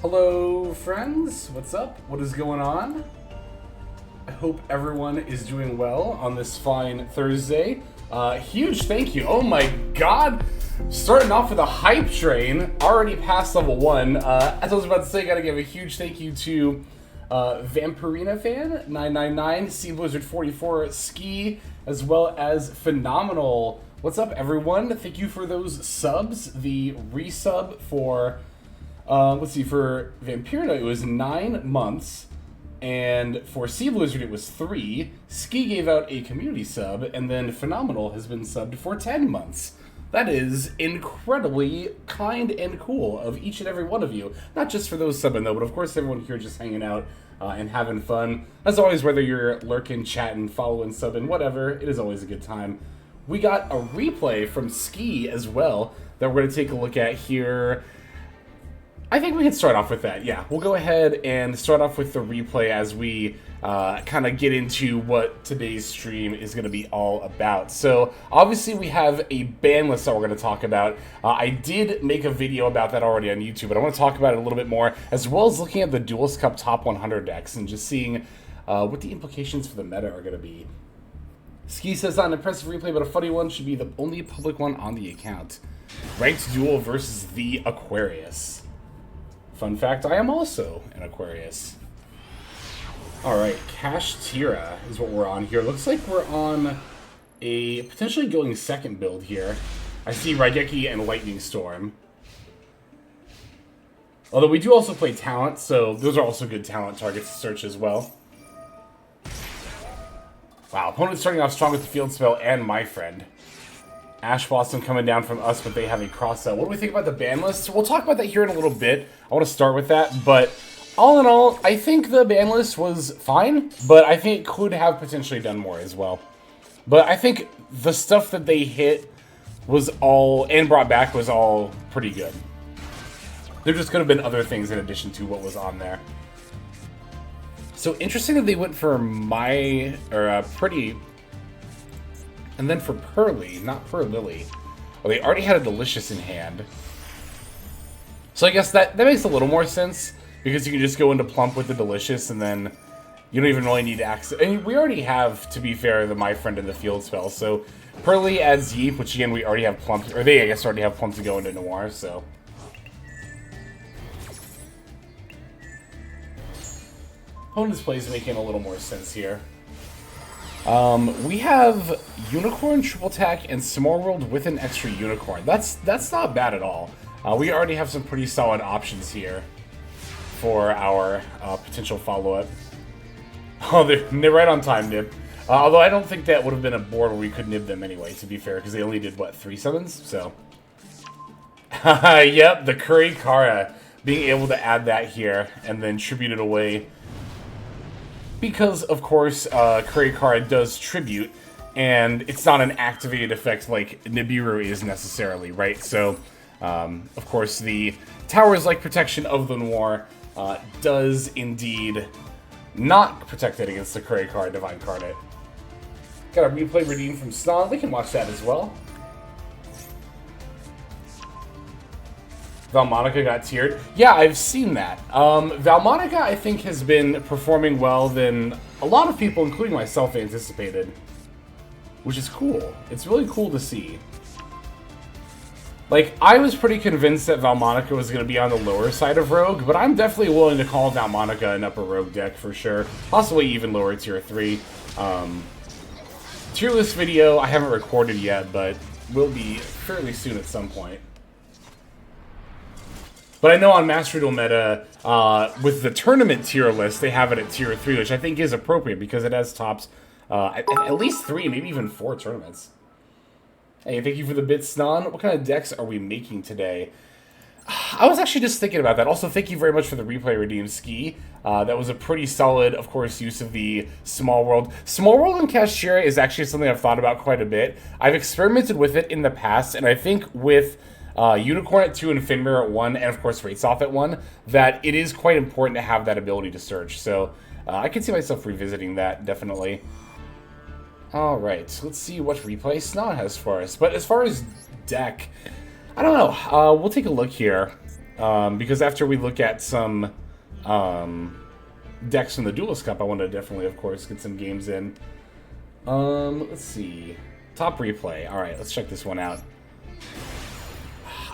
Hello friends, what's up? What is going on? I hope everyone is doing well on this fine Thursday. Huge thank you. Oh my god! Starting off with a hype train, already past level 1. As I was about to say, gotta give a huge thank you to Vampirina Fan 999, Sea Blizzard 44, Ski, as well as Phenomenal. What's up everyone? Thank you for those subs. The resub for let's see, for Vampirina it was 9 months, and for Sea Blizzard it was 3. Ski gave out a community sub, and then Phenomenal has been subbed for 10 months. That is incredibly kind and cool of each and every one of you. Not just for those subbing though, but of course everyone here just hanging out and having fun. As always, whether you're lurking, chatting, following, subbing, whatever, it is always a good time. We got a replay from Ski as well that we're going to take a look at here. I think we can start off with that. Yeah, we'll go ahead and start off with the replay as we kind of get into what today's stream is going to be all about. So obviously we have a ban list that we're going to talk about. I did make a video about that already on YouTube, but I want to talk about it a little bit more, as well as looking at the Duelist Cup top 100 decks and just seeing what the implications for the meta are going to be. Ski says, not an impressive replay, but a funny one, should be the only public one on the account. Ranked Duel versus the Aquarius. Fun fact, I am also an Aquarius. Alright, Cash Tira is what we're on here. Looks like we're on a potentially going second build here. I see Raigeki and Lightning Storm. Although we do also play Talent, so those are also good Talent targets to search as well. Wow, opponent starting off strong with the Field Spell and My Friend. Ash Blossom coming down from us, but they have a cross-out. What do we think about the ban list? We'll talk about that here in a little bit. I want to start with that, but all in all, I think the ban list was fine, but I think it could have potentially done more as well. But I think the stuff that they hit was all, and brought back, was all pretty good. There just could have been other things in addition to what was on there. So interesting that they went for Pretty... And then for Pearly, not Pearlily. Well, they already had a Delicious in hand. So I guess that makes a little more sense, because you can just go into Plump with the Delicious, and then you don't even really need access. And we already have, to be fair, the My Friend and the Field Spell. So Pearly adds Yeep, which again, we already have Plump, or they, I guess, already have Plump to go into Noir, so. Opponent's play is making a little more sense here. We have Unicorn, Triple Attack, and Small World with an extra Unicorn. That's not bad at all. We already have some pretty solid options here for our potential follow-up. Oh, they're right on time, Nib. Although I don't think that would have been a board where we could nib them anyway, to be fair, because they only did, what, 3 summons? So, yep, the Curry Kara, being able to add that here and then tribute it away. Because, of course, Curry Kara does tribute, and it's not an activated effect like Nibiru is necessarily, right? So, of course, the Towers-like protection of the Noir does indeed not protect it against the Curry Kara Divine Incarnate. Got a replay redeemed from Snon. We can watch that as well. Valmonica got tiered. Yeah, I've seen that. Valmonica, I think, has been performing well than a lot of people, including myself, anticipated. Which is cool. It's really cool to see. Like, I was pretty convinced that Valmonica was going to be on the lower side of Rogue, but I'm definitely willing to call Valmonica an upper Rogue deck for sure. Possibly even lower tier 3. Tier list video I haven't recorded yet, but will be fairly soon at some point. But I know on Master Duel Meta, with the tournament tier list, they have it at tier 3, which I think is appropriate because it has tops at least 3, maybe even 4 tournaments. Hey, thank you for the bits, Snon. What kind of decks are we making today? I was actually just thinking about that. Also, thank you very much for the replay redeem, Ski. That was a pretty solid, of course, use of the Small World. Small World and Kashtira is actually something I've thought about quite a bit. I've experimented with it in the past, and I think with Unicorn at 2 and Finmare at 1, and of course Rates Off at 1, that it is quite important to have that ability to search. So I can see myself revisiting that, definitely. Alright, so let's see what replay Snon has for us. But as far as deck, I don't know. We'll take a look here. Because after we look at some decks from the Duelist Cup, I want to definitely, of course, get some games in. Let's see. Top replay. Alright, let's check this one out.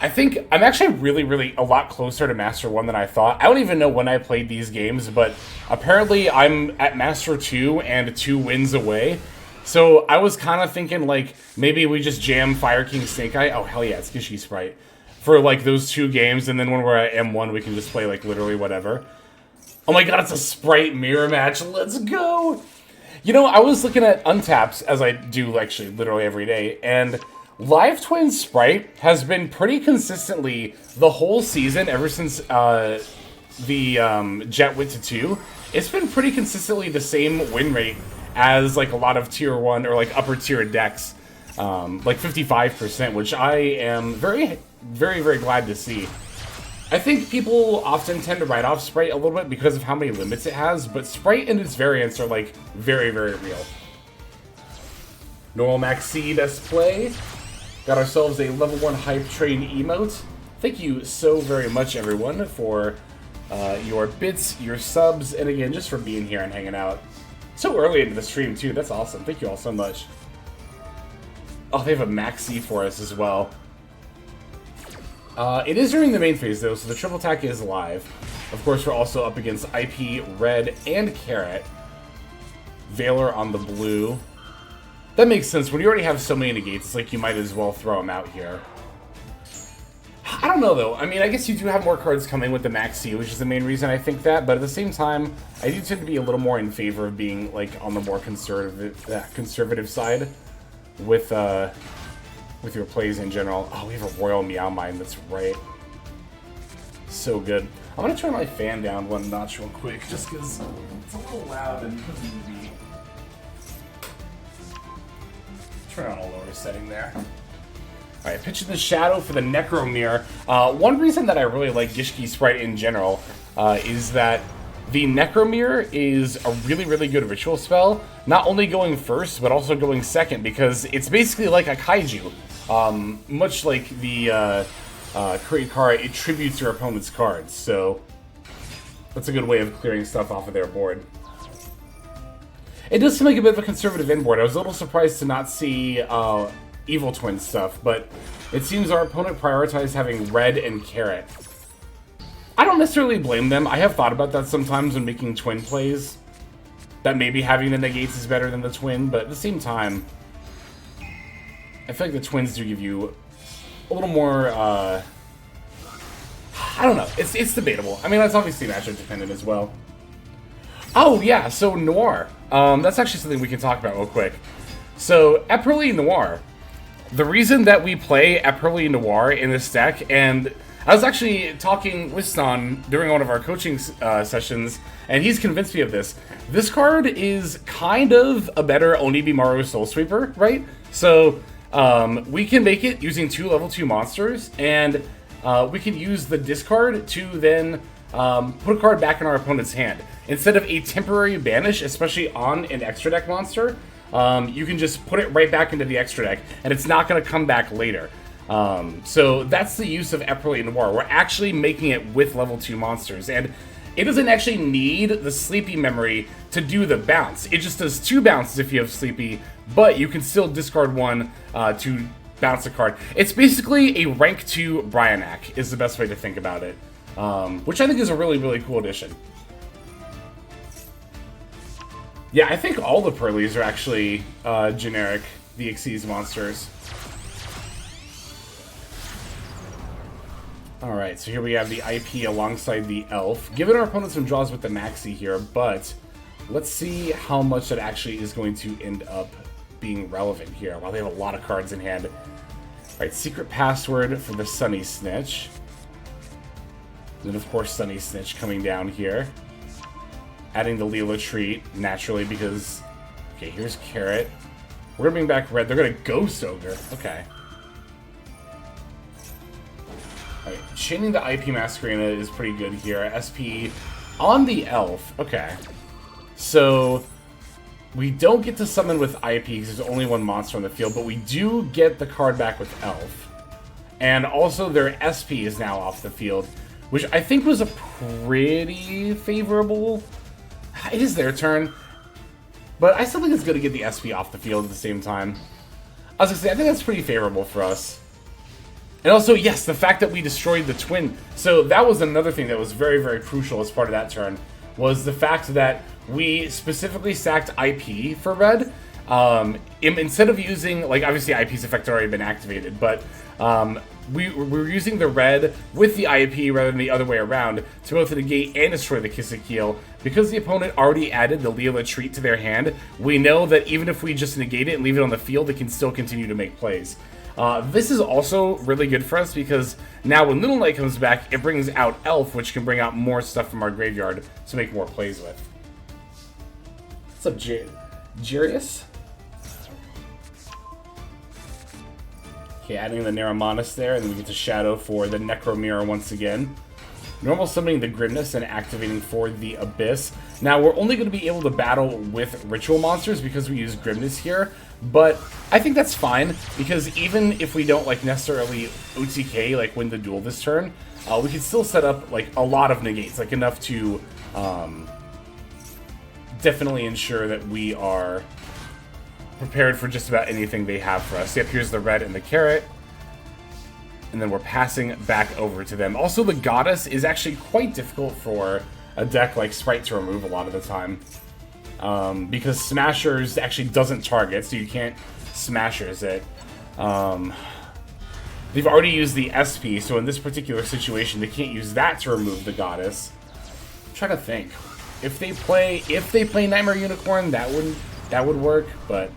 I think I'm actually really a lot closer to Master 1 than I thought. I don't even know when I played these games, but apparently I'm at Master 2 and 2 wins away. So I was kind of thinking, like, maybe we just jam Fire King Snake Eye. Oh, hell yeah, it's Gishy Sprite. For, like, those 2 games, and then when we're at M1, we can just play, like, literally whatever. Oh my god, it's a Sprite mirror match. Let's go! You know, I was looking at Untaps, as I do, actually, literally every day, and Live Twin Sprite has been pretty consistently the whole season, ever since the Jet went to 2. It's been pretty consistently the same win rate as, like, a lot of Tier 1 or, like, upper tier decks. Like 55%, which I am very glad to see. I think people often tend to write off Sprite a little bit because of how many limits it has, but Sprite and its variants are, like, very real. Normal Max C, best play. Got ourselves a level 1 Hype Train emote. Thank you so very much, everyone, for your bits, your subs, and again, just for being here and hanging out. So early into the stream, too. That's awesome. Thank you all so much. Oh, they have a Max C for us as well. It is during the main phase, though, so the triple attack is live. Of course, we're also up against IP, Red, and Carrot. Valor on the blue. That makes sense. When you already have so many negates, it's like you might as well throw them out here. I don't know, though. I mean, I guess you do have more cards coming with the Max C, which is the main reason I think that. But at the same time, I do tend to be a little more in favor of being, like, on the more conservative side with your plays in general. Oh, we have a Royal Meow Mine. That's right. So good. I'm going to turn my fan down one notch real quick, just because it's a little loud and doesn't need to be. Turn on a lower setting there. Alright, Pitch in the Shadow for the Necromere. One reason that I really like Gishki Sprite in general is that the Necromere is a really good ritual spell. Not only going first, but also going second, because it's basically like a Kaiju. Much like the Create card, it tributes your opponent's cards, so that's a good way of clearing stuff off of their board. It does seem like a bit of a conservative end board. I was a little surprised to not see Evil Twin stuff, but it seems our opponent prioritized having Red and Carrot. I don't necessarily blame them. I have thought about that sometimes when making twin plays. That maybe having the negates is better than the twin, but at the same time, I feel like the twins do give you a little more, I don't know. It's debatable. I mean, that's obviously matchup dependent as well. Oh, yeah, so Noir. That's actually something we can talk about real quick. So, Epperly Noir. The reason that we play Epperly Noir in this deck, and I was actually talking with Stan during one of our coaching sessions, and he's convinced me of this. This card is kind of a better Onibimaru Soul Sweeper, right? So, we can make it using 2 level 2 monsters, and we can use the discard to then put a card back in our opponent's hand. Instead of a temporary banish, especially on an extra deck monster, you can just put it right back into the extra deck, and it's not going to come back later. So that's the use of Epperly Noir. We're actually making it with level 2 monsters, and it doesn't actually need the Sleepy memory to do the bounce. It just does 2 bounces if you have Sleepy, but you can still discard 1 to bounce a card. It's basically a rank 2 Bryanak, is the best way to think about it, which I think is a really cool addition. Yeah, I think all the Pearlies are actually generic the Xyz monsters. Alright, so here we have the IP alongside the Elf. Giving our opponent some draws with the Maxi here, but let's see how much that actually is going to end up being relevant here. Wow, they have a lot of cards in hand. Alright, Secret Password for the Sunny Snitch. Then, of course, Sunny Snitch coming down here. Adding the Leela Treat, naturally, because... Okay, here's Carrot. We're gonna bring back Red. They're gonna Ghost Ogre. Okay. Alright, chaining the IP Masquerena is pretty good here. SP on the Elf. Okay. So we don't get to summon with IP because there's only one monster on the field, but we do get the card back with Elf. And also their SP is now off the field, which I think was a pretty favorable. It is their turn, but I still think it's good to get the SP off the field at the same time. I was gonna say, I think that's pretty favorable for us. And also, yes, the fact that we destroyed the twin. So that was another thing that was very, very crucial as part of that turn, was the fact that we specifically sacked IP for red. Instead of using, like, obviously IP's effect had already been activated, but we were using the red with the IP rather than the other way around to both negate and destroy the Kisakeel. Because the opponent already added the Leela Treat to their hand, we know that even if we just negate it and leave it on the field, it can still continue to make plays. This is also really good for us because now when Little Knight comes back, it brings out Elf, which can bring out more stuff from our graveyard to make more plays with. What's up, Jarius? Okay, adding the Neramanus there, and then we get to Shadow for the Necro Mirror once again. Normal summoning the Grimness and activating for the Abyss. Now, we're only going to be able to battle with Ritual Monsters because we use Grimness here, but I think that's fine, because even if we don't, like, necessarily OTK, like, win the duel this turn, we can still set up, like, a lot of negates, like, enough to definitely ensure that we are prepared for just about anything they have for us. Yep, here's the red and the carrot. And then we're passing back over to them. Also, the Goddess is actually quite difficult for a deck like Sprite to remove a lot of the time. Because Smashers actually doesn't target, so you can't Smashers it. They've already used the SP, so in this particular situation, they can't use that to remove the Goddess. I'm trying to think. If they play Nightmare Unicorn, that would work, but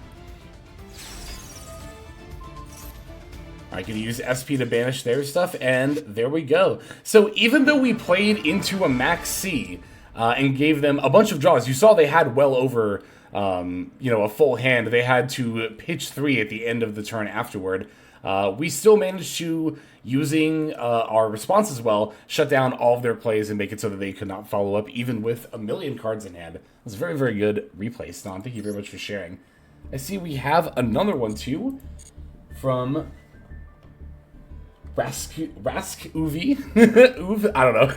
I can use SP to banish their stuff, and there we go. So even though we played into a Max C and gave them a bunch of draws, you saw they had well over, a full hand. They had to pitch 3 at the end of the turn afterward. We still managed to, using our response as well, shut down all of their plays and make it so that they could not follow up, even with a million cards in hand. It was a very, very good replay, Ston. Thank you very much for sharing. I see we have another one, too, from Rask Uvi? Uv? I don't know.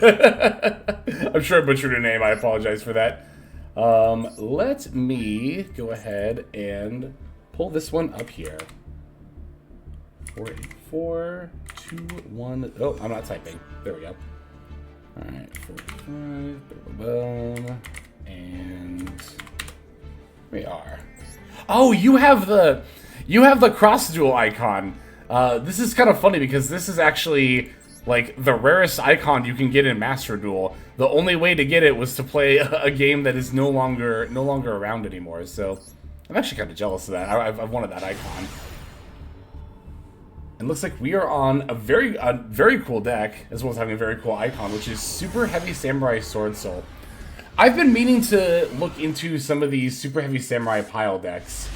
I'm sure I butchered her name. I apologize for that. Let me go ahead and pull this one up here. 484 21. Oh, I'm not typing. There we go. All right, 45. And we are. Oh, you have the cross duel icon. This is kind of funny because this is actually like the rarest icon you can get in Master Duel. The only way to get it was to play a game that is no longer around anymore. So I'm actually kind of jealous of that. I've wanted that icon. And looks like we are on a very cool deck, as well as having a very cool icon, which is Super Heavy Samurai Sword Soul. I've been meaning to look into some of these Super Heavy Samurai pile decks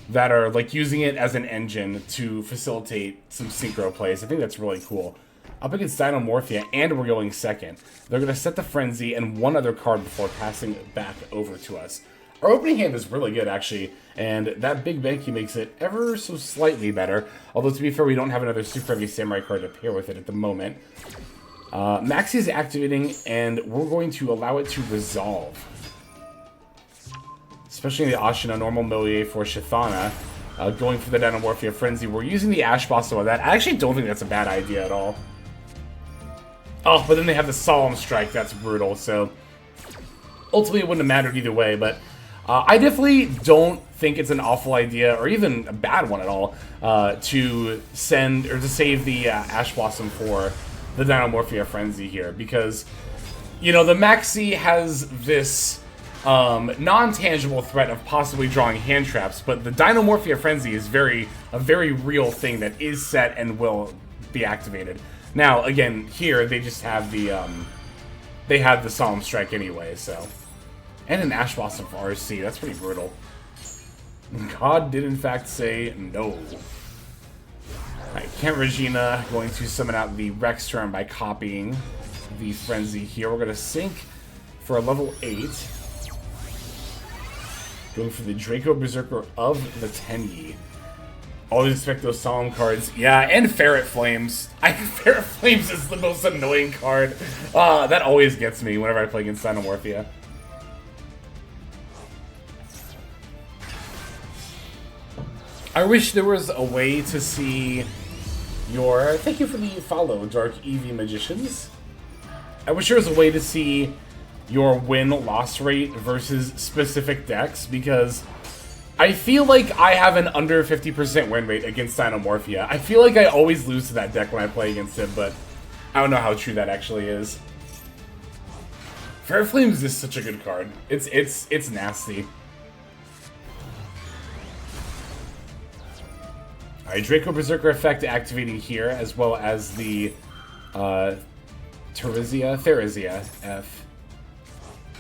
that are like using it as an engine to facilitate some synchro plays. I think that's really cool. Up against Dinomorphia, and we're going second. They're going to set the Frenzy and one other card before passing it back over to us. Our opening hand is really good, actually, and that Big Banky makes it ever so slightly better. Although, to be fair, we don't have another Super Heavy Samurai card to pair with it at the moment. Maxi is activating, and we're going to allow it to resolve. Especially in the Ashina Normal Moye for Shithana. Going for the Dinomorphia Frenzy. We're using the Ash Blossom on that. I actually don't think that's a bad idea at all. Oh, but then they have the Solemn Strike. That's brutal, so ultimately it wouldn't have mattered either way, but I definitely don't think it's an awful idea, or even a bad one at all, to send, or to save the Ash Blossom for the Dinomorphia Frenzy here, because, you know, the Maxi has this non-tangible threat of possibly drawing hand traps, but the Dinomorphia Frenzy is a very real thing that is set and will be activated. Now, again, here, they just have the, they have the Solemn Strike anyway, so. And an Ash Blossom for RC, that's pretty brutal. God did in fact say no. Alright, Kent Regina going to summon out the Rex turn by copying the Frenzy here. We're going to sync for a level 8. Going for the Draco Berserker of the Tenyi. Always expect those Solemn cards. Yeah, and Ferret Flames. Ferret Flames is the most annoying card. That always gets me whenever I play against Xenomorphia. I wish there was a way to see your... Thank you for the follow, Dark Eevee Magicians. I wish there was a way to see your win-loss rate versus specific decks, because I feel like I have an under 50% win rate against Xenomorphia. I feel like I always lose to that deck when I play against it, but I don't know how true that actually is. Ferret Flames is such a good card. It's nasty. Alright, Draco Berserker effect activating here, as well as the Therizia F.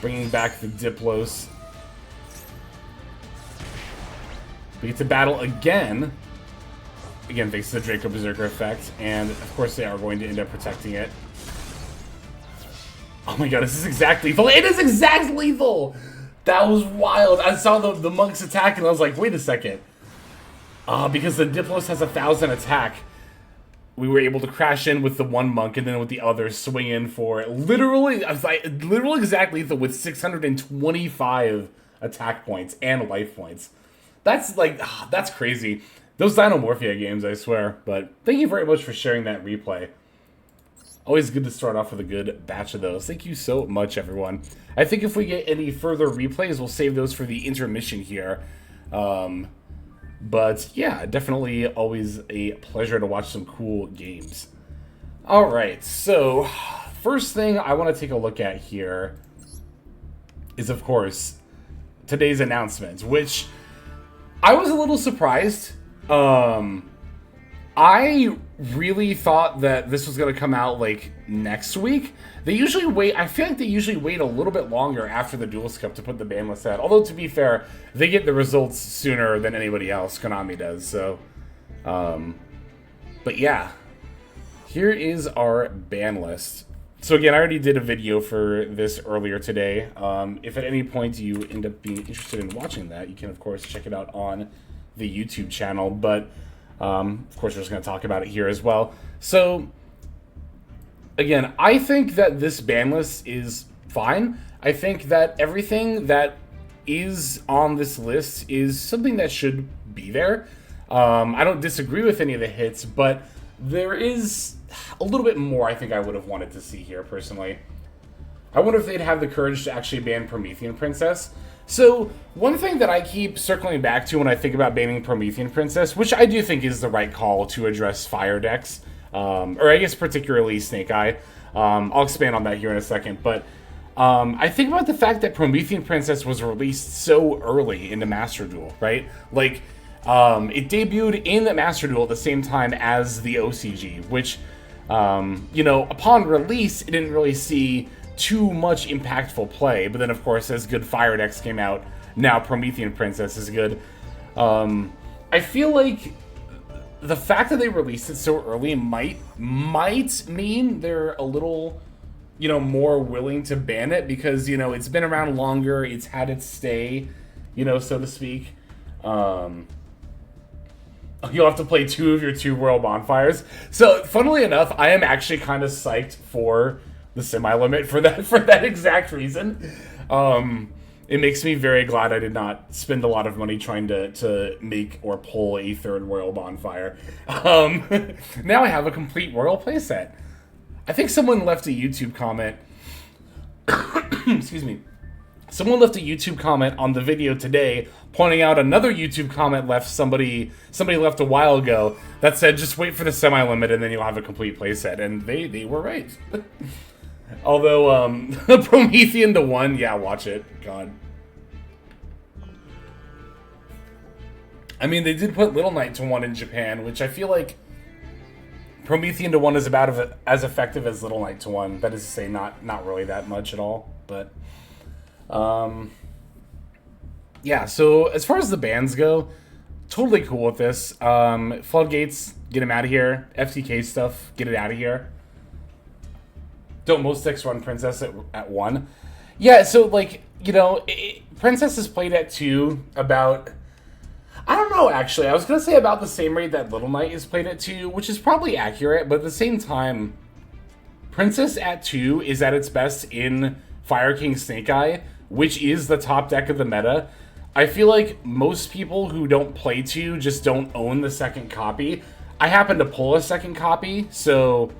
Bringing back the Diplos. We get to battle again. Again, thanks to the Draco Berserker effect. And, of course, they are going to end up protecting it. Oh my god, this is exact lethal. It is exact lethal! That was wild. I saw the monks attack and I was like, wait a second. Because the Diplos has 1,000 attack, we were able to crash in with the one monk and then with the other swing in for literally exact lethal with 625 attack points and life points. That's like, that's crazy. Those Xenomorphia games, I swear. But thank you very much for sharing that replay. Always good to start off with a good batch of those. Thank you so much, everyone. I think if we get any further replays, we'll save those for the intermission here. But yeah, definitely always a pleasure to watch some cool games. Alright, so first thing I want to take a look at here is, of course, today's announcement, which I was a little surprised. I really thought that this was going to come out, like, next week. They usually wait, I feel like they usually wait a little bit longer after the Duel Cup to put the ban list out. Although, to be fair, they get the results sooner than anybody else, Konami does, so. But yeah, here is our ban list. So again, I already did a video for this earlier today. If at any point you end up being interested in watching that, you can, of course, check it out on the YouTube channel. But of course, we're just going to talk about it here as well. So, again, I think that this ban list is fine. I think that everything that is on this list is something that should be there. I don't disagree with any of the hits, but there is a little bit more I think I would have wanted to see here, personally. I wonder if they'd have the courage to actually ban Promethean Princess. So, one thing that I keep circling back to when I think about banning Promethean Princess, which I do think is the right call to address fire decks, or I guess particularly Snake Eye. I'll expand on that here in a second, but I think about the fact that Promethean Princess was released so early into Master Duel, right? Like, it debuted in the Master Duel at the same time as the OCG, which, you know, upon release, it didn't really see too much impactful play, but then of course as good fire decks came out, now Promethean Princess is good. I feel like the fact that they released it so early might mean they're a little, you know, more willing to ban it, because, you know, it's been around longer, it's had its stay, you know, so to speak. You'll have to play 2 of your 2 Royal Bonfires. So, funnily enough, I am actually kind of psyched for the semi-limit for that exact reason. It makes me very glad I did not spend a lot of money trying to make or pull a 3rd Royal Bonfire. Now I have a complete Royal playset. I think someone left a YouTube comment. Excuse me. Someone left a YouTube comment on the video today pointing out another YouTube comment somebody left a while ago that said, just wait for the semi-limit and then you'll have a complete playset. And they were right. Although, Promethean to 1, yeah, watch it. God. I mean, they did put Little Knight to 1 in Japan, which I feel like Promethean to 1 is about as effective as Little Knight to 1. That is to say, not really that much at all. But, yeah, so as far as the bans go, totally cool with this. Floodgates, get them out of here. FTK stuff, get it out of here. Don't most decks run Princess at 1? Yeah, so, like, Princess is played at 2 about... I don't know, actually. I was going to say about the same rate that Little Knight is played at 2, which is probably accurate, but at the same time, Princess at 2 is at its best in Fire King Snake Eye, which is the top deck of the meta. I feel like most people who don't play 2 just don't own the second copy. I happen to pull a second copy, so,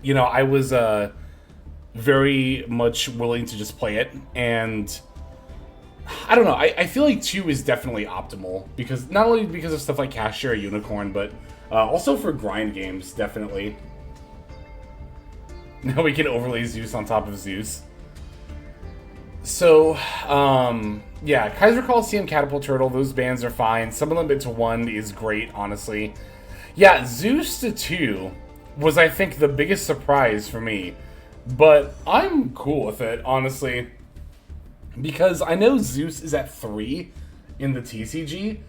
I was very much willing to just play it, and I don't know, I feel like 2 is definitely optimal, because not only because of stuff like Cashier Unicorn, but also for grind games, definitely. Now we can overlay Zeus on top of Zeus. So, yeah, Kaiser Coliseum, Catapult Turtle, those bans are fine. Summon Bit to 1 is great, honestly. Yeah, Zeus to 2 was, I think, the biggest surprise for me. But I'm cool with it, honestly. Because I know Zeus is at 3 in the TCG.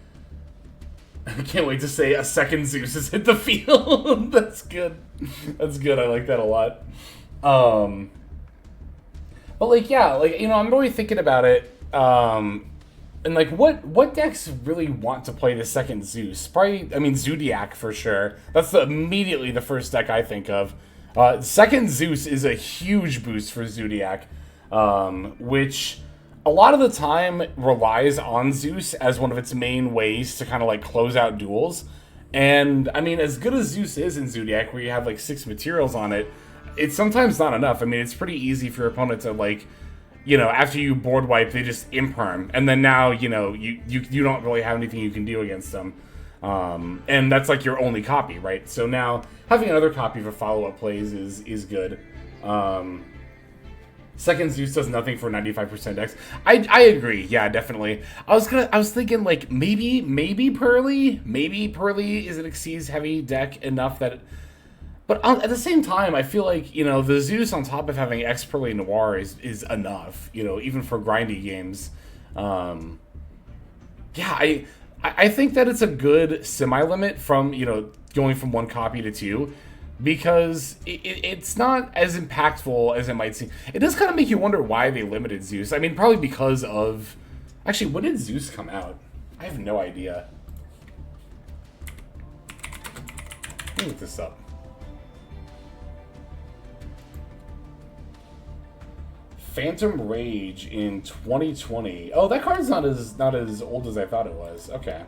I can't wait to say a second Zeus has hit the field. That's good. That's good. I like that a lot. But, like, yeah, like, I'm really thinking about it. And, like, what decks really want to play the second Zeus? Probably, I mean, Zodiac for sure. That's immediately the first deck I think of. Second Zeus is a huge boost for Zodiac, which a lot of the time relies on Zeus as one of its main ways to kind of, like, close out duels. And, I mean, as good as Zeus is in Zodiac, where you have, like, 6 materials on it, it's sometimes not enough. I mean, it's pretty easy for your opponent to, like, after you board wipe, they just imperm. And then now, you don't really have anything you can do against them. And that's, like, your only copy, right? So now, having another copy for follow-up plays is good. Second Zeus does nothing for 95% decks. I agree. Yeah, definitely. I was thinking, like, maybe Pearly? Maybe Pearly is an Xyz heavy deck enough that... But at the same time, I feel like, the Zeus on top of having X Pearly Noir is enough, even for grindy games. Yeah, I think that it's a good semi-limit from, going from 1 copy to 2. Because it's not as impactful as it might seem. It does kind of make you wonder why they limited Zeus. I mean, probably because of... Actually, when did Zeus come out? I have no idea. Let me look this up. Phantom Rage in 2020. Oh, that card's not as old as I thought it was. Okay.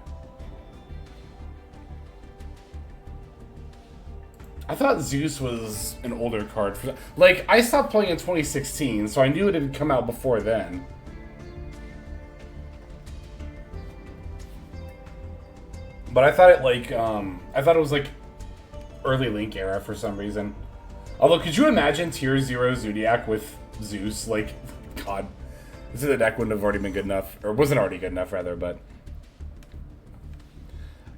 I thought Zeus was an older card. Like, I stopped playing in 2016, so I knew it had come out before then. But I thought it was like early Link era for some reason. Although, could you imagine Tier 0 Zodiac with Zeus? Like, God. This is the deck wouldn't have already been good enough. Or wasn't already good enough, rather, but...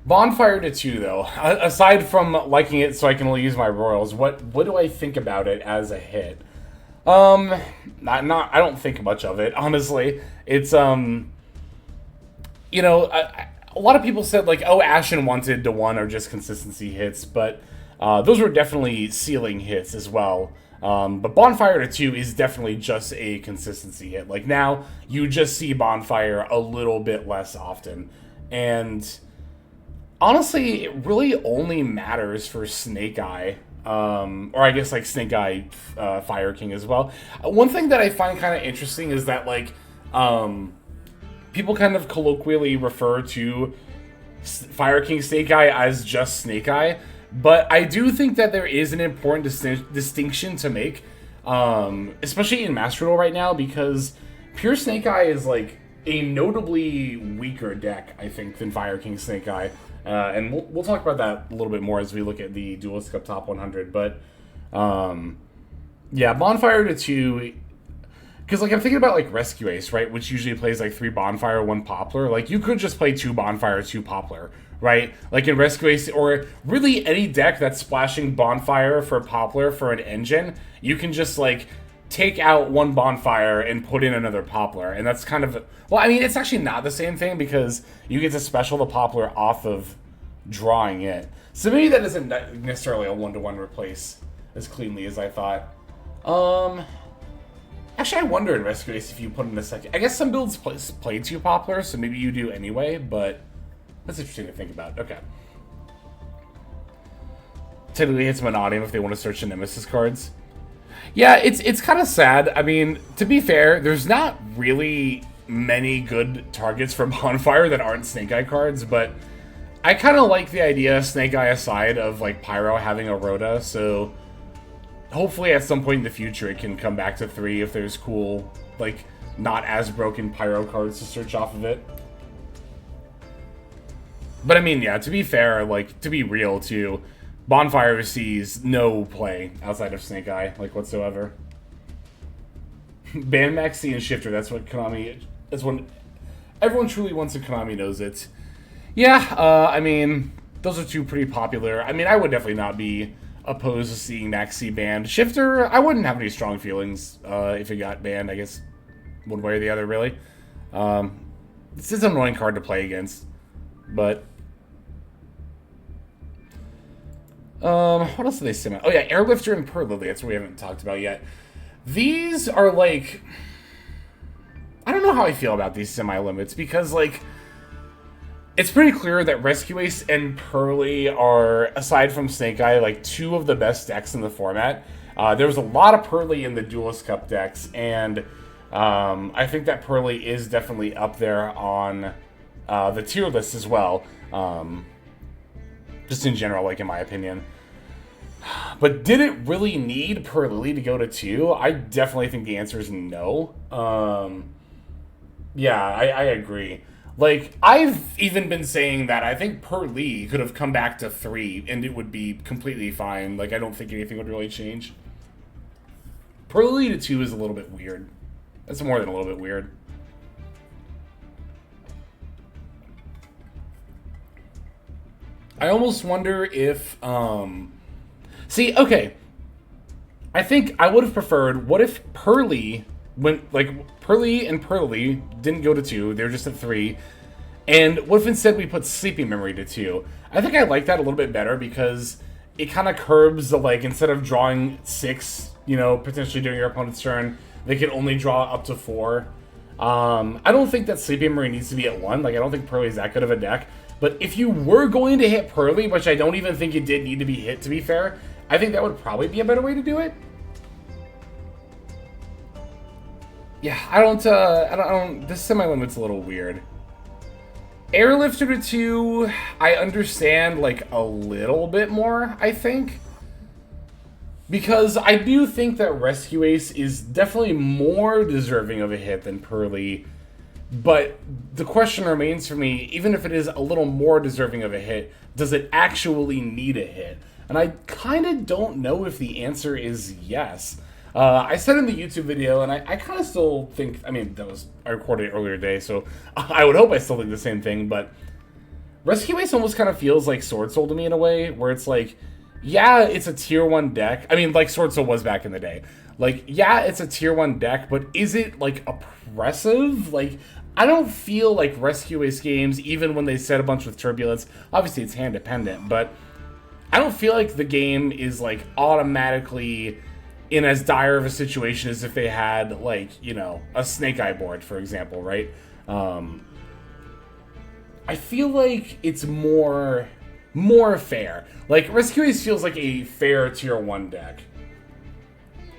Bonfire to 2, though. Aside from liking it so I can only use my royals, what do I think about it as a hit? I don't think much of it, honestly. It's, a lot of people said, like, oh, Ashen Wanted to 1 are just consistency hits, but those were definitely ceiling hits as well. But Bonfire to 2 is definitely just a consistency hit. Like, now, you just see Bonfire a little bit less often. And... honestly, it really only matters for Snake Eye, or I guess, like, Snake Eye Fire King as well. One thing that I find kind of interesting is that, like, people kind of colloquially refer to Fire King Snake Eye as just Snake Eye, but I do think that there is an important distinction to make, especially in Master Duel right now, because Pure Snake Eye is, like, a notably weaker deck, I think, than Fire King Snake Eye. And we'll talk about that a little bit more as we look at the Duelist Cup Top 100. But, yeah, Bonfire to 2... Because, like, I'm thinking about, like, Rescue Ace, right? Which usually plays, like, 3 Bonfire, 1 Poplar. Like, you could just play 2 Bonfire, 2 Poplar, right? Like, in Rescue Ace, or really any deck that's splashing Bonfire for Poplar for an engine, you can just, like... take out 1 Bonfire and put in another Poplar. And that's kind of... Well, I mean, it's actually not the same thing because you get to special the Poplar off of drawing it. So maybe that isn't necessarily a 1-to-1 replace as cleanly as I thought. Actually, I wonder in Rescue Ace if you put in a second. I guess some builds play too popular, so maybe you do anyway, but that's interesting to think about. Okay. Technically hits them an audience if they want to search the Nemesis cards. Yeah, it's kind of sad. I mean, to be fair, there's not really many good targets for Bonfire that aren't Snake Eye cards, but I kind of like the idea, Snake Eye aside, of like Pyro having a Rhoda, so hopefully at some point in the future it can come back to 3 if there's cool, like, not as broken Pyro cards to search off of it. But I mean, yeah, to be fair, like, to be real too, Bonfire sees no play outside of Snake Eye, like, whatsoever. Ban Maxi and Shifter, that's what Konami, that's when everyone truly wants a Konami knows it. Yeah, I mean, those are two pretty popular. I mean, I would definitely not be opposed to seeing Maxi banned. Shifter, I wouldn't have any strong feelings if it got banned, I guess, one way or the other, really. This is an annoying card to play against, but what else do they sim out? Oh yeah, Airlifter and Pearl Lily, that's what we haven't talked about yet. These are like, I don't know how I feel about these semi-limits, because like, it's pretty clear that Rescue Ace and Pearly are, aside from Snake Eye, like 2 of the best decks in the format. There was a lot of Pearly in the Duelist Cup decks, and I think that Pearly is definitely up there on the tier list as well. Just in general, like, in my opinion. But did it really need Pearly to go to 2? I definitely think the answer is no. Yeah, I agree. Like, I've even been saying that I think Pearly could have come back to 3, and it would be completely fine. Like, I don't think anything would really change. Pearly to 2 is a little bit weird. That's more than a little bit weird. I almost wonder if, see, okay. I think I would have preferred, what if Pearly went, like, Pearly and Pearly didn't go to 2, they were just at 3, and what if instead we put Sleeping Memory to 2? I think I like that a little bit better, because it kind of curbs the, like, instead of drawing 6, you know, potentially during your opponent's turn, they can only draw up to 4. I don't think that Sleeping Memory needs to be at 1, like, I don't think Pearly is that good of a deck. But if you were going to hit Pearly, which I don't even think it did need to be hit, to be fair, I think that would probably be a better way to do it. Yeah, I don't, this semi-limit's a little weird. Airlifter to 2, I understand, like, a little bit more, I think. Because I do think that Rescue Ace is definitely more deserving of a hit than Pearly. But the question remains for me, even if it is a little more deserving of a hit, does it actually need a hit? And I kind of don't know if the answer is yes. I said in the YouTube video, and I kind of still think, I mean, I recorded it earlier today, so I would hope I still think the same thing, but Rescue Ace almost kind of feels like Sword Soul to me in a way, where it's like, yeah, it's a tier 1 deck. I mean, like Sword Soul was back in the day. Like, yeah, it's a tier 1 deck, but is it, like, oppressive? Like, I don't feel like Rescue Ace games, even when they set a bunch with Turbulence, obviously it's hand dependent, but I don't feel like the game is, like, automatically in as dire of a situation as if they had, like, you know, a Snake Eye board, for example, right? I feel like it's more fair. Like, Rescue Ace feels like a fair tier 1 deck.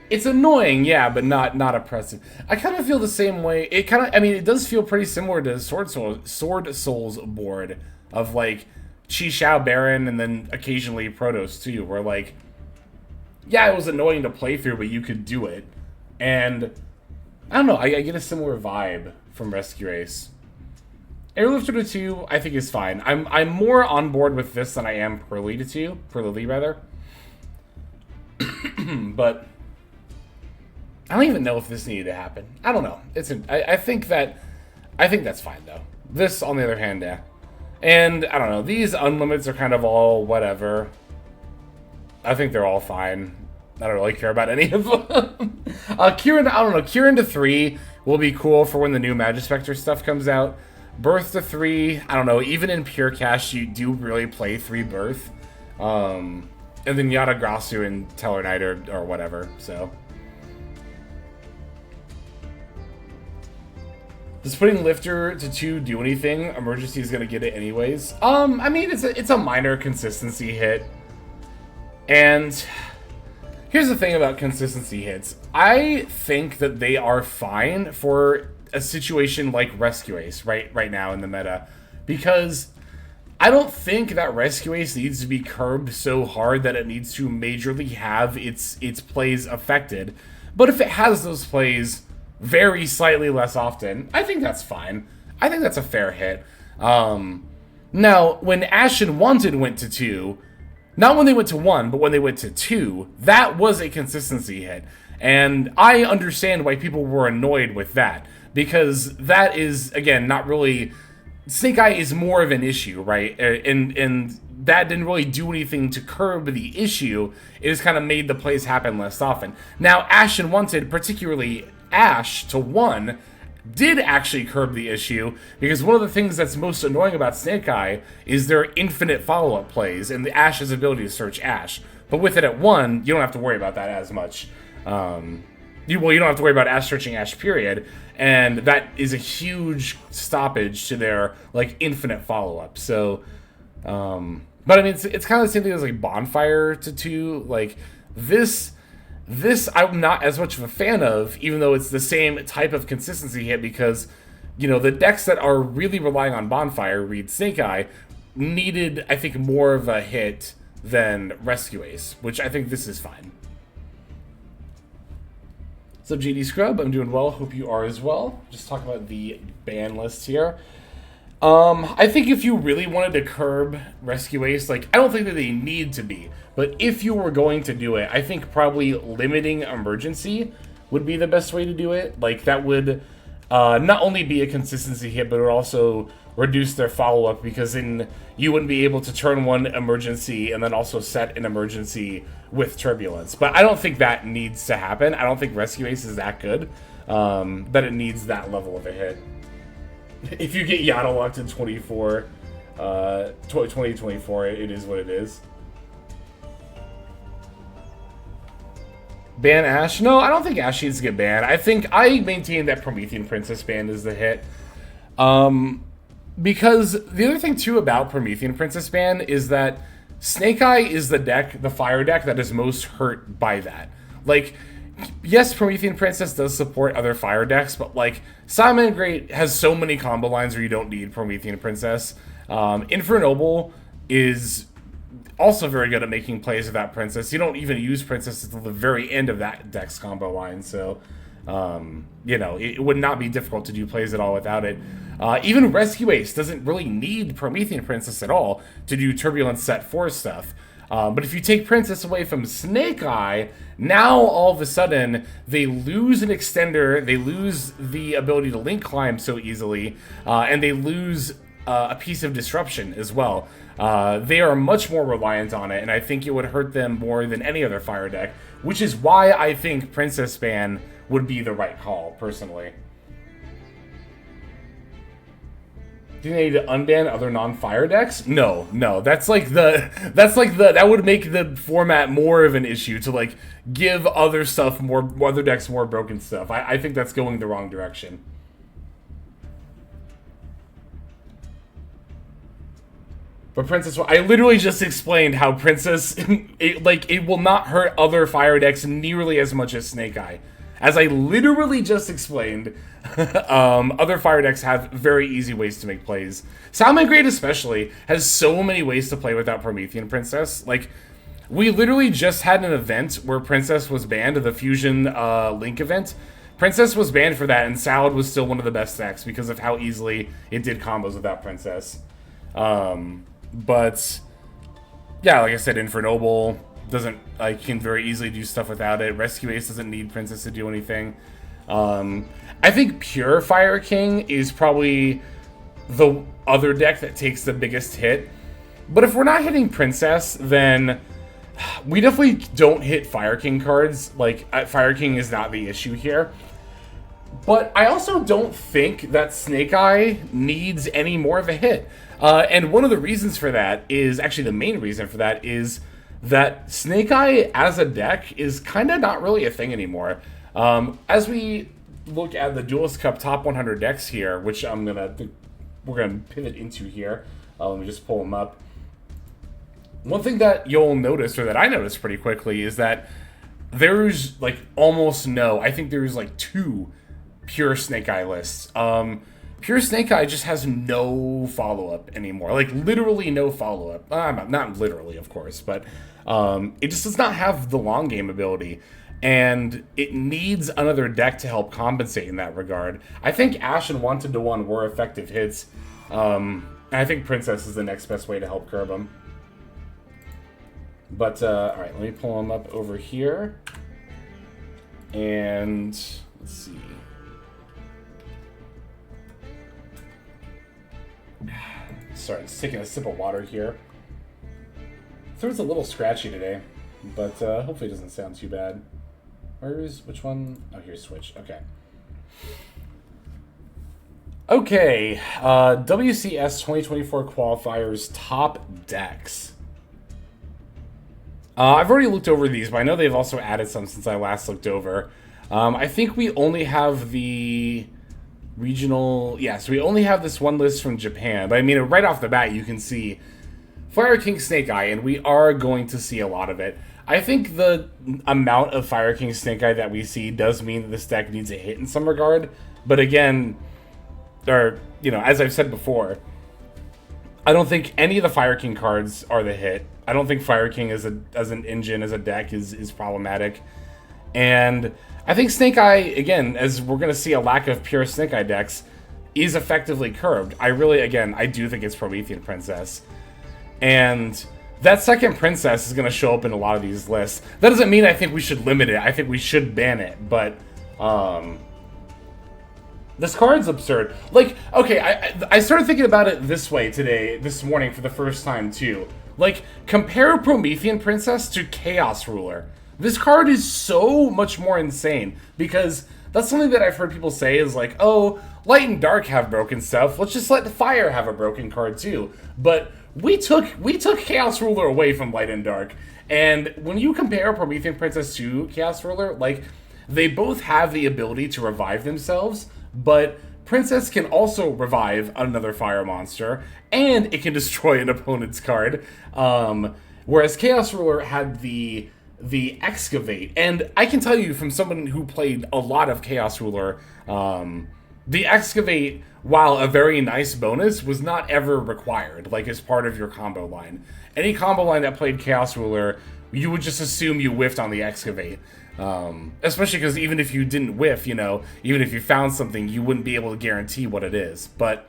It's annoying, yeah, but not oppressive. I kind of feel the same way. It kind of, I mean, it does feel pretty similar to Sword Soul's board of, like, Chi Xiao Baron and then occasionally Protoss too, where, like, yeah, it was annoying to play through, but you could do it. And I don't know, I get a similar vibe from Rescue Ace. Airlifter to 2, I think is fine. I'm more on board with this than I am Pearly to 2, Pearly rather. But I don't even know if this needed to happen. I don't know. I think that's fine though. This, on the other hand, yeah. And I don't know. These unlimits are kind of all whatever. I think they're all fine. I don't really care about any of them. Kieran, I don't know. Kieran to 3 will be cool for when the new Magispector stuff comes out. Birth to 3, I don't know. Even in pure cash, you do really play 3 Birth. And then Yadagrasu and Teller Knight or whatever. So Does putting Lifter to 2 do anything? Emergency is going to get it anyways. I mean, it's a minor consistency hit. And here's the thing about consistency hits. I think that they are fine for a situation like Rescue Ace right now in the meta. Because I don't think that Rescue Ace needs to be curbed so hard that it needs to majorly have its plays affected. But if it has those plays very slightly less often, I think that's fine. I think that's a fair hit. Now, when Ash and Wanted went to 2, not when they went to 1, but when they went to 2, that was a consistency hit. And I understand why people were annoyed with that. Because that is, again, not really... Snake Eye is more of an issue, right? And that didn't really do anything to curb the issue. It just kind of made the plays happen less often. Now, Ash and Wanted, particularly Ash to 1, did actually curb the issue, because one of the things that's most annoying about Snake Eye is their infinite follow-up plays and the Ash's ability to search Ash. But with it at 1, you don't have to worry about that as much. You don't have to worry about Ash searching Ash, period. And that is a huge stoppage to their, like, infinite follow-up. So, but I mean, it's kind of the same thing as, like, Bonfire to 2. Like, this I'm not as much of a fan of, even though it's the same type of consistency hit, because, you know, the decks that are really relying on Bonfire, read Snake Eye, needed, I think, more of a hit than Rescue Ace, which I think this is fine. So GD Scrub, I'm doing well. Hope you are as well. Just talk about the ban list here. I think if you really wanted to curb Rescue Ace, like, I don't think that they need to be, but if you were going to do it, I think probably limiting Emergency would be the best way to do it. Like, that would not only be a consistency hit, but it would also reduce their follow-up, because then you wouldn't be able to turn 1 Emergency and then also set an Emergency with Turbulence. But I don't think that needs to happen. I don't think Rescue Ace is that good that it needs that level of a hit. If you get Yada locked in 2024, it is what it is. Ban Ash? No, I don't think Ash needs to get banned. I maintain that Promethean Princess ban is the hit. Because the other thing, too, about Promethean Princess ban is that Snake Eye is the fire deck that is most hurt by that. Like, yes, Promethean Princess does support other fire decks, but, like, Simon Great has so many combo lines where you don't need Promethean Princess. Infernoble is also very good at making plays with that Princess. You don't even use Princess until the very end of that deck's combo line, so, you know, it would not be difficult to do plays at all without it. Even Rescue Ace doesn't really need Promethean Princess at all to do Turbulence Set 4 stuff. But if you take Princess away from Snake Eye, now all of a sudden they lose an extender, they lose the ability to link climb so easily, and they lose a piece of disruption as well. They are much more reliant on it, and I think it would hurt them more than any other fire deck, which is why I think Princess ban would be the right call, personally. Do they need to unban other non-fire decks? No. That would make the format more of an issue to, like, give other decks more broken stuff. I think that's going the wrong direction. But Princess, I literally just explained how Princess, it will not hurt other fire decks nearly as much as Snake Eye. As I literally just explained, other fire decks have very easy ways to make plays. Salmon Great especially has so many ways to play without Promethean Princess. Like, we literally just had an event where Princess was banned, the Fusion Link event. Princess was banned for that, and Salad was still one of the best decks because of how easily it did combos without Princess. But, yeah, like I said, Infernoble can very easily do stuff without it. Rescue Ace doesn't need Princess to do anything. I think Pure Fire King is probably the other deck that takes the biggest hit. But if we're not hitting Princess, then we definitely don't hit Fire King cards. Like, Fire King is not the issue here. But I also don't think that Snake Eye needs any more of a hit. And one of the reasons for that is, actually the main reason for that is that Snake Eye as a deck is kind of not really a thing anymore. As we look at the Duelist Cup top 100 decks here, which we're gonna pivot into here. Let me just pull them up. One thing that you'll notice, or that I noticed pretty quickly, is that there's like almost no. I think there's like 2 pure Snake Eye lists. Pure Snake Eye just has no follow-up anymore. Like, literally no follow-up. Not literally, of course, but it just does not have the long game ability. And it needs another deck to help compensate in that regard. I think Ash and Wanted to One were effective hits. And I think Princess is the next best way to help curb them. But, alright, let me pull them up over here. And, let's see. Sorry, just taking a sip of water here. Throat's a little scratchy today, but hopefully it doesn't sound too bad. Which one? Oh, here's Switch. Okay. Okay, WCS 2024 qualifiers top decks. I've already looked over these, but I know they've also added some since I last looked over. I think we only have the regional... Yes, we only have this one list from Japan. But I mean, right off the bat, you can see Fire King Snake Eye, and we are going to see a lot of it. I think the amount of Fire King Snake Eye that we see does mean that this deck needs a hit in some regard. But again, as I've said before, I don't think any of the Fire King cards are the hit. I don't think Fire King as an engine, as a deck, is problematic. And I think Snake Eye, again, as we're going to see a lack of pure Snake Eye decks, is effectively curbed. I do think it's Promethean Princess. And that second Princess is going to show up in a lot of these lists. That doesn't mean I think we should limit it. I think we should ban it. But this card's absurd. Like, okay, I started thinking about it this morning for the first time too. Like, compare Promethean Princess to Chaos Ruler. This card is so much more insane, because that's something that I've heard people say is like, oh, Light and Dark have broken stuff, let's just let Fire have a broken card too. But we took Chaos Ruler away from Light and Dark, and when you compare Promethean Princess to Chaos Ruler, like, they both have the ability to revive themselves, but Princess can also revive another fire monster, and it can destroy an opponent's card. Whereas Chaos Ruler had the Excavate, and I can tell you from someone who played a lot of Chaos Ruler, the Excavate, while a very nice bonus, was not ever required, like as part of your combo line. Any combo line that played Chaos Ruler, you would just assume you whiffed on the Excavate. Especially because even if you didn't whiff, even if you found something, you wouldn't be able to guarantee what it is. But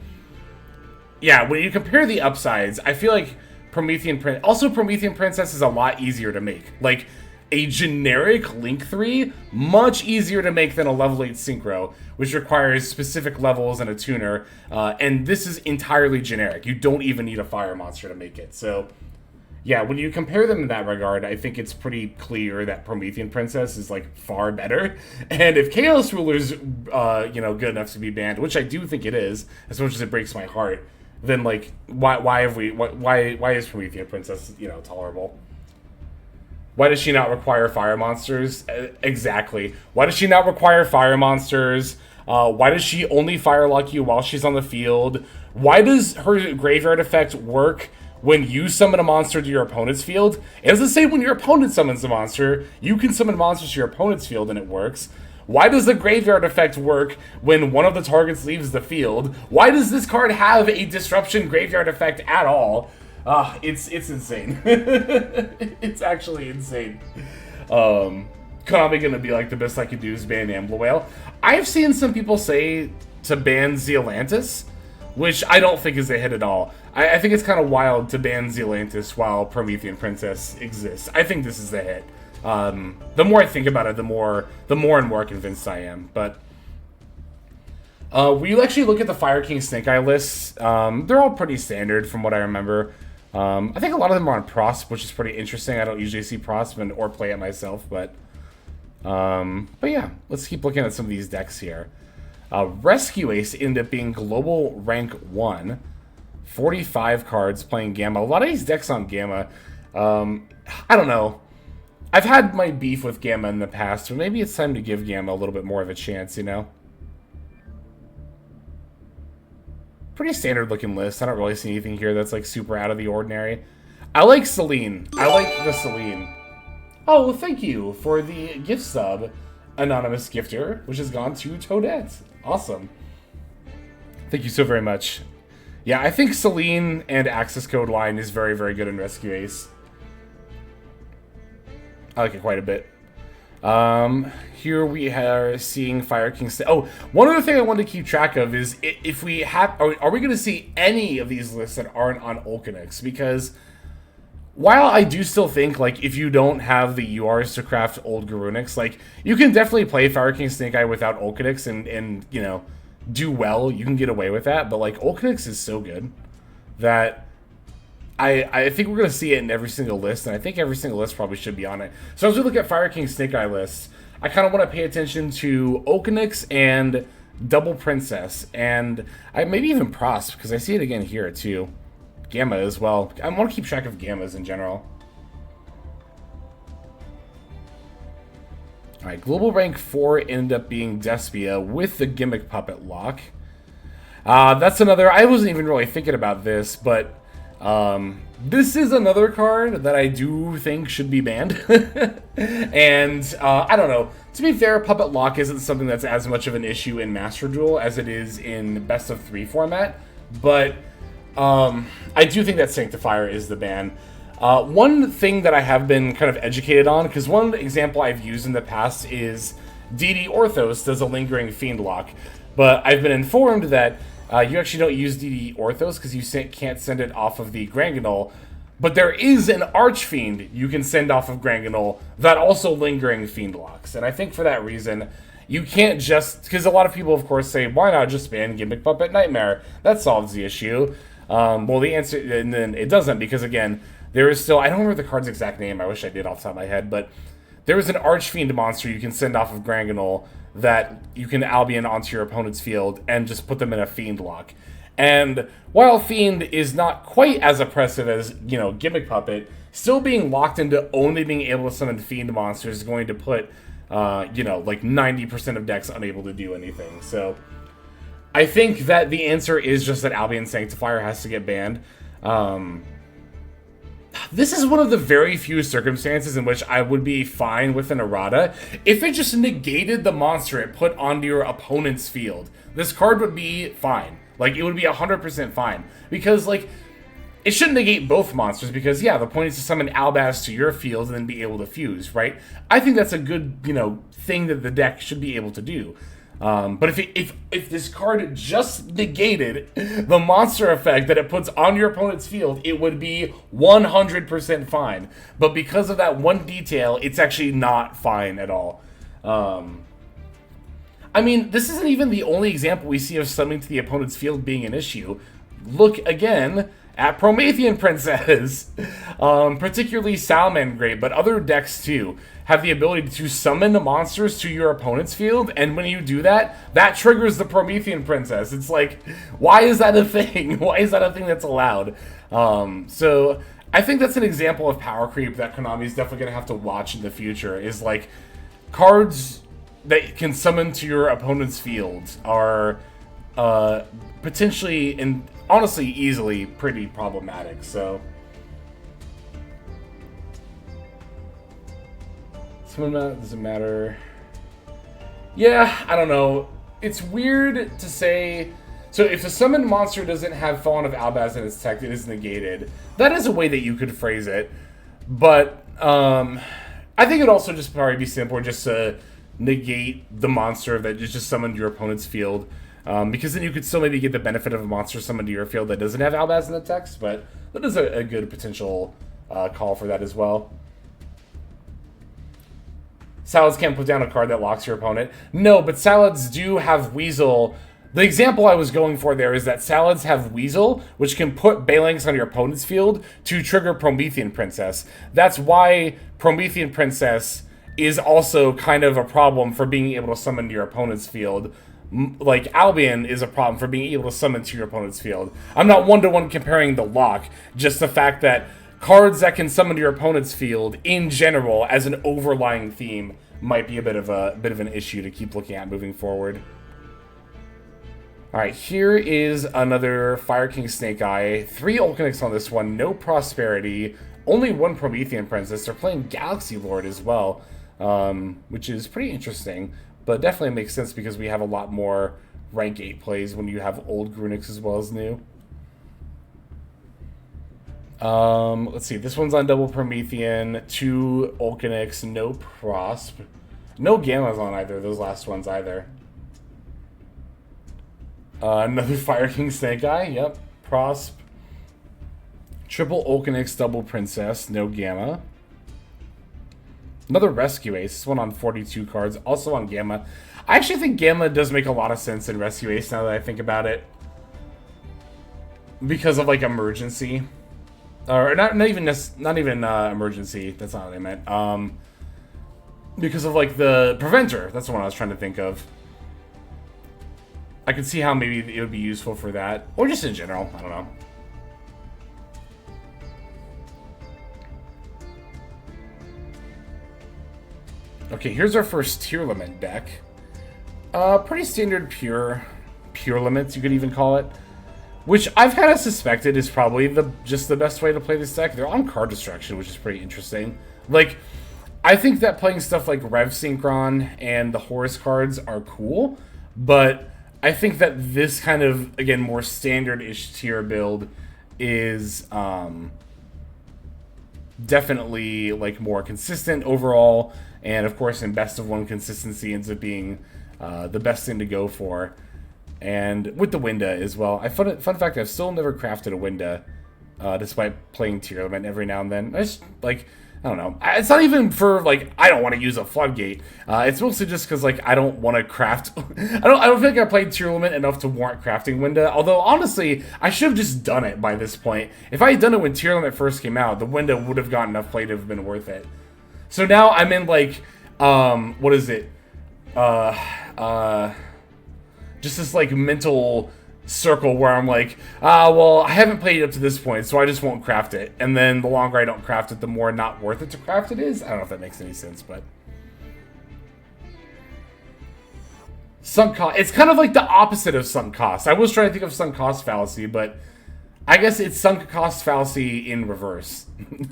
yeah, when you compare the upsides, I feel like Promethean Princess is a lot easier to make. Like, a generic Link 3, much easier to make than a level 8 Synchro, which requires specific levels and a tuner, and this is entirely generic. You don't even need a fire monster to make it. So yeah, when you compare them in that regard, I think it's pretty clear that Promethean Princess is, like, far better. And if Chaos Ruler's, good enough to be banned, which I do think it is, as much as it breaks my heart, then, like, why is Promethean Princess, tolerable? Why does she not require fire monsters? Exactly. Why does she not require fire monsters? Why does she only firelock you while she's on the field? Why does her graveyard effect work when you summon a monster to your opponent's field? It doesn't say when your opponent summons a monster. You can summon monsters to your opponent's field and it works. Why does the graveyard effect work when one of the targets leaves the field? Why does this card have a disruption graveyard effect at all? It's insane. It's actually insane. Konami gonna be like, the best I could do is ban Ambler Whale. I've seen some people say to ban Zealantis, which I don't think is a hit at all. I think it's kind of wild to ban Zealantis while Promethean Princess exists. I think this is the hit. The more I think about it, the more and more convinced I am. But when you actually look at the Fire King Snake Eye lists, they're all pretty standard from what I remember. I think a lot of them are on Prosp, which is pretty interesting. I don't usually see Prosp or play it myself, but yeah, let's keep looking at some of these decks here. Rescue Ace ended up being global rank 1, 45 cards playing Gamma. A lot of these decks on Gamma, I don't know. I've had my beef with Gamma in the past, but maybe it's time to give Gamma a little bit more of a chance, pretty standard looking list. I don't really see anything here that's like super out of the ordinary. I like Celine. I like the Celine. Oh, well, thank you for the gift sub, anonymous gifter, which has gone to Toadette. Awesome. Thank you so very much. Yeah, I think Celine and Access Code line is very, very good in Rescue Ace. I like it quite a bit. Here we are seeing Fire King. Oh, one other thing I wanted to keep track of is if we have, are we going to see any of these lists that aren't on Olcanix? Because while I do still think, like, if you don't have the URs to craft old Garunix, like, you can definitely play Fire King Snake Eye without Olcanix and, you know, do well. You can get away with that. But, like, Olcanix is so good that I think we're going to see it in every single list, and I think every single list probably should be on it. So as we look at Fire King Snake Eye lists, I kind of want to pay attention to Olcanix and Double Princess, and maybe even Prosp, because I see it again here, too. Gamma as well. I want to keep track of Gammas in general. Alright, Global Rank 4 ended up being Despia with the Gimmick Puppet lock. That's another... I wasn't even really thinking about this, but... this is another card that I do think should be banned. And, I don't know. To be fair, Puppet Lock isn't something that's as much of an issue in Master Duel as it is in Best of 3 format. But, I do think that Sanctifier is the ban. One thing that I have been kind of educated on, because one example I've used in the past is DD Orthos does a Lingering Fiend Lock. But I've been informed that you actually don't use DD Orthos because you can't send it off of the Granganol. But there is an Archfiend you can send off of Granganol that also Lingering Fiend locks. And I think for that reason, you can't just... Because a lot of people, of course, say, why not just ban Gimmick Puppet Nightmare? That solves the issue. Well, the answer... And then it doesn't, because, again, there is still... I don't remember the card's exact name. I wish I did off the top of my head. But there is an Archfiend monster you can send off of Granganol that you can Albion onto your opponent's field and just put them in a Fiend lock. And while Fiend is not quite as oppressive as, you know, Gimmick Puppet, still being locked into only being able to summon Fiend monsters is going to put, you know, like 90% of decks unable to do anything. So I think that the answer is just that Albion Sanctifier has to get banned. This is one of the very few circumstances in which I would be fine with an errata. If it just negated the monster it put onto your opponent's field, this card would be fine. Like, it would be 100% fine. Because, like, it shouldn't negate both monsters because, yeah, the point is to summon Albaz to your field and then be able to fuse, right? I think that's a good, you know, thing that the deck should be able to do. But if this card just negated the monster effect that it puts on your opponent's field, it would be 100% fine. But because of that one detail, it's actually not fine at all. I mean, this isn't even the only example we see of summoning to the opponent's field being an issue. Look again at Promethean Princess. Particularly Salamangreat, but other decks too, have the ability to summon the monsters to your opponent's field, and when you do that, that triggers the Promethean Princess. It's like, why is that a thing? Why is that a thing that's allowed? So I think that's an example of power creep that Konami's definitely going to have to watch in the future, is like, cards that can summon to your opponent's field are potentially and honestly easily pretty problematic. So summon amount doesn't matter. Yeah, I don't know. It's weird to say. So if the summoned monster doesn't have Fallen of Albaz in its tech, it is negated. That is a way that you could phrase it. But I think it'd also just probably be simpler just to negate the monster that is just summoned to your opponent's field, because then you could still maybe get the benefit of a monster summoned to your field that doesn't have Albaz in the text, but that is a good potential call for that as well. Salads can't put down a card that locks your opponent. No, but Salads do have Weasel. The example I was going for there is that Salads have Weasel, which can put Balanx on your opponent's field to trigger Promethean Princess. That's why Promethean Princess is also kind of a problem for being able to summon to your opponent's field. Like, Albion is a problem for being able to summon to your opponent's field. I'm not one-to-one comparing the lock, just the fact that cards that can summon to your opponent's field, in general, as an overlying theme, might be a bit of an issue to keep looking at moving forward. Alright, here is another Fire King Snake Eye. 3 Ulcanix on this one, no Prosperity, only 1 Promethean Princess. They're playing Galaxy Lord as well, which is pretty interesting, but definitely makes sense because we have a lot more rank 8 plays when you have old Grunix as well as new. Let's see, this one's on double Promethean, 2 Ulcanix, no Prosp. No Gammas on either of those last ones either. Another Fire King Snake Eye, yep. Prosp. Triple Ulcanix, double Princess, no Gamma. Another Rescue Ace, this one on 42 cards, also on Gamma. I actually think Gamma does make a lot of sense in Rescue Ace now that I think about it. Because of, like, emergency. Or not even emergency, that's not what I meant. Because of, like, the Preventer, that's the one I was trying to think of. I could see how maybe it would be useful for that. Or just in general, I don't know. Okay, here's our first Tier Limit deck. Pretty standard pure limits, you could even call it. Which I've kind of suspected is probably just the best way to play this deck. They're on card destruction, which is pretty interesting. Like, I think that playing stuff like Rev Synchron and the Horus cards are cool, but I think that this kind of, again, more standard-ish tier build is definitely, like, more consistent overall, and of course in best of one consistency ends up being the best thing to go for. And with the Winda as well. Fun fact, I've still never crafted a Winda, despite playing tier limit every now and then. I just, like, I don't know. It's not even for, like, I don't want to use a floodgate. It's mostly just because, like, I don't want to craft. I don't think I played tier limit enough to warrant crafting Winda. Although, honestly, I should have just done it by this point. If I had done it when tier limit first came out, the Winda would have gotten enough play to have been worth it. So now I'm in, like, what is it? Just this, like, mental circle where I'm like, well, I haven't played it up to this point, so I just won't craft it. And then the longer I don't craft it, the more not worth it to craft it is. I don't know if that makes any sense, but... Sunk cost. It's kind of like the opposite of sunk cost. I was trying to think of sunk cost fallacy, but I guess it's sunk cost fallacy in reverse.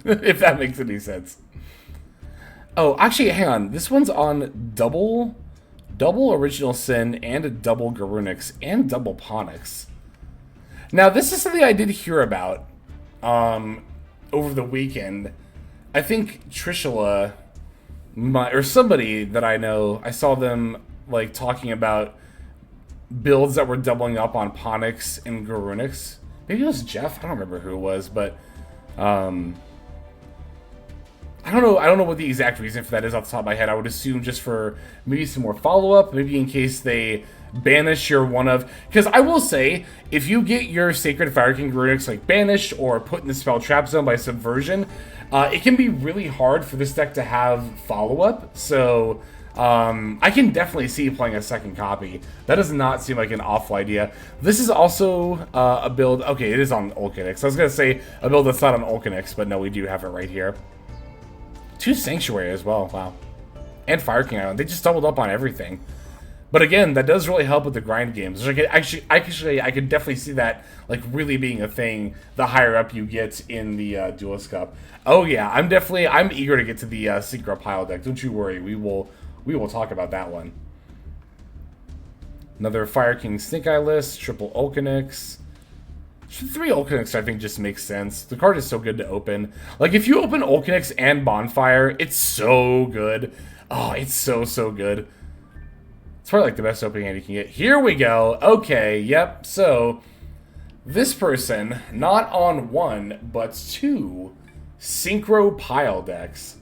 If that makes any sense. Oh, actually, hang on. This one's on double Original Sin and a double Garunix and double Ponix. Now, this is something I did hear about over the weekend. I think Trishula, or somebody that I know, I saw them like talking about builds that were doubling up on Ponix and Garunix. Maybe it was Jeff. I don't remember who it was, but I don't know what the exact reason for that is off the top of my head. I would assume just for maybe some more follow-up, maybe in case they banish your one of... Because I will say, if you get your Sacred Fire King Garunix like banished or put in the spell trap zone by Subversion, it can be really hard for this deck to have follow-up. So I can definitely see playing a second copy. That does not seem like an awful idea. This is also a build... Okay, it is on Ulcanix. I was going to say a build that's not on Ulcanix, but no, we do have it right here. 2 Sanctuary as well, wow. And Fire King Island. They just doubled up on everything. But again, that does really help with the grind games. Like, I could definitely see that like really being a thing the higher up you get in the Duelist Cup. Oh yeah, I'm eager to get to the Synchro Pile deck. Don't you worry, we will talk about that one. Another Fire King Snake Eye list, triple Ulcanix. 3 Ulcanix, I think, just makes sense. The card is so good to open. Like, if you open Ulcanix and Bonfire, it's so good. Oh, it's so good. It's probably, like, the best opening hand you can get. Here we go. Okay, yep. So, this person, not on 1, but 2 Synchro Pile decks.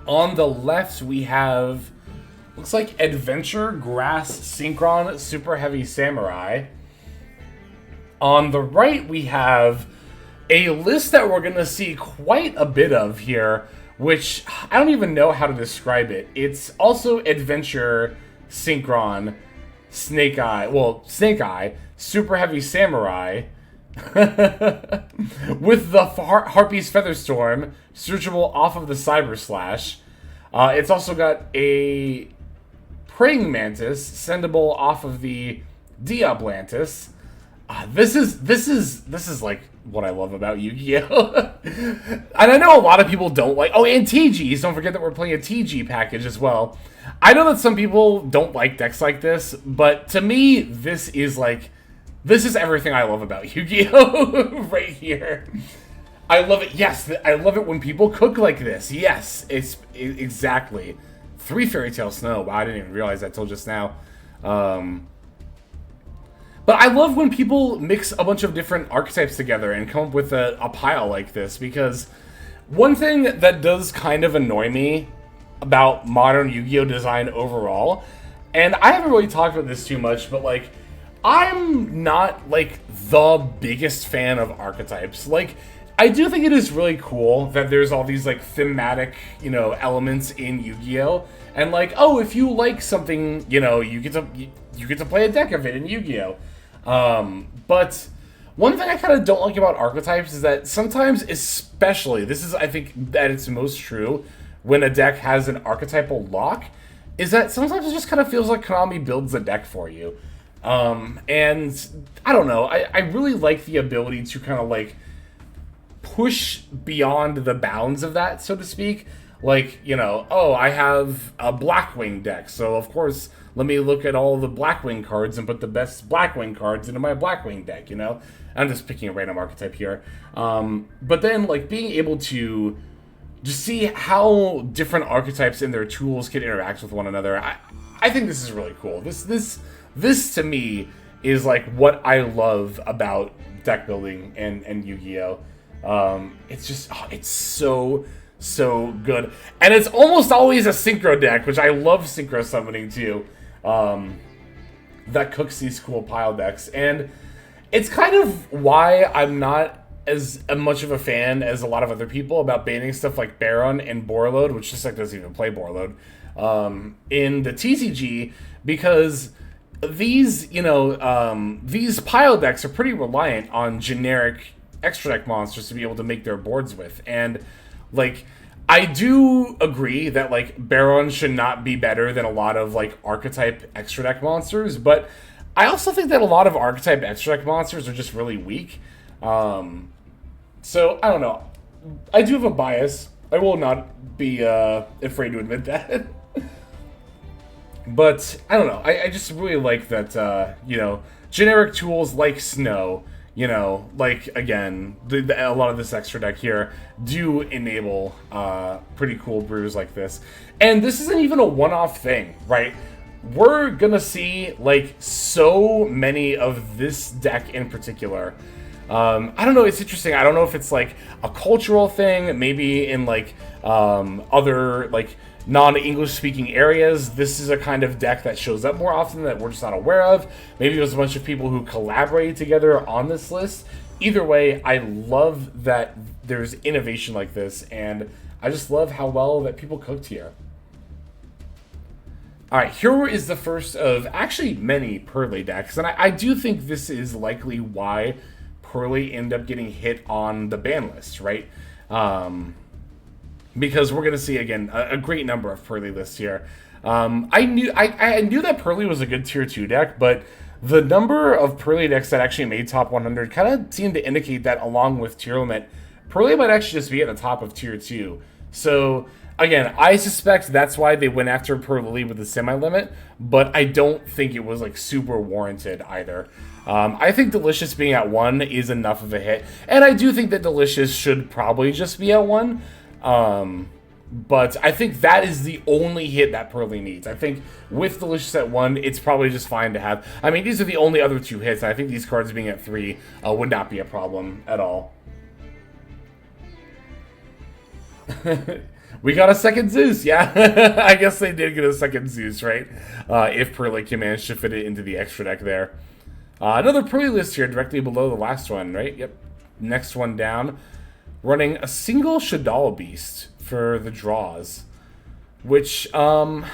On the left, we have... Looks like Adventure, Grass, Synchron, Super Heavy Samurai. On the right, we have a list that we're going to see quite a bit of here, which I don't even know how to describe it. It's also Adventure, Synchron, Snake Eye, Super Heavy Samurai, with the Harpy's Featherstorm, searchable off of the Cyber Slash. It's also got a Praying Mantis, sendable off of the Diablantis. This is like what I love about Yu-Gi-Oh! And I know a lot of people don't like... Oh, and TGs. Don't forget that we're playing a TG package as well. I know that some people don't like decks like this, but to me, this is everything I love about Yu-Gi-Oh! Right here. I love it. Yes, I love it when people cook like this. Yes, exactly. 3 Fairy Tale Snow. Wow, I didn't even realize that till just now. But I love when people mix a bunch of different archetypes together and come up with a pile like this, because one thing that does kind of annoy me about modern Yu-Gi-Oh! Design overall, and I haven't really talked about this too much, but like, I'm not like the biggest fan of archetypes. Like, I do think it is really cool that there's all these like thematic, elements in Yu-Gi-Oh! And like, oh, if you like something, you get to play a deck of it in Yu-Gi-Oh! But one thing I kind of don't like about archetypes is that sometimes, especially, this is, I think, that it's most true when a deck has an archetypal lock, is that sometimes it just kind of feels like Konami builds a deck for you. And I don't know, I really like the ability to kind of like push beyond the bounds of that, so to speak. Like, oh, I have a Blackwing deck, so of course, let me look at all the Blackwing cards and put the best Blackwing cards into my Blackwing deck, I'm just picking a random archetype here. But then, like, being able to just see how different archetypes and their tools can interact with one another, I think this is really cool. This to me is like what I love about deck building and Yu-Gi-Oh! It's just, it's so good. And it's almost always a synchro deck, which I love synchro summoning too. That cooks these cool pile decks. And it's kind of why I'm not as much of a fan as a lot of other people about banning stuff like Baron and Borreload, which just like doesn't even play Borreload, in the TCG, because these, these pile decks are pretty reliant on generic extra deck monsters to be able to make their boards with. And like, I do agree that like Baron should not be better than a lot of like archetype extra deck monsters, but I also think that a lot of archetype extra deck monsters are just really weak. So I don't know. I do have a bias. I will not be afraid to admit that. But I don't know. I just really like that, generic tools like Snow, like, again, a lot of this extra deck here do enable pretty cool brews like this. And this isn't even a one-off thing, right? We're gonna see, like, so many of this deck in particular. I don't know, it's interesting. I don't know if it's, like, a cultural thing, maybe in, like, other, like, non-English speaking areas. This is a kind of deck that shows up more often that we're just not aware of. Maybe it was a bunch of people who collaborated together on this list. Either way, I love that there's innovation like this, and I just love how well that people cooked here. Alright, here is the first of actually many Pearly decks, and I do think this is likely why Pearly end up getting hit on the ban list, right? Because we're going to see, again, a great number of Pearly lists here. I knew that Pearly was a good Tier 2 deck, but the number of Pearly decks that actually made top 100 kind of seemed to indicate that, along with Tier Limit, Pearly might actually just be at the top of Tier 2. So, again, I suspect that's why they went after Pearly with the semi-limit, but I don't think it was, like, super warranted either. I think Delicious being at 1 is enough of a hit, and I do think that Delicious should probably just be at 1. But I think that is the only hit that Pearly needs. I think with Delicious at 1, it's probably just fine to have. I mean, these are the only other 2 hits, and I think these cards being at 3 would not be a problem at all. We got a second Zeus, yeah. I guess they did get a second Zeus, right? If Pearly can manage to fit it into the extra deck there. Another Pearly list here directly below the last one, right? Yep. Next one down. Running a single Shadal Beast for the draws, which I've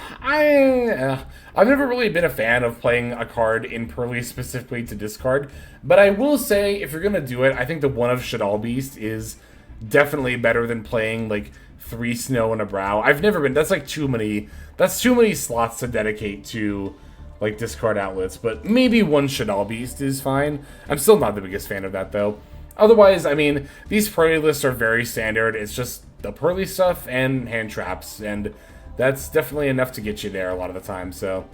never really been a fan of playing a card in Pearly specifically to discard, but I will say, if you're gonna do it, I think the one of Shadal Beast is definitely better than playing like 3 Snow and a Brow. I've never been. That's like too many. That's too many slots to dedicate to like discard outlets. But maybe 1 Shadal Beast is fine. I'm still not the biggest fan of that though. Otherwise, I mean, these priority lists are very standard. It's just the Pearly stuff and hand traps, and that's definitely enough to get you there a lot of the time. So.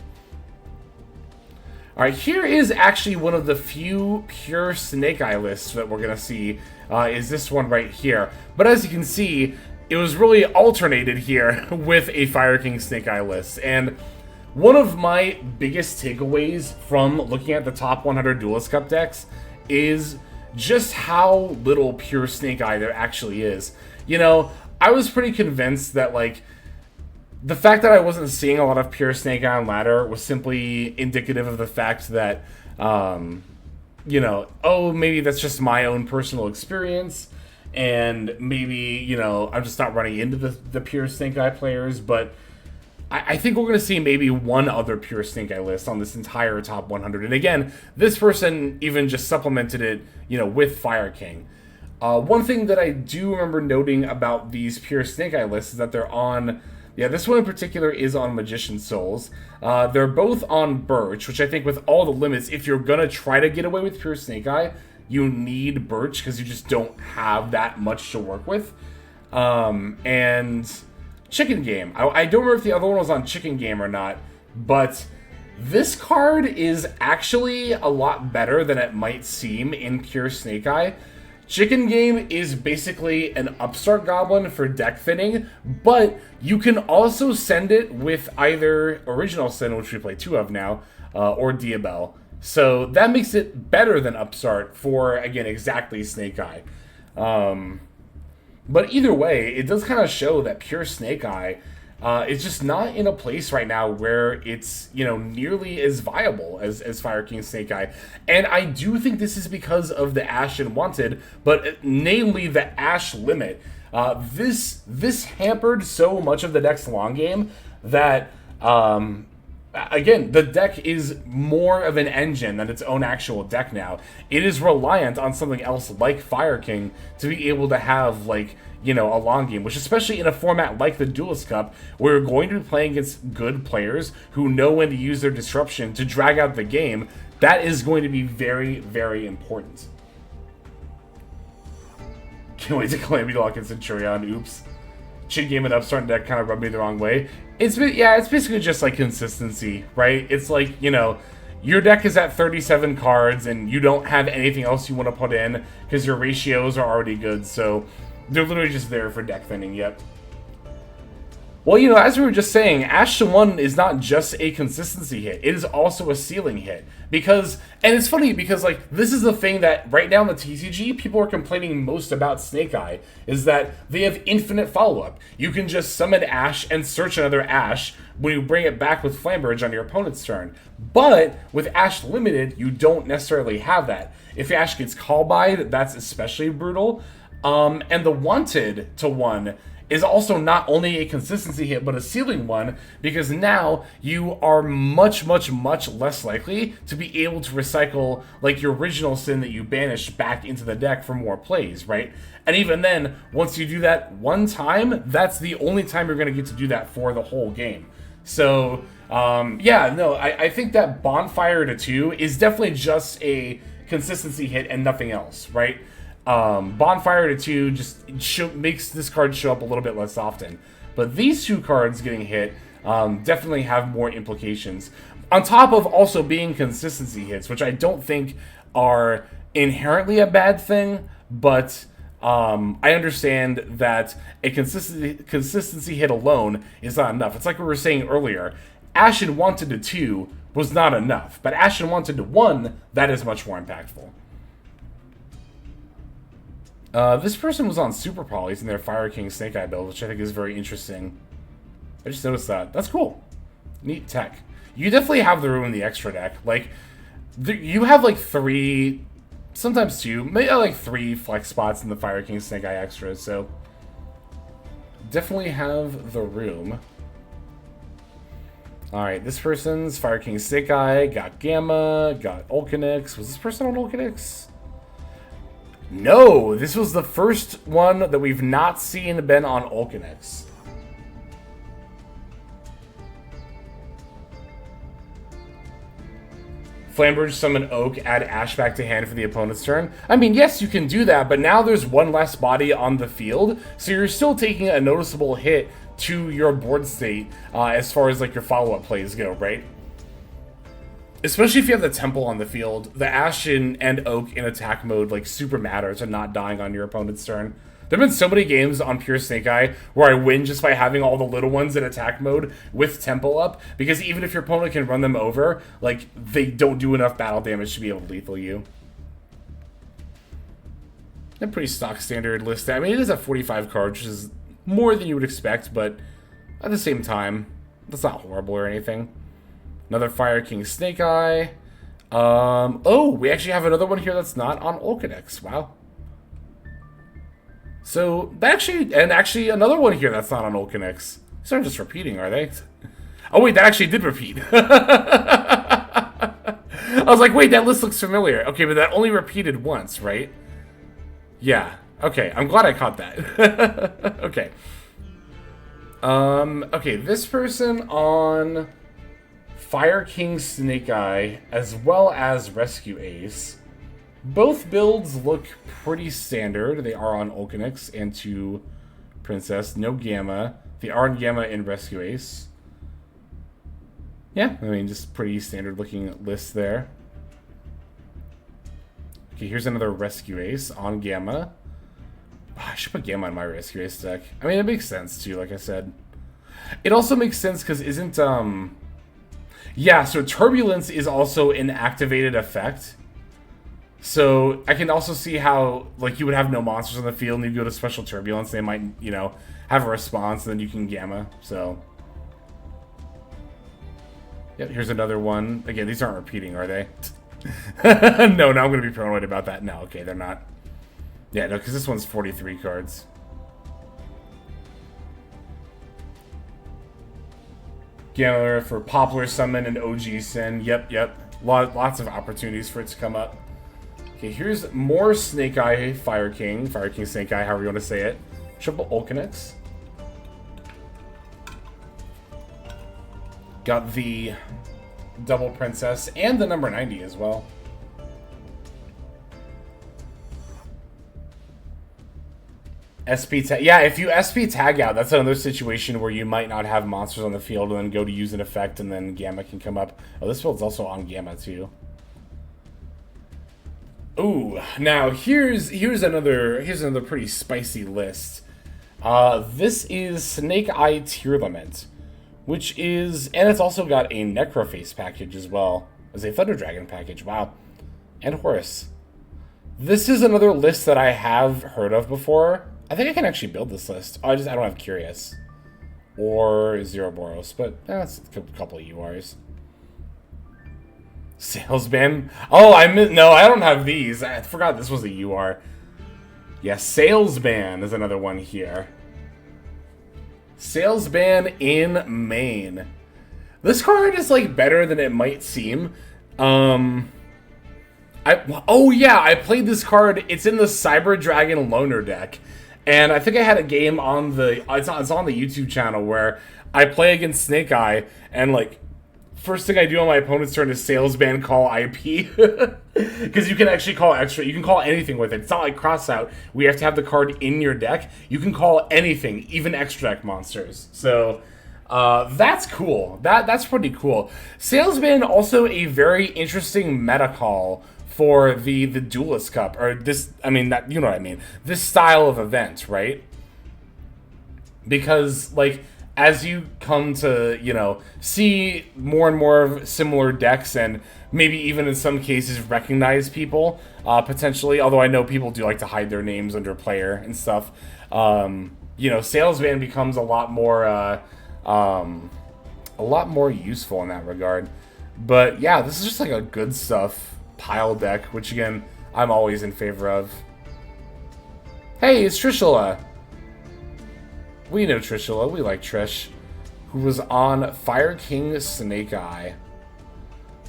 Alright, here is actually one of the few pure Snake Eye lists that we're going to see, is this one right here. But as you can see, it was really alternated here with a Fire King Snake Eye list. And one of my biggest takeaways from looking at the top 100 Duelist Cup decks is just how little pure Snake Eye there actually is. You know, I was pretty convinced that, like, the fact that I wasn't seeing a lot of pure Snake Eye on ladder was simply indicative of the fact that, you know, oh, maybe that's just my own personal experience, and maybe, you know, I'm just not running into the pure Snake Eye players, but I think we're going to see maybe one other pure Snake Eye list on this entire top 100. And again, this person even just supplemented it, you know, with Fire King. One thing that I do remember noting about these pure Snake Eye lists is that they're on... Yeah, this one in particular is on Magician Souls. They're both on Birch, which I think with all the limits, if you're going to try to get away with pure Snake Eye, you need Birch because you just don't have that much to work with. And Chicken Game. I don't remember if the other one was on Chicken Game or not, but this card is actually a lot better than it might seem in pure Snake Eye. Chicken Game is basically an upstart goblin for deck thinning, but you can also send it with either Original Sin, which we play 2 of now, or Diabel. So that makes it better than upstart for, again, exactly Snake Eye. But either way, it does kind of show that pure Snake Eye is just not in a place right now where it's, you know, nearly as viable as Fire King Snake Eye. And I do think this is because of the Ash and Wanted, but namely the Ash limit. This hampered so much of the deck's long game that, again, the deck is more of an engine than its own actual deck now. It is reliant on something else like Fire King to be able to have, like, you know, a long game, which especially in a format like the Duelist Cup, where you're going to be playing against good players who know when to use their disruption to drag out the game, that is going to be very, very important. Can't wait to Calamity Lock and Centurion, oops. Chid Game and Upstart deck kind of rubbed me the wrong way. It's basically just like consistency, right? It's like, you know, your deck is at 37 cards and you don't have anything else you want to put in because your ratios are already good, so they're literally just there for deck thinning, yep. Well, you know, as we were just saying, Ash to 1 is not just a consistency hit. It is also a ceiling hit. Because, and it's funny because, like, this is the thing that right now in the TCG, people are complaining most about Snake Eye, is that they have infinite follow-up. You can just summon Ash and search another Ash when you bring it back with Flamberge on your opponent's turn. But with Ash Limited, you don't necessarily have that. If Ash gets called by, that's especially brutal. And the Wanted to 1 is also not only a consistency hit, but a ceiling one, because now you are much, much, much less likely to be able to recycle, like, your Original Sin that you banished back into the deck for more plays, right? And even then, once you do that one time, that's the only time you're going to get to do that for the whole game. So, yeah, no, I think that Bonfire to 2 is definitely just a consistency hit and nothing else, right? Bonfire to 2 just makes this card show up a little bit less often. But these 2 cards getting hit definitely have more implications. On top of also being consistency hits, which I don't think are inherently a bad thing, but I understand that a consistency hit alone is not enough. It's like we were saying earlier, Ashen Wanted to 2 was not enough, but Ashen Wanted to 1, that is much more impactful. This person was on Super Polys in their Fire King Snake Eye build, which I think is very interesting. I just noticed that. That's cool. Neat tech. You definitely have the room in the extra deck. Like, you have like 3, sometimes 2, maybe like 3 flex spots in the Fire King Snake Eye extras, so definitely have the room. Alright, this person's Fire King Snake Eye, got Gamma, got Ulcanix. Was this person on Ulcanix? No, this was the first one that we've not seen been on Ulcanix. Flamberge, summon Oak, add Ash back to hand for the opponent's turn. I mean, yes, you can do that, but now there's one less body on the field, so you're still taking a noticeable hit to your board state as far as like your follow-up plays go, right? Especially if you have the Temple on the field, the Ash and Oak in attack mode like super matter to not dying on your opponent's turn. There have been so many games on Pure Snake Eye where I win just by having all the little ones in attack mode with Temple up, because even if your opponent can run them over, like, they don't do enough battle damage to be able to lethal you. A pretty stock standard list. I mean, it is at 45 cards, which is more than you would expect, but at the same time, that's not horrible or anything. Another Fire King Snake Eye. Oh, we actually have another one here that's not on Ulcanix. Wow. So, actually another one here that's not on Ulcanix. These aren't just repeating, are they? Oh wait, that actually did repeat. I was like, wait, that list looks familiar. Okay, but that only repeated once, right? Yeah. Okay, I'm glad I caught that. Okay. Okay, this person on Fire King Snake Eye, as well as Rescue Ace. Both builds look pretty standard. They are on Ulcanix and 2 Princess. No Gamma. They are on Gamma in Rescue Ace. Yeah, I mean, just pretty standard looking list there. Okay, here's another Rescue Ace on Gamma. Oh, I should put Gamma in my Rescue Ace deck. I mean, it makes sense too, like I said. It also makes sense because isn't, yeah, so Turbulence is also an activated effect. So I can also see how, like, you would have no monsters on the field and you go to Special Turbulence, they might, you know, have a response, and then you can Gamma, so. Yep, here's another one. Again, these aren't repeating, are they? No, I'm going to be paranoid about that. No, okay, they're not. Yeah, no, because this one's 43 cards. Gamma for Poplar Summon and OG Sin. Yep. Lots of opportunities for it to come up. Okay, here's more Snake Eye Fire King Snake Eye, however you want to say it. Triple Ulcanix. Got the double Princess and the number 90 as well. SP tag. Yeah, if you SP tag out, that's another situation where you might not have monsters on the field and then go to use an effect and then Gamma can come up. Oh, this build's also on Gamma too. Ooh, now here's another pretty spicy list. This is Snake Eye Tearlament, which is, and it's also got a Necroface package as well as a Thunder Dragon package. Wow, and Horus. This is another list that I have heard of before. I think I can actually build this list. I don't have Curious or Zeroboros, but that's a couple of URs. Salesman. Oh, no, I don't have these. I forgot this was a UR. Yeah, Salesman is another one here. Salesman in main. This card is like better than it might seem. Oh yeah, I played this card. It's in the Cyber Dragon Loner deck. And I think I had a game on the it's on the YouTube channel where I play against Snake Eye and like first thing I do on my opponent's turn is Salesman call IP. Because you can actually call extra. You can call anything with it. It's not like cross out. We have to have the card in your deck. You can call anything, even extra deck monsters. So that's cool. That's pretty cool. Salesman also a very interesting meta call for the Duelist Cup, or this. I mean, that, you know what I mean. This style of event, right? Because like, as you come to, you know, see more and more of similar decks and maybe even in some cases recognize people, potentially, although I know people do like to hide their names under player and stuff, you know, Salesman becomes a lot more useful in that regard. But yeah, this is just like a good stuff pile deck, which again, I'm always in favor of. Hey, it's Trishula. We know Trishula. We like Trish. Who was on Fire King Snake Eye.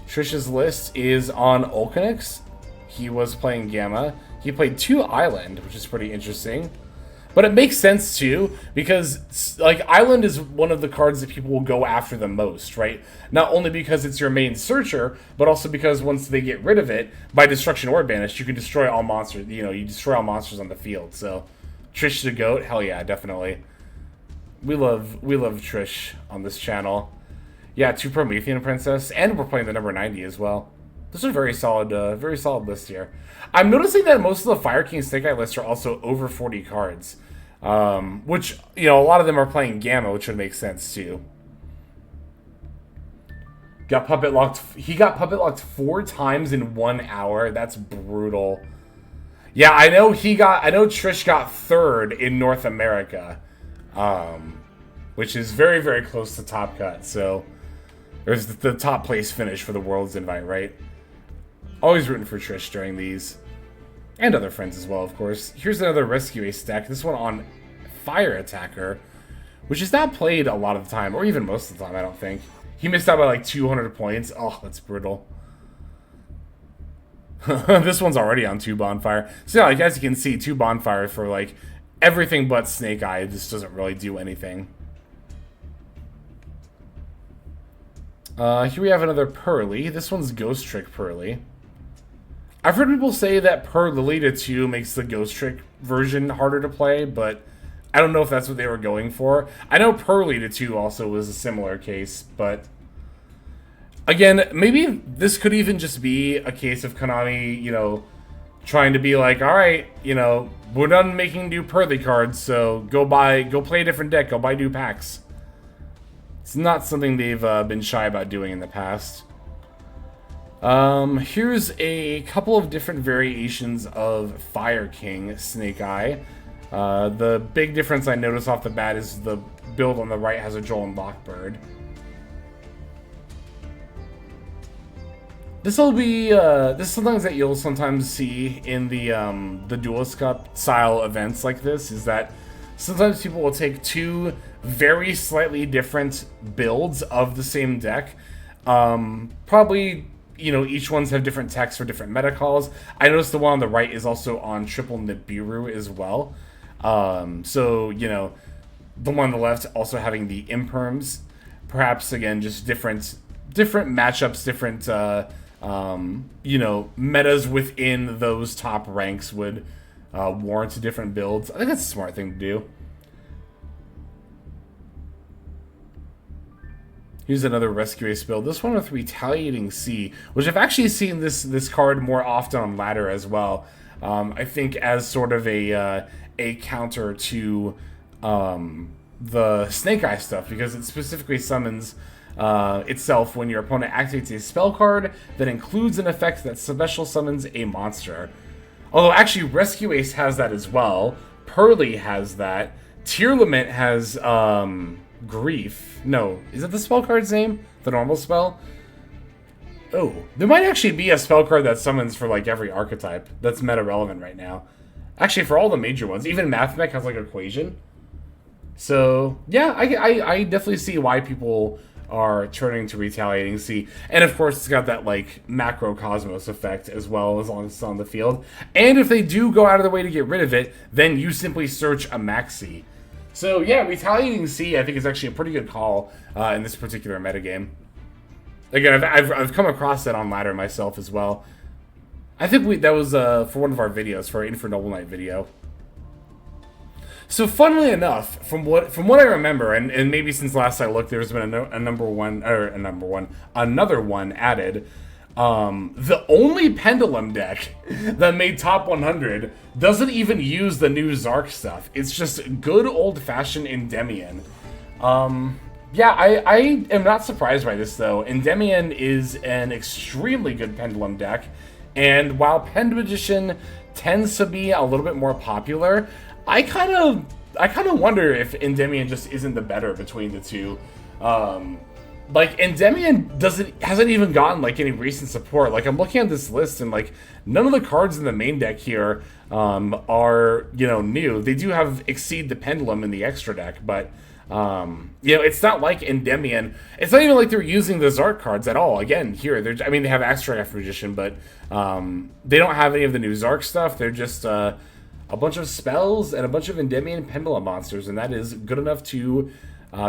Trish's list is on Ulcanix. He was playing Gamma. He played 2 Island, which is pretty interesting. But it makes sense, too, because, like, Island is one of the cards that people will go after the most, right? Not only because it's your main searcher, but also because once they get rid of it, by destruction or banished, you can destroy all monsters. You know, you destroy all monsters on the field. So, Trish the GOAT? Hell yeah, definitely. We love Trish on this channel. Yeah, 2 Promethean Princess, and we're playing the number 90 as well. This is a very solid list here. I'm noticing that most of the Fire King Snake Eye lists are also over 40 cards. Which, you know, a lot of them are playing Gamma, which would make sense too. Got puppet locked. He got puppet locked 4 times in 1 hour. That's brutal. Yeah, I know Trish got 3rd in North America. Which is very, very close to top cut. So there's the top place finish for the World's Invite, right? Always rooting for Trish during these. And other friends as well, of course. Here's another Rescue Ace deck. This one on Fire Attacker, which is not played a lot of the time, or even most of the time, I don't think. He missed out by like 200 points. Oh, that's brutal. This one's already on 2 Bonfire. So yeah, like, as you can see, 2 Bonfire for like everything but Snake Eye. This doesn't really do anything. Here we have another Pearly. This one's Ghost Trick Pearly. I've heard people say that Per Lilita 2 makes the Ghost Trick version harder to play, but I don't know if that's what they were going for. I know Per Lilita 2 also was a similar case, but again, maybe this could even just be a case of Konami, you know, trying to be like, all right, you know, we're done making new Pearly cards, so go play a different deck, go buy new packs. It's not something they've been shy about doing in the past. Here's a couple of different variations of Fire King Snake Eye. The big difference I notice off the bat is the build on the right has a Joel and Lockbird. This is something that you'll sometimes see in the Duelist Cup style events like this, is that sometimes people will take 2 very slightly different builds of the same deck. Probably, you know, each one's have different texts for different meta calls. I noticed the one on the right is also on Triple Nibiru as well. So, you know, the one on the left also having the Imperms. Perhaps, again, just different matchups, different, you know, metas within those top ranks would warrant different builds. I think that's a smart thing to do. Here's another Rescue Ace build. This one with Retaliating Sea, which I've actually seen this card more often on ladder as well. I think as sort of a counter to the Snake Eye stuff, because it specifically summons itself when your opponent activates a spell card that includes an effect that special summons a monster. Although actually Rescue Ace has that as well. Pearly has that. Tear Lament has Grief. No, is that the spell card's name? The normal spell? Oh, there might actually be a spell card that summons for like every archetype that's meta relevant right now. Actually, for all the major ones, even Mathmech has like Equation. So yeah, I definitely see why people are turning to Retaliating Sea. And of course, it's got that like Macrocosmos effect as well, as long as it's on the field. And if they do go out of their way to get rid of it, then you simply search a Maxi. So yeah, Retaliating Sea I think is actually a pretty good call in this particular metagame. Again, I've come across that on ladder myself as well. I think that was for one of our videos, for our Infernal Night video. So funnily enough, from what I remember, and maybe since last I looked, there's been another one added. The only Pendulum deck that made top 100 doesn't even use the new Zark stuff. It's just good old-fashioned Endymion. Yeah, I am not surprised by this, though. Endymion is an extremely good Pendulum deck, and while Pen Magician tends to be a little bit more popular, I kind of wonder if Endymion just isn't the better between the two. Like, Endymion hasn't even gotten, like, any recent support. Like, I'm looking at this list, and, like, none of the cards in the main deck here are, you know, new. They do have Exceed the Pendulum in the extra deck, but You know, it's not like Endymion. It's not even like they're using the Zark cards at all. Again, here, I mean, they have Astrograph Magician, but they don't have any of the new Zark stuff. They're just a bunch of spells and a bunch of Endymion Pendulum monsters, and that is good enough to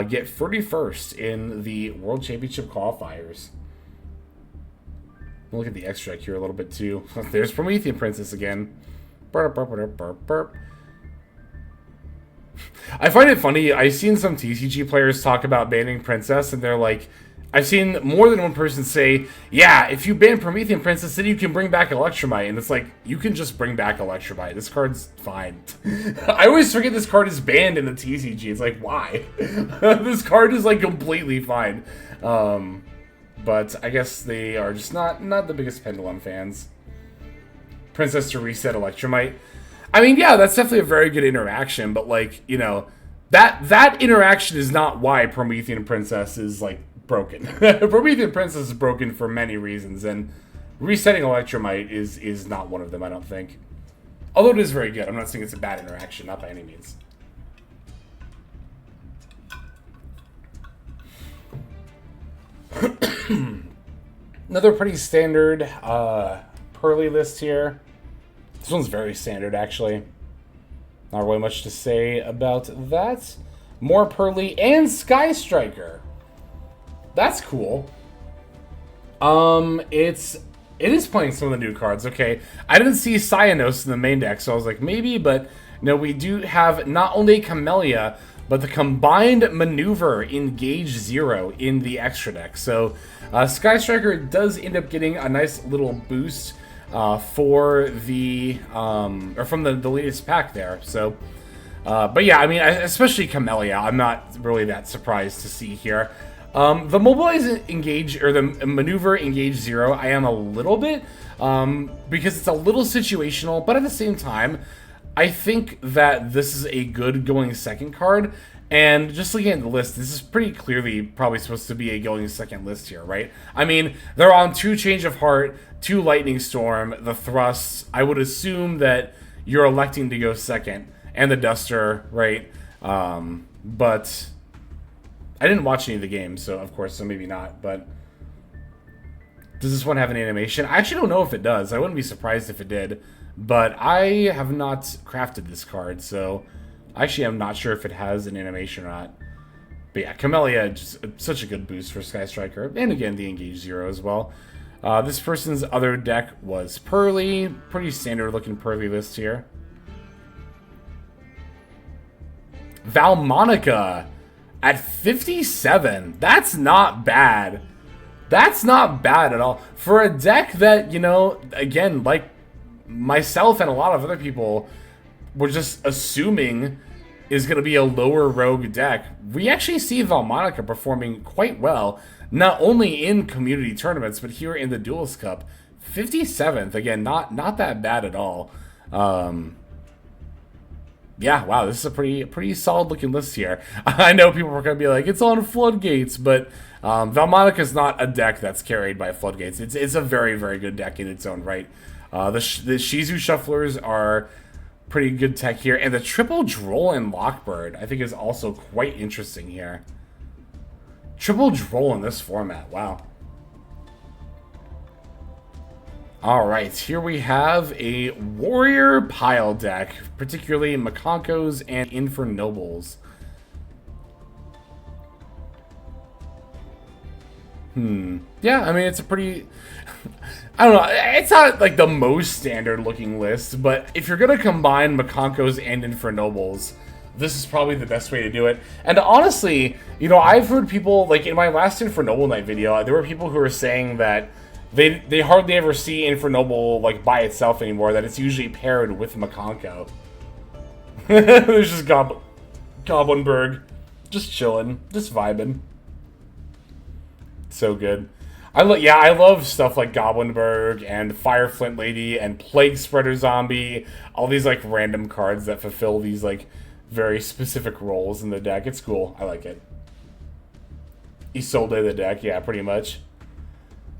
get 31st in the World Championship qualifiers. We'll look at the extra deck here a little bit too. There's Promethean Princess again. Burp, burp, burp, burp, burp. I find it funny. I've seen some TCG players talk about banning Princess, and they're like, I've seen more than one person say, yeah, if you ban Promethean Princess, then you can bring back Electromite. And it's like, you can just bring back Electromite. This card's fine. I always forget this card is banned in the TCG. It's like, why? This card is like completely fine. But I guess they are just not the biggest Pendulum fans. Princess to reset Electromite. I mean, yeah, that's definitely a very good interaction, but like, you know, that interaction is not why Promethean Princess is like broken. Promethean Princess is broken for many reasons, and resetting Electromite is not one of them, I don't think. Although it is very good. I'm not saying it's a bad interaction, not by any means. Another pretty standard Pearly list here. This one's very standard, actually. Not really much to say about that. More Pearly and Sky Striker. That's cool. It is playing some of the new cards. Okay, I didn't see Cyanos in the main deck, so I was like, maybe, but no, we do have not only Camellia, but the combined maneuver Engage 0 in the extra deck. So Sky Striker does end up getting a nice little boost for the or from the latest pack there. So but yeah, I mean, especially Camellia, I'm not really that surprised to see here. The Mobilize Engage, or the Maneuver Engage 0, I am a little bit, because it's a little situational, but at the same time, I think that this is a good going second card. And just looking at the list, this is pretty clearly probably supposed to be a going second list here, right? I mean, they're on 2 Change of Heart, 2 Lightning Storm, the Thrusts. I would assume that you're electing to go second, and the Duster, right? But I didn't watch any of the games, so of course, so maybe not. But does this one have an animation? I actually don't know if it does. I wouldn't be surprised if it did. But I have not crafted this card, so actually I'm not sure if it has an animation or not. But yeah, Camellia, just such a good boost for Sky Striker. And again, the Engage 0 as well. This person's other deck was Pearly. Pretty standard looking Pearly list here. Valmonica at 57. That's not bad. That's not bad at all. For a deck that, you know, again, like myself and a lot of other people were just assuming is going to be a lower rogue deck, we actually see Valmonica performing quite well, not only in community tournaments, but here in the Duelist Cup. 57th, again, not that bad at all. Yeah, wow, this is a pretty solid looking list here. I know people are going to be like, it's on Floodgates, but Valmonica is not a deck that's carried by Floodgates. It's a very, very good deck in its own right. The Shizu Shufflers are pretty good tech here, and the triple Droll and Lockbird I think is also quite interesting here. Triple Droll in this format, wow. Alright, here we have a Warrior Pile deck, particularly Makonkos and Infernobles. Yeah, I mean, it's a pretty... I don't know, it's not like the most standard looking list, but if you're going to combine Makonkos and Infernobles, this is probably the best way to do it. And honestly, you know, I've heard people, like in my last Infernoble Night video, there were people who were saying that they hardly ever see Infernoble like by itself anymore, that it's usually paired with Makonko. There's just Goblinberg, just chilling, just vibing. So good. I love stuff like Goblinberg and Fireflint Lady and Plague Spreader Zombie. All these like random cards that fulfill these like very specific roles in the deck. It's cool. I like it. Isolde the deck, yeah, pretty much.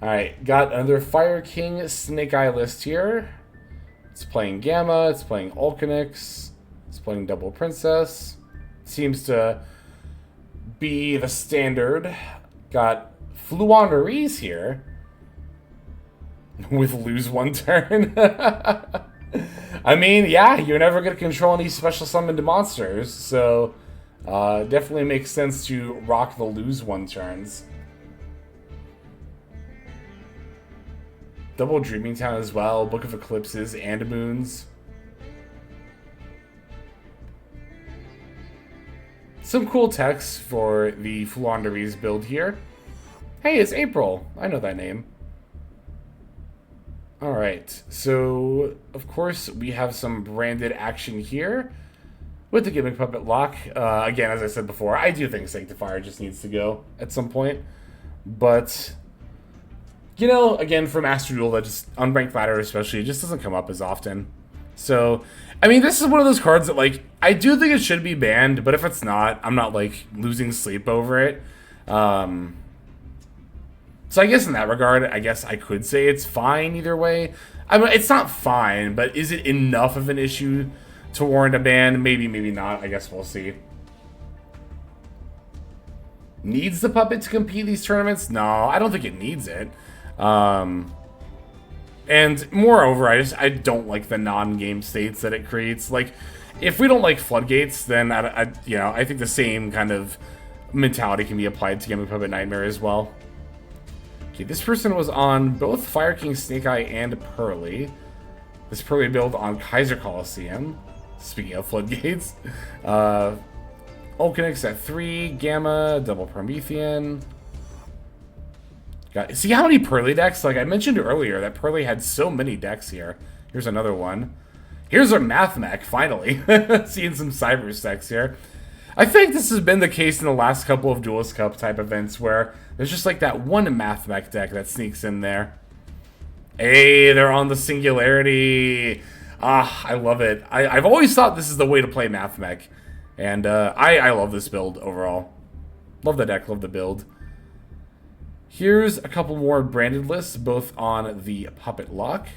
Alright, got another Fire King Snake Eye list here. It's playing Gamma, it's playing Ulcanix, it's playing Double Princess. Seems to be the standard. Got Fluanderies here. With lose one turn. I mean, yeah, you're never going to control any special summoned monsters, so definitely makes sense to rock the lose one turns. Double Dreaming Town as well, Book of Eclipses and Moons. Some cool text for the Fluanderies build here. Hey, it's April. I know that name. Alright, so of course we have some branded action here with the Gimmick Puppet lock. Again, as I said before, I do think Sanctifier just needs to go at some point. But, you know, again, for Master Duel, that just, unranked ladder especially, it just doesn't come up as often. So, I mean, this is one of those cards that, like, I do think it should be banned, but if it's not, I'm not, like, losing sleep over it. So I guess in that regard, I guess I could say it's fine either way. I mean, it's not fine, but is it enough of an issue to warrant a ban? Maybe, maybe not. I guess we'll see. Needs the puppet to compete these tournaments? No, I don't think it needs it. And moreover, I don't like the non-game states that it creates. Like, if we don't like floodgates, then you know, I think the same kind of mentality can be applied to Gimmick Puppet Nightmare as well. Okay, this person was on both Fire King Snake Eye and Pearly. This Pearly build on Kaiser Coliseum. Speaking of floodgates. Ulcanix at 3, Gamma, double Promethean. See how many Pearly decks? Like I mentioned earlier, that Pearly had so many decks here. Here's another one. Here's our Math Mech, finally. Seeing some Cybers decks here. I think this has been the case in the last couple of Duelist Cup type events where there's just like that one Math Mech deck that sneaks in there. Hey, they're on the Singularity. Ah, I love it. I've always thought this is the way to play Math Mech. And I love this build overall. Love the deck, love the build. Here's a couple more branded lists, both on the Puppet Lock.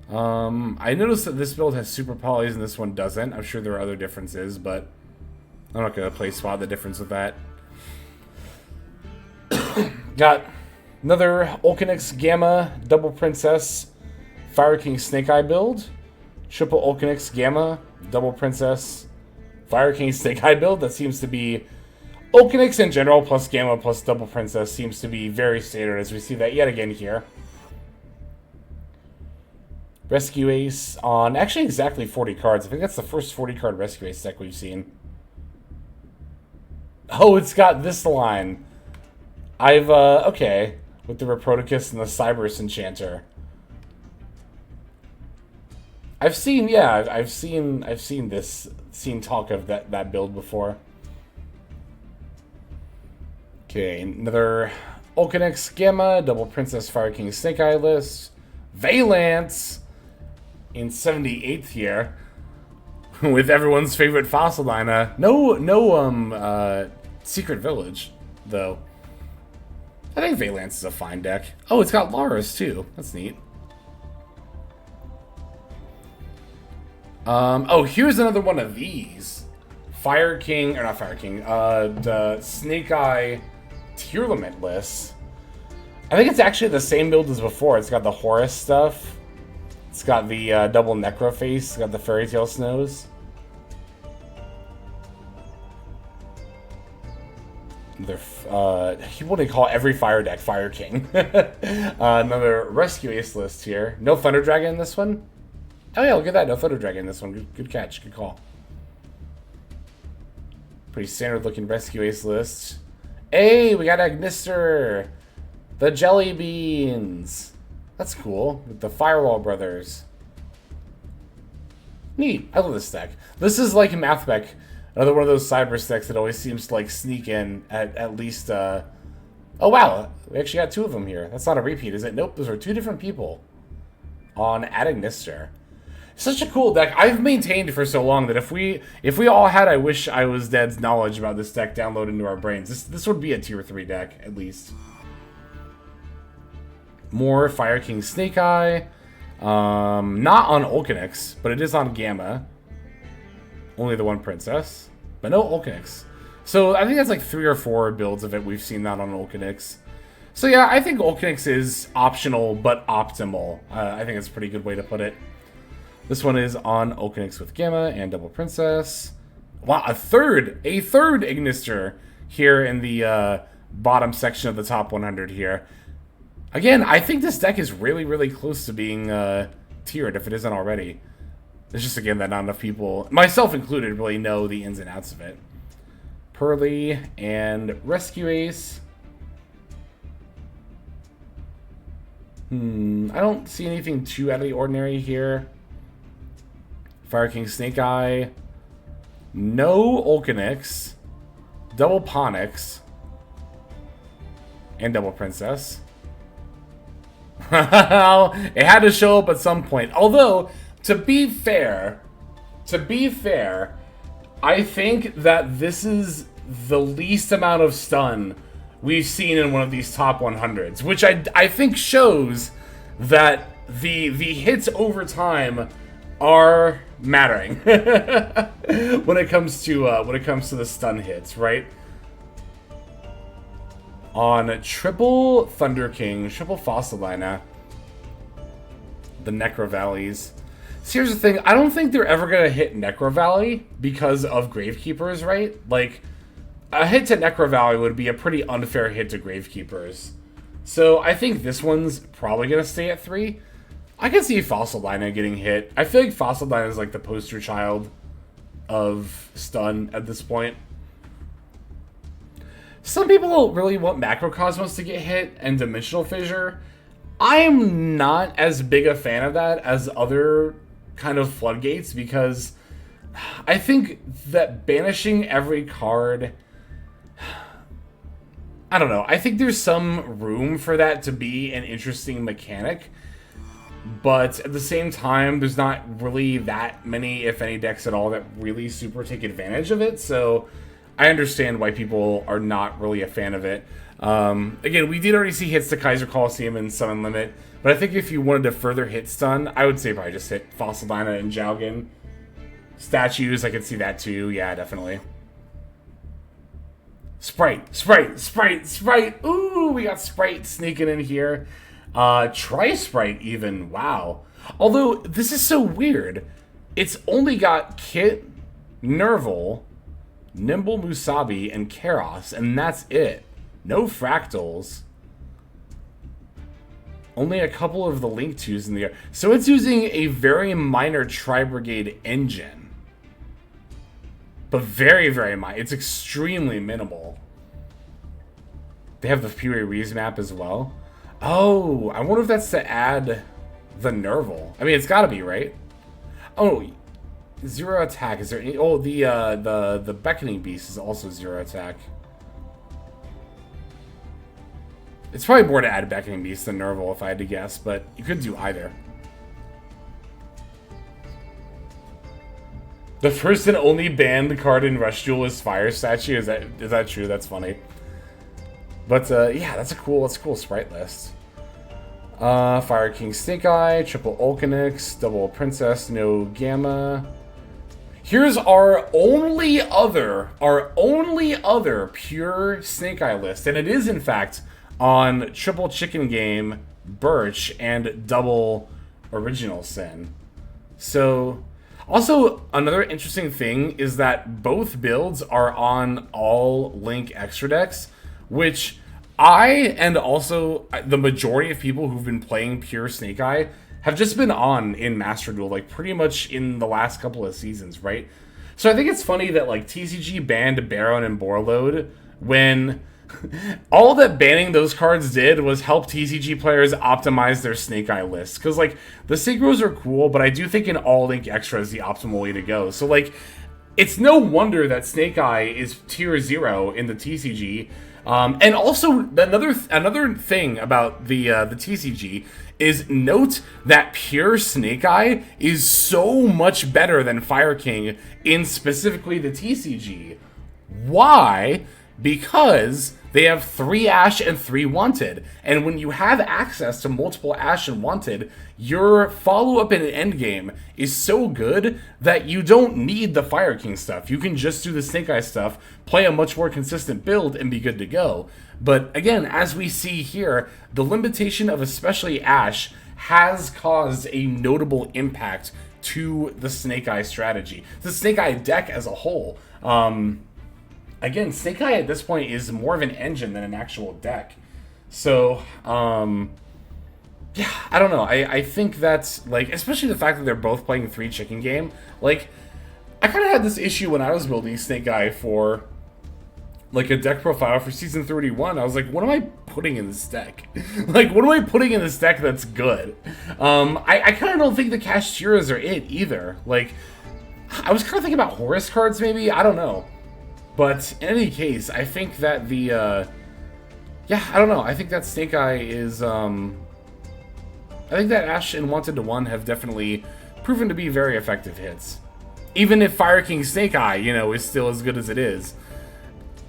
I noticed that this build has super polys and this one doesn't. I'm sure there are other differences, but I'm not going to play spot the difference with that. Got another Ulcanix Gamma Double Princess Fire King Snake Eye build. Triple Ulcanix Gamma Double Princess Fire King Snake Eye build. That seems to be Ulcanix in general plus Gamma plus Double Princess seems to be very standard as we see that yet again here. Rescue Ace on actually exactly 40 cards. I think that's the first 40 card Rescue Ace deck we've seen. Oh, it's got this line. Okay. With the Reproticus and the Cybers Enchanter. I've seen talk of that build before. Okay, another Ulcanix Gamma, Double Princess Fire King Snake Eye list. Valance in 78th here. With everyone's favorite fossil line. No Secret Village, though. I think Valance is a fine deck. Oh, it's got Laura's too. That's neat. Oh, here's another one of these. The Snake Eye Tearlament list. I think it's actually the same build as before. It's got the Horus stuff. It's got the double Necro face. It's got the Fairy Tale Snows. What do they call every fire deck? Fire King. Another Rescue Ace list here. No Thunder Dragon in this one? Oh yeah, look at that. No Thunder Dragon in this one. Good catch. Good call. Pretty standard looking Rescue Ace list. Hey, we got Agnister. The Jelly Beans. That's cool. With the Firewall Brothers. Neat. I love this deck. This is like Math Mech. Another one of those Cyber decks that always seems to like sneak in at least... Oh wow, we actually got two of them here. That's not a repeat, is it? Nope, those are two different people. On Agnister. Such a cool deck. I've maintained for so long that if we all had I Wish I Was Dead's knowledge about this deck downloaded into our brains, this would be a tier 3 deck, at least. More Fire King Snake Eye. Not on Ulcanix, but it is on Gamma. Only the one princess. But no Ulcanix. So I think that's like 3 or 4 builds of it we've seen that on Ulcanix. So yeah, I think Ulcanix is optional but optimal. I think it's a pretty good way to put it. This one is on Ulcanix with Gamma and Double Princess. Wow, a third Ignister here in the bottom section of the top 100 here. Again, I think this deck is really, really close to being tiered if it isn't already. It's just, again, that not enough people, myself included, really know the ins and outs of it. Pearly and Rescue Ace. I don't see anything too out of the ordinary here. Fire King Snake Eye. No Ulcanix. Double Ponix. And Double Princess. It had to show up at some point. Although, to be fair, I think that this is the least amount of stun we've seen in one of these top 100s, which I think shows that the hits over time are mattering when it comes to the stun hits, right? On triple Thunder King, triple Fossilina, the Necro Valleys. So here's the thing, I don't think they're ever gonna hit Necro Valley because of Gravekeepers, right? Like, a hit to Necro Valley would be a pretty unfair hit to Gravekeepers. So I think this one's probably gonna stay at 3. I can see Fossilina getting hit. I feel like Fossilina is like the poster child of stun at this point. Some people really want Macrocosmos to get hit and Dimensional Fissure. I'm not as big a fan of that as other kind of floodgates because I think that banishing every card, I don't know. I think there's some room for that to be an interesting mechanic. But at the same time, there's not really that many, if any, decks at all that really super take advantage of it. So I understand why people are not really a fan of it. Again, we did already see hits to Kaiser Coliseum and Summon Limit. But I think if you wanted to further hit stun, I would say probably just hit Fossilina and Jowgen. Statues, I could see that too. Yeah, definitely. Sprite. Ooh, we got Sprite sneaking in here. Tri-Sprite even, wow. Although, this is so weird. It's only got Kit, Nerval, Nimble Musabi, and Karos, and that's it. No Fractals. Only a couple of the Link 2s in the air. So it's using a very minor Tri-Brigade engine. But very, very minor. It's extremely minimal. They have the Fury Reese map as well. Oh, I wonder if that's to add the Nerval. I mean, it's got to be, right? Oh, 0 attack. Is there any? Oh, the Beckoning Beast is also 0 attack. It's probably more to add Beckoning Beast than Nerval, if I had to guess, but you could do either. The first and only banned card in Rush Duel is Fire Statue. Is that true? That's funny. But yeah, that's a cool sprite list. Fire King Snake Eye, triple Ulcanix, double Princess, no Gamma. Here's our only other pure Snake Eye list, and it is in fact on triple Chicken Game, Birch, and double Original Sin. So, also another interesting thing is that both builds are on all Link extra decks, which I, and also the majority of people who've been playing pure Snake Eye, have just been on in Master Duel, like pretty much in the last couple of seasons, right? So I think it's funny that like TCG banned Baron and Borload when all that banning those cards did was help TCG players optimize their Snake Eye lists. Because like the Synchros are cool, but I do think an all Link extra is the optimal way to go. So like, it's no wonder that Snake Eye is tier 0 in the TCG. And also, another thing about the TCG is note that pure Snake Eye is so much better than Fire King in specifically the TCG. Why? Because They have 3 Ash and 3 Wanted. And when you have access to multiple Ash and Wanted, your follow-up in an endgame is so good that you don't need the Fire King stuff. You can just do the Snake Eye stuff, play a much more consistent build, and be good to go. But again, as we see here, the limitation of especially Ash has caused a notable impact to the Snake Eye strategy. The Snake Eye deck as a whole. Again, Snake Eye at this point is more of an engine than an actual deck. So, yeah, I don't know. I think that's, like, especially the fact that they're both playing 3 chicken game. Like, I kind of had this issue when I was building Snake Eye for, like, a deck profile for Season 31. I was like, what am I putting in this deck? Like, what am I putting in this deck that's good? I kind of don't think the Kashtira's are it either. Like, I was kind of thinking about Horus cards maybe. I don't know. But in any case, I think that the, yeah, I don't know. I think that Snake Eye is, I think that Ash and Wanted to 1 have definitely proven to be very effective hits. Even if Fire King Snake Eye, you know, is still as good as it is.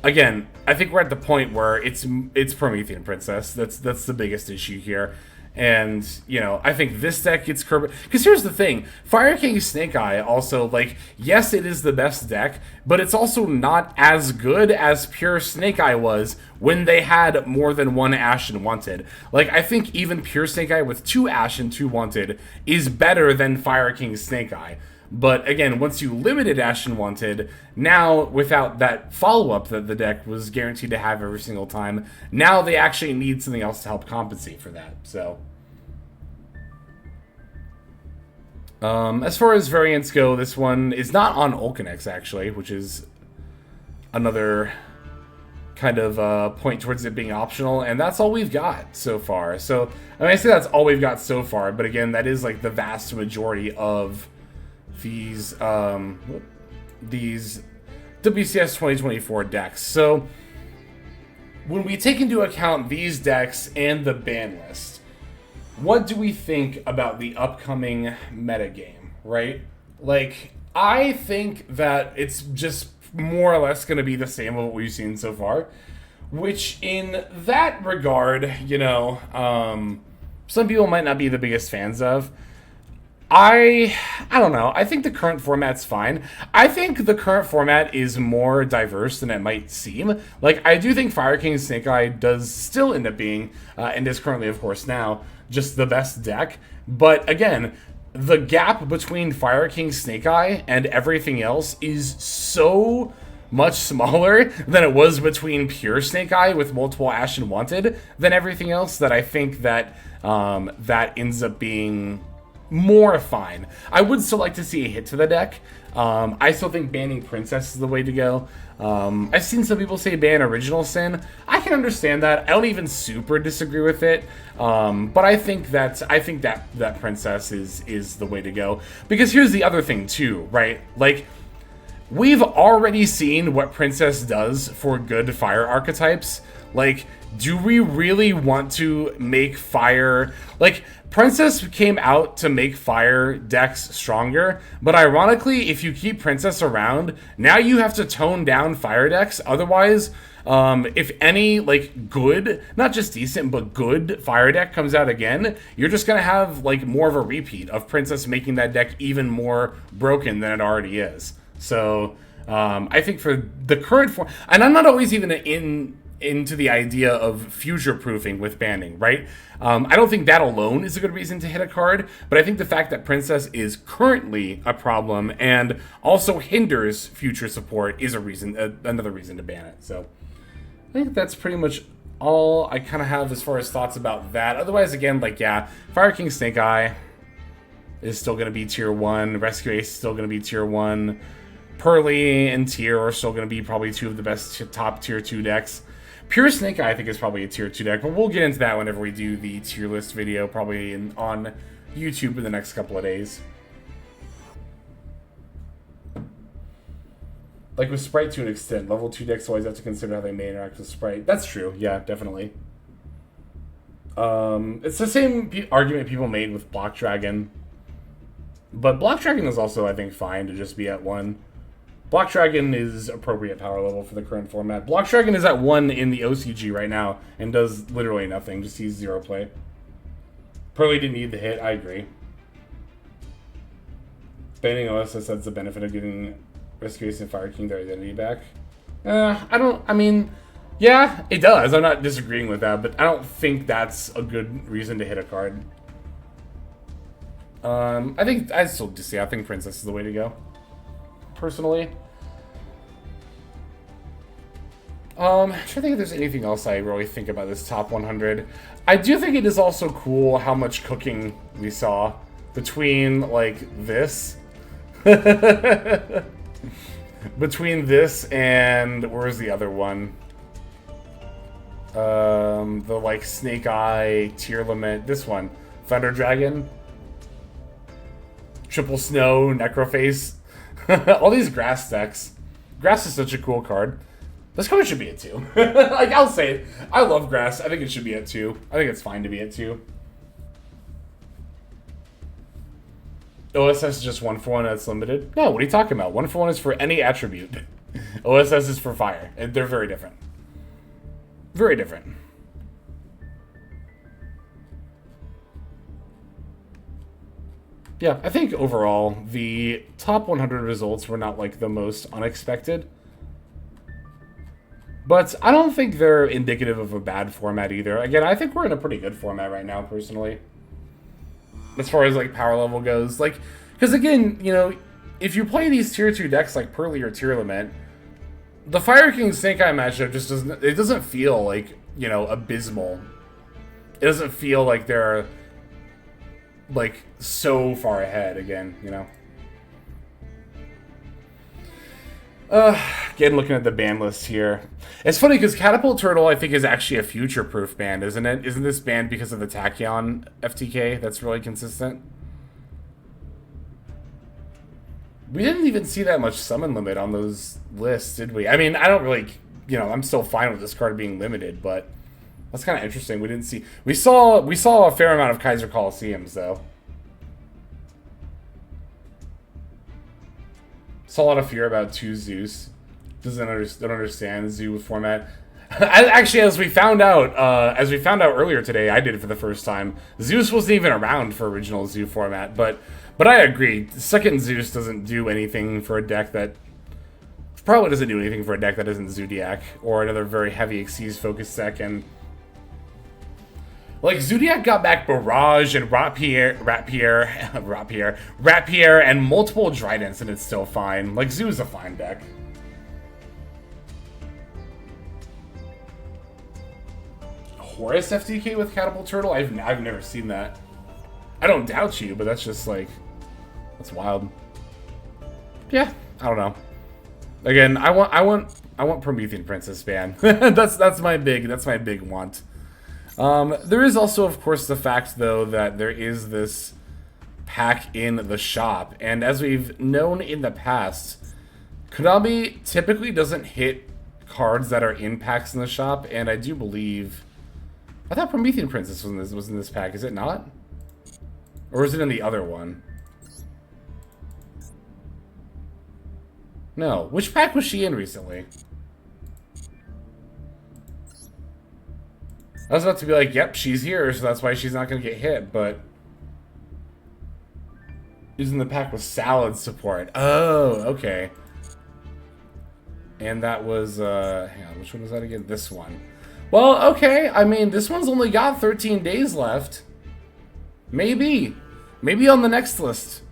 Again, I think we're at the point where it's Promethean Princess. That's the biggest issue here. And, you know, I think this deck gets curbed. Because here's the thing. Fire King Snake Eye also, like, yes, it is the best deck, but it's also not as good as pure Snake Eye was when they had more than 1 Ash and Wanted. Like, I think even pure Snake Eye with 2 Ash and 2 Wanted is better than Fire King Snake Eye. But again, once you limited Ash and Wanted, now without that follow-up that the deck was guaranteed to have every single time, now they actually need something else to help compensate for that. So, as far as variants go, this one is not on Ulcanex actually, which is another kind of point towards it being optional, and that's all we've got so far. So, I mean, I say that's all we've got so far, but again, that is like the vast majority of these WCS 2024 decks. So when we take into account these decks and the ban list, what do we think about the upcoming metagame, right? Like, I think that it's just more or less going to be the same of what we've seen so far, which in that regard, you know, some people might not be the biggest fans of. I don't know. I think the current format's fine. I think the current format is more diverse than it might seem. Like, I do think Fire King Snake Eye does still end up being, and is currently, of course, now, just the best deck. But again, the gap between Fire King Snake Eye and everything else is so much smaller than it was between pure Snake Eye with multiple Ash and Wanted than everything else that I think that that ends up being more fine. I would still like to see a hit to the deck. I still think banning Princess is the way to go. I've seen some people say ban Original Sin. I can understand that. I don't even super disagree with it. But I think that Princess is the way to go. Because here's the other thing too, right? Like, we've already seen what Princess does for good fire archetypes. Like, do we really want to make fire... Like, Princess came out to make fire decks stronger, but ironically, if you keep Princess around, now you have to tone down fire decks. Otherwise, if any, like, good, not just decent, but good fire deck comes out again, you're just gonna have, like, more of a repeat of Princess making that deck even more broken than it already is. So, I think for the current form... And I'm not always even into the idea of future-proofing with banning, right? I don't think that alone is a good reason to hit a card, but I think the fact that Princess is currently a problem and also hinders future support is a reason, another reason to ban it. So I think that's pretty much all I kind of have as far as thoughts about that. Otherwise, again, like, yeah, Fire King Snake Eye is still going to be tier 1. Rescue Ace is still going to be tier 1. Pearly and Tier are still going to be probably 2 of the best top tier 2 decks. Pure Snake Eye, I think, is probably a tier 2 deck, but we'll get into that whenever we do the tier list video, probably on YouTube in the next couple of days. Like with Sprite to an extent, level 2 decks always have to consider how they may interact with Sprite. That's true, yeah, definitely. It's the same argument people made with Block Dragon. But Block Dragon is also, I think, fine to just be at 1. Black Dragon is appropriate power level for the current format. Black Dragon is at 1 in the OCG right now and does literally nothing. Just sees 0 play. Probably didn't need the hit. I agree. Banning OSS has the benefit of giving Rescue Ace and Fire King their identity back. I mean, yeah, it does. I'm not disagreeing with that, but I don't think that's a good reason to hit a card. I think I think Princess is the way to go. Personally. I'm trying to think if there's anything else I really think about this top 100. I do think it is also cool how much cooking we saw between, like, this. Between this and... where's the other one? The, like, Snake Eye, Tear Lament. This one. Thunder Dragon. Triple Snow, Necroface. All these grass decks. Grass is such a cool card. This card should be at 2. Like, I'll say it. I love grass. I think it should be at 2. I think it's fine to be at 2. OSS is just 1/1 that's limited? No, what are you talking about? 1/1 is for any attribute. OSS is for fire. They're very different. Very different. Yeah, I think overall, the top 100 results were not, like, the most unexpected. But I don't think they're indicative of a bad format either. Again, I think we're in a pretty good format right now, personally. As far as, like, power level goes. Like, because again, you know, if you play these tier 2 decks like Pearly or Tear Lament, the Fire King Snake Eye matchup just doesn't feel, like, you know, abysmal. It doesn't feel like they're, like, so far ahead again, you know. Again, looking at the ban list here. It's funny because Catapult Turtle, I think, is actually a future-proof band, isn't it? Isn't this banned because of the Tachyon FTK that's really consistent? We didn't even see that much summon limit on those lists, did we? I mean, I don't really, you know, I'm still fine with this card being limited, but that's kind of interesting. We didn't see... We saw a fair amount of Kaiser Coliseums, though. Saw a lot of fear about 2 Zeus. Don't understand Zoo format. Actually, as we found out earlier today, I did it for the first time. Zeus wasn't even around for original Zoo format, but I agree. Second Zeus doesn't do anything for a deck that probably doesn't do anything for a deck that isn't Zodiac or another very heavy Xyz focused deck. And like Zodiac got back Barrage and Ratpierre, and multiple Tridents, and it's still fine. Like Zoo's a fine deck. Horus FTK with Catapult Turtle? I've never seen that. I don't doubt you, but that's just like, that's wild. Yeah, I don't know. Again, I want Promethean Princess ban. that's my big want. There is also, of course, the fact though that there is this pack in the shop, and as we've known in the past, Konami typically doesn't hit cards that are in packs in the shop, and I do believe, I thought Promethean Princess was in this pack. Is it not? Or is it in the other one? No. Which pack was she in recently? I was about to be like, yep, she's here, so that's why she's not going to get hit, but... Using the pack with Salad support. Oh, okay. And that was, hang on, which one was that again? This one. Well, okay, I mean, this one's only got 13 days left. Maybe. Maybe on the next list.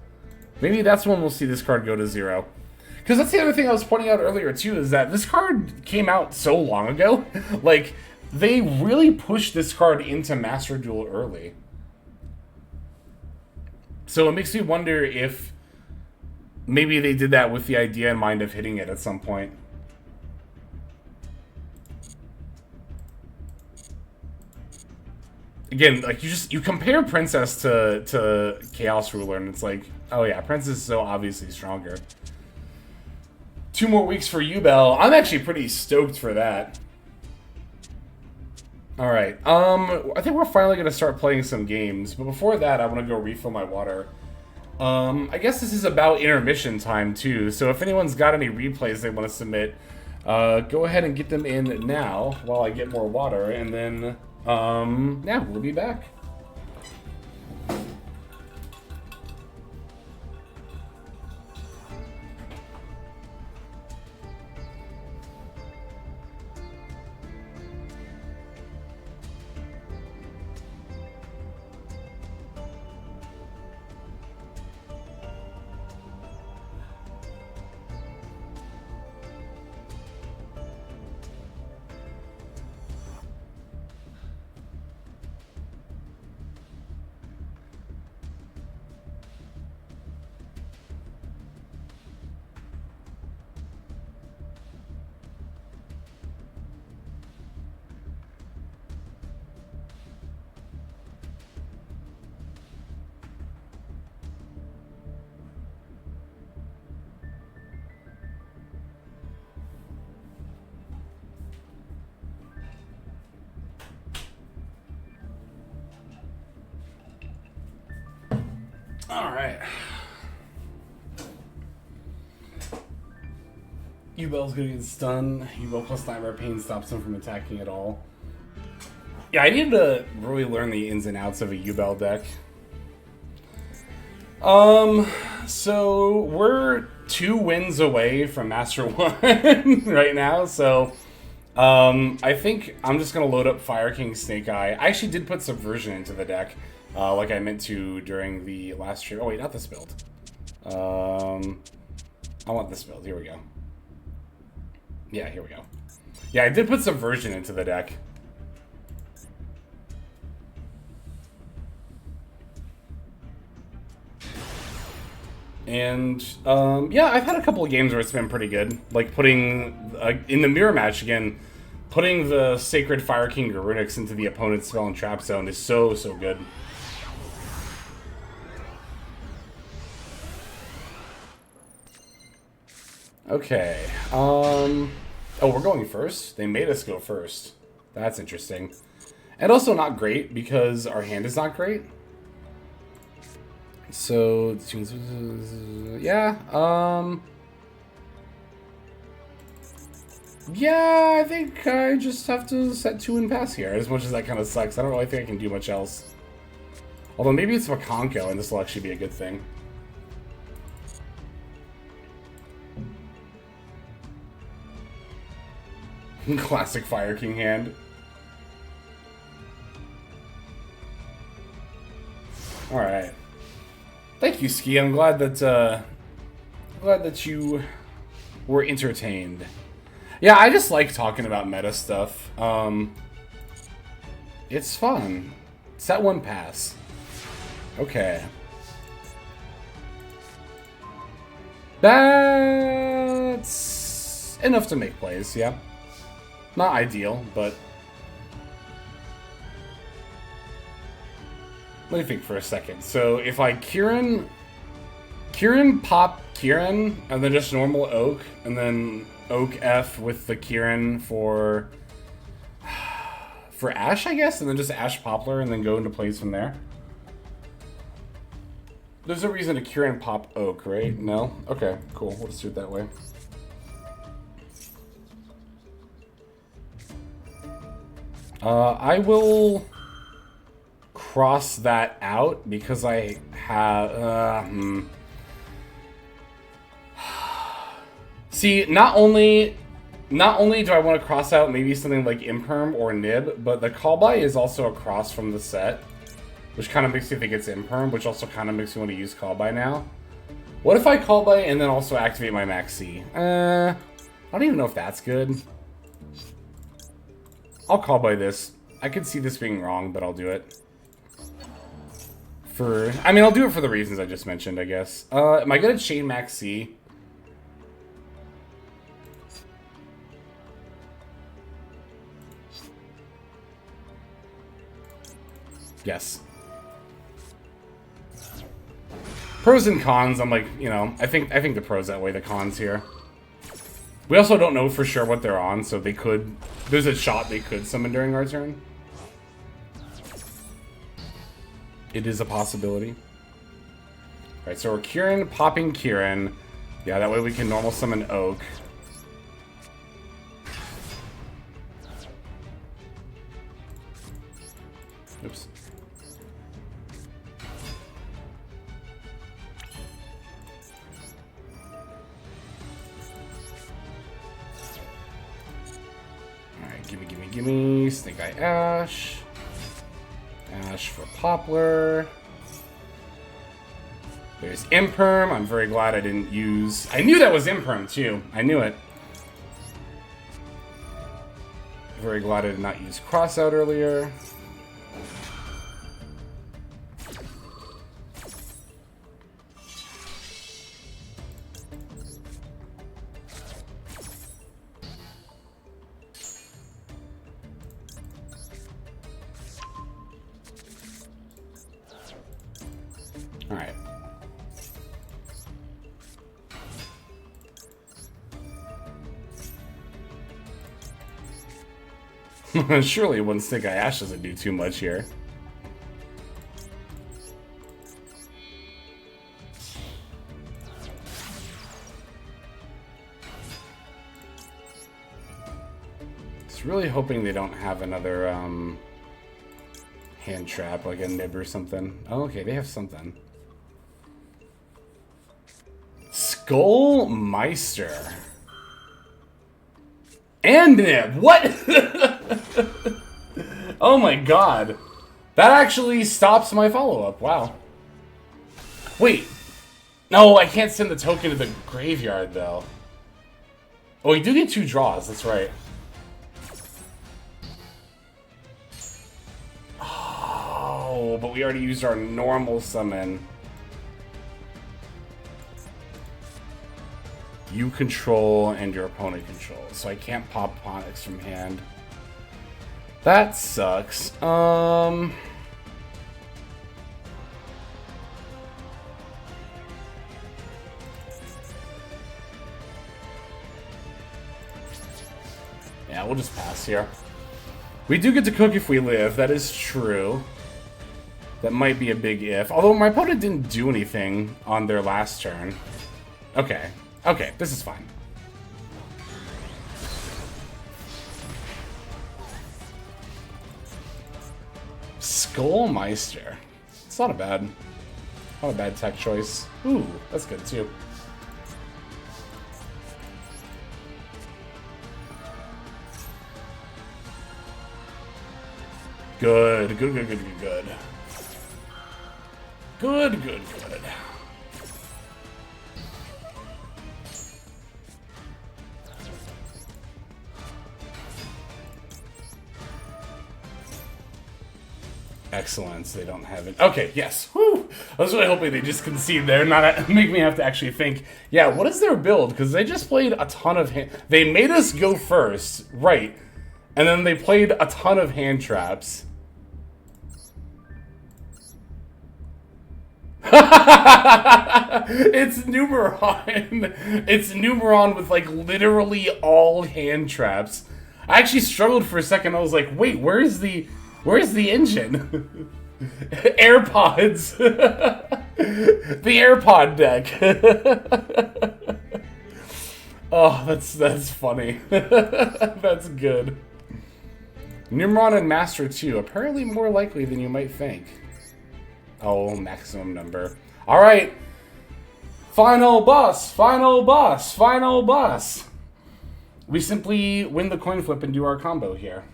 Maybe that's when we'll see this card go to 0. Because that's the other thing I was pointing out earlier, too, is that this card came out so long ago. Like, they really pushed this card into Master Duel early. So it makes me wonder if maybe they did that with the idea in mind of hitting it at some point. Again, like, you compare Princess to Chaos Ruler, and it's like, oh yeah, Princess is so obviously stronger. 2 more weeks for Yubel. I'm actually pretty stoked for that. Alright, I think we're finally going to start playing some games, but before that, I want to go refill my water. I guess this is about intermission time too, so if anyone's got any replays they want to submit, go ahead and get them in now while I get more water, and then, yeah, we'll be back. Alright. U-Bell's gonna get stunned. U-Bell plus Nightmare Pain stops him from attacking at all. Yeah, I need to really learn the ins and outs of a U-Bell deck. So we're 2 wins away from Master 1 right now, so I think I'm just gonna load up Fire King Snake Eye. I actually did put Subversion into the deck. Like I meant to during the last stream. Oh wait, not this build. I want this build. Here we go. Yeah, here we go. Yeah, I did put Subversion into the deck. And, yeah, I've had a couple of games where it's been pretty good. Like putting, in the mirror match again, putting the Sacred Fire King Garunix into the opponent's spell and trap zone is so good. Okay, oh, we're going first? They made us go first. That's interesting. And also not great, because our hand is not great. So, yeah, yeah, I think I just have to set 2 and pass here, as much as that kind of sucks. I don't really think I can do much else. Although maybe it's Makonko, and this will actually be a good thing. Classic Fire King hand. Alright. Thank you, Ski. I'm glad that you were entertained. Yeah, I just like talking about meta stuff. It's fun. Set 1 pass. Okay. That's enough to make plays, yeah. Not ideal, but let me think for a second. So if I Kieran pop Kieran, and then just normal Oak, and then Oak F with the Kieran for Ash, I guess, and then just Ash Poplar, and then go into plays from there. There's a reason to Kieran pop Oak, right? No? Okay, cool. We'll just do it that way. I will cross that out because I have... See, not only do I want to cross out maybe something like Imperm or Nib, but the Call By is also a cross from the set, which kind of makes me think it's Imperm, which also kind of makes me want to use Call By now. What if I Call By and then also activate my Max C? I don't even know if that's good. I'll Call By this. I could see this being wrong, but I'll do it. I mean, I'll do it for the reasons I just mentioned, I guess. Am I gonna chain Max C? Yes. Pros and cons, I'm like, you know, I think the pros outweigh the cons here. We also don't know for sure what they're on, so they could... There's a shot they could summon during our turn. It is a possibility. Alright, so we're Kieran, popping Kieran. Yeah, that way we can normal summon Oak. Oops. Alright, gimme. Snake Eye Ash. Ash for Poplar. There's Imperm. I'm very glad I didn't use... I knew that was Imperm, too. I knew it. Very glad I did not use Crossout earlier. Alright. Surely one Snake Eye Ash doesn't do too much here. Just really hoping they don't have another hand trap, like a nib or something. Oh, okay, they have something. Skullmeister. And nib. What? Oh my god. That actually stops my follow-up. Wow. Wait. No, I can't send the token to the graveyard, though. Oh, we do get 2 draws. That's right. Oh, but we already used our normal summon. You control and your opponent controls, so I can't pop Ponix from hand. That sucks. Yeah, we'll just pass here. We do get to cook if we live, that is true. That might be a big if. Although my opponent didn't do anything on their last turn. Okay. Okay, this is fine. Skullmeister. It's not a bad tech choice. Ooh, that's good too. Good. Good. Excellent. They don't have it. Okay, yes. Whew. I was really hoping they just concede there, not make me have to actually think, yeah, what is their build? Because they just played a ton of they made us go first, right? And then they played a ton of hand traps. It's Numeron. It's Numeron with like literally all hand traps. I actually struggled for a second. I was like, wait, where's the engine? AirPods. The AirPod deck. Oh, that's funny. That's good. Numeron and Master 2, apparently more likely than you might think. Oh, maximum number. Alright. Final boss. We simply win the coin flip and do our combo here.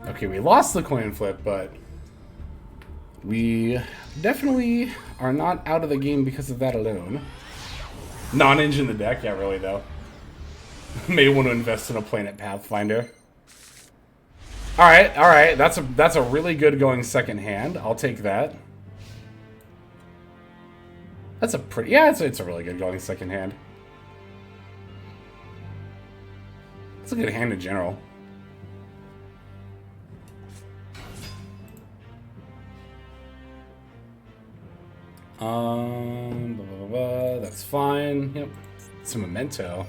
Okay, we lost the coin flip, but we definitely are not out of the game because of that alone. Non-engine the deck? Yeah, really, though. May want to invest in a Planet Pathfinder. Alright. That's a really good going second hand. I'll take that. That's a pretty... Yeah, it's a really good going second hand. It's a good hand in general. That's fine. Yep. It's a memento.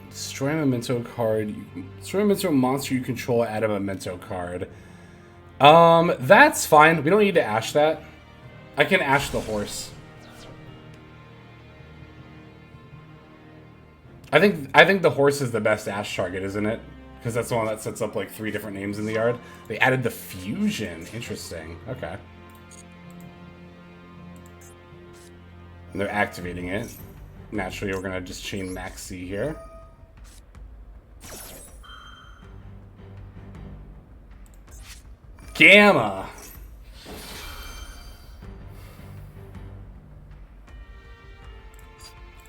Destroy a memento card. Destroy a memento monster you control, add a memento card. That's fine. We don't need to ash that. I can ash the horse. I think the horse is the best ash target, isn't it? Because that's the one that sets up like 3 different names in the yard. They added the fusion. Interesting. Okay. And they're activating it. Naturally, we're gonna just chain Max C here. Gamma.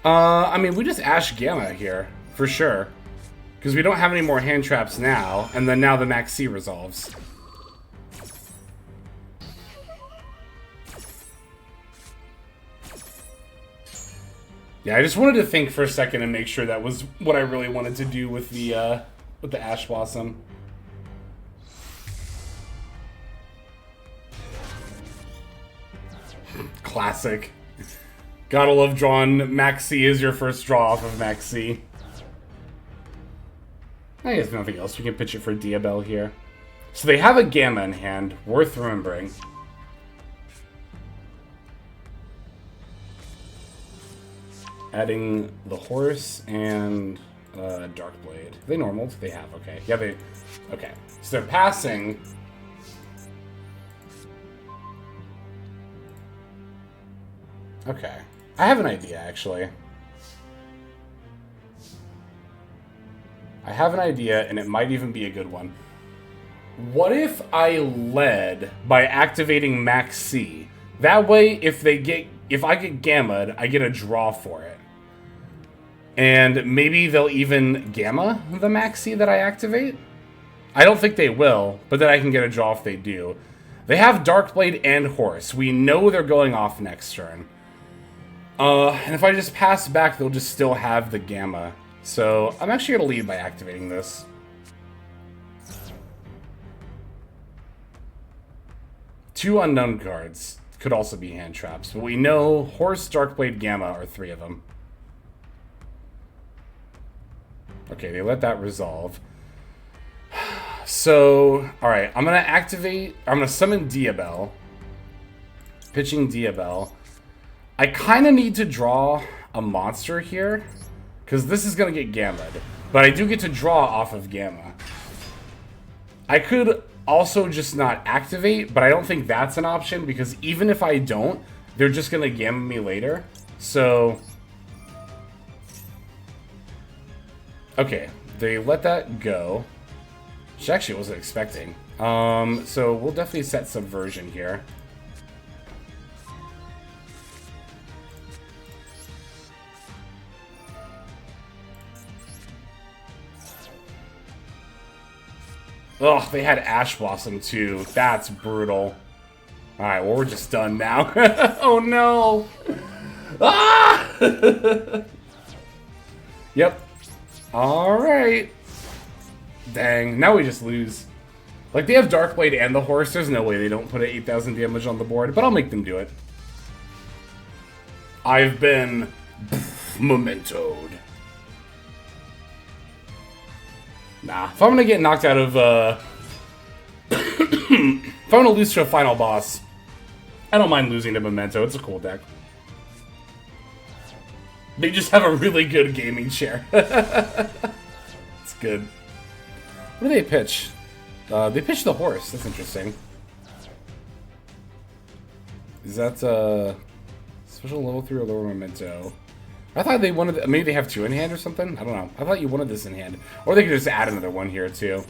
I mean, we just Ash Gamma here, for sure. Because we don't have any more hand traps now, and then now the Max C resolves. Yeah, I just wanted to think for a second and make sure that was what I really wanted to do with the Ash Blossom. Classic. Gotta love drawing Max C is your first draw off of Max C. I guess nothing else. We can pitch it for Diabell here. So they have a Gamma in hand, worth remembering. Adding the horse and Darkblade. Are they normaled? They have, okay. Yeah, they... Okay. So they're passing... Okay. I have an idea, actually. I have an idea, and it might even be a good one. What if I led by activating Max C? That way, if I get Gamma'd, I get a draw for it. And maybe they'll even Gamma the Max C that I activate? I don't think they will, but then I can get a draw if they do. They have Darkblade and Horse. We know they're going off next turn. And if I just pass back, they'll just still have the Gamma. So I'm actually going to lead by activating this. Two unknown cards could also be hand traps, but we know Horse, Darkblade, Gamma are 3 of them. Okay, they let that resolve. So, alright, I'm going to summon Diabell. Pitching Diabell. I kind of need to draw a monster here, because this is going to get Gamma'd. But I do get to draw off of Gamma. I could also just not activate, but I don't think that's an option, because even if I don't, they're just going to Gamma me later. So... Okay, they let that go. Which actually I wasn't expecting. So we'll definitely set Subversion here. Oh, they had Ash Blossom too. That's brutal. Alright, well we're just done now. Oh no! Ah! Yep. Alright. Dang, now we just lose. Like, they have Darkblade and the Horse. There's no way they don't put an 8,000 damage on the board, but I'll make them do it. I've been mementoed. Nah, if I'm gonna get knocked out of, if I'm gonna lose to a final boss, I don't mind losing to Memento. It's a cool deck. They just have a really good gaming chair. It's good. What do they pitch? They pitch the Horse. That's interesting. Is that, special level 3 or lower Memento? I thought they wanted... Maybe they have 2 in hand or something? I don't know. I thought you wanted this in hand. Or they could just add another one here, too.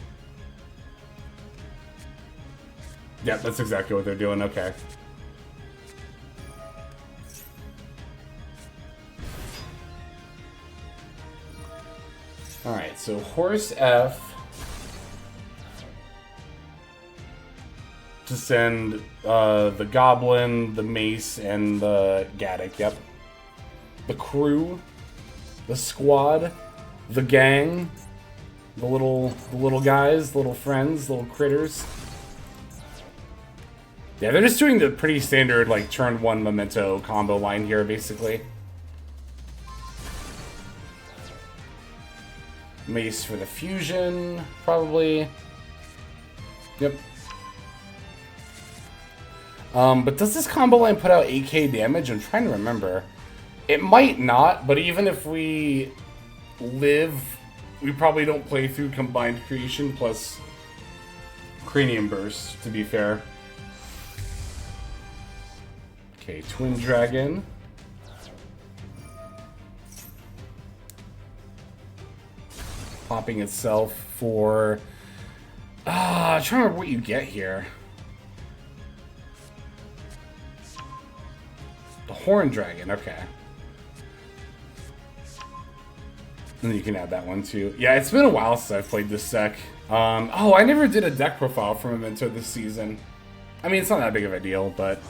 Yeah, that's exactly what they're doing. Okay. Alright, so Horse F... to send the Goblin, the Mace, and the Gaddock, yep. The crew, the squad, the gang, the little guys, the little friends, little critters. Yeah, they're just doing the pretty standard, like, turn 1 Memento combo line here, basically. Mace for the fusion, probably. Yep. But does this combo line put out 8k damage? I'm trying to remember. It might not, but even if we live, we probably don't play through Combined Creation plus Cranium Burst, to be fair. Okay, Twin Dragon. Popping itself for... I'm trying to remember what you get here. The Horn Dragon, okay. And then you can add that one too. Yeah, it's been a while since I've played this deck. Oh, I never did a deck profile for Memento this season. I mean, it's not that big of a deal, but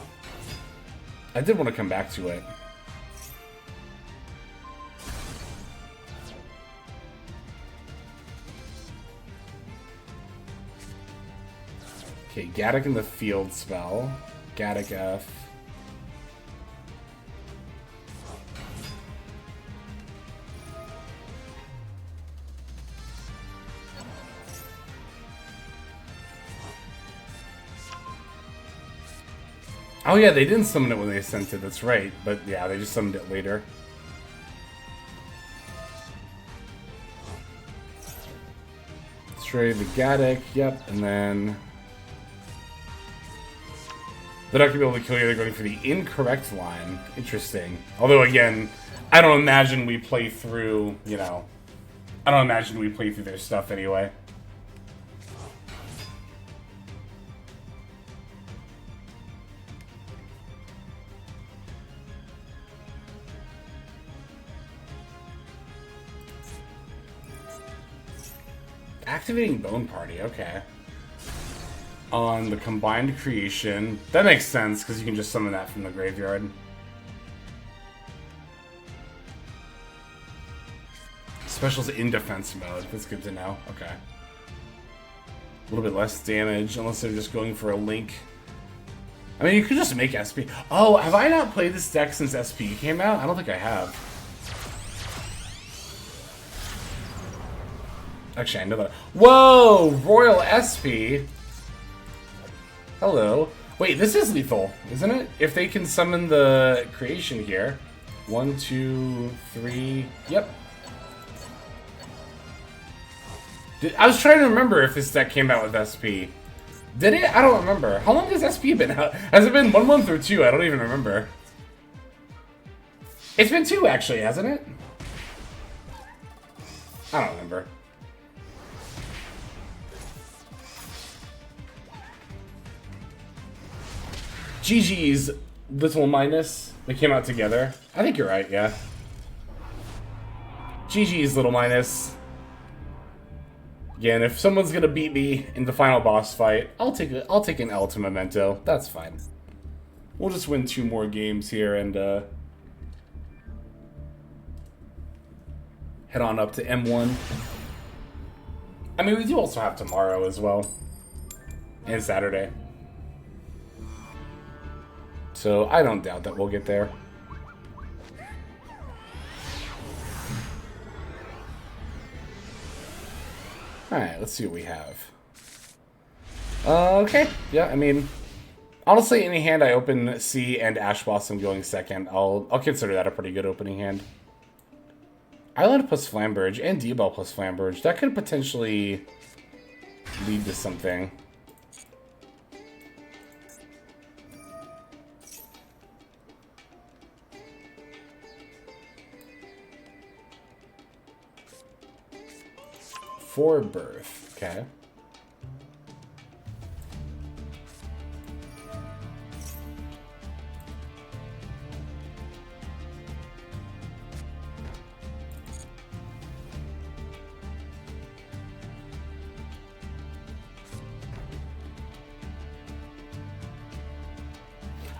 I did want to come back to it. Okay, Gaddock in the field spell. Gaddock F. Oh yeah, they didn't summon it when they sent it, that's right. But yeah, they just summoned it later. Stray the Gaddock, yep, and then... they're not going to be able to kill you, they're going for the incorrect line. Interesting. Although again, I don't imagine we play through, you know... I don't imagine we play through their stuff anyway. Activating Bone Party, okay. On the Combined Creation. That makes sense, because you can just summon that from the graveyard. Special's in defense mode. That's good to know. Okay. A little bit less damage, unless they're just going for a Link. I mean, you could just make SP. Oh, have I not played this deck since SP came out? I don't think I have. Actually, I know that. Whoa! Royal SP. Hello. Wait, this is lethal, isn't it? If they can summon the creation here. 1, 2, 3. Yep. I was trying to remember if this deck came out with SP. Did it? I don't remember. How long has SP been out? Has it been 1 month or 2? I don't even remember. It's been 2, actually, hasn't it? I don't remember. GG's Little Minus. They came out together. I think you're right, yeah. GG's Little Minus. Again, if someone's gonna beat me in the final boss fight, I'll take an L to Memento. That's fine. We'll just win 2 more games here and head on up to M1. I mean, we do also have tomorrow as well. And Saturday. So I don't doubt that we'll get there. Alright, let's see what we have. Okay, yeah, I mean, honestly, any hand I open C and Ash Blossom going second, I'll consider that a pretty good opening hand. Island plus Flamberge and D-Bell plus Flamberge, that could potentially lead to something. For birth, okay.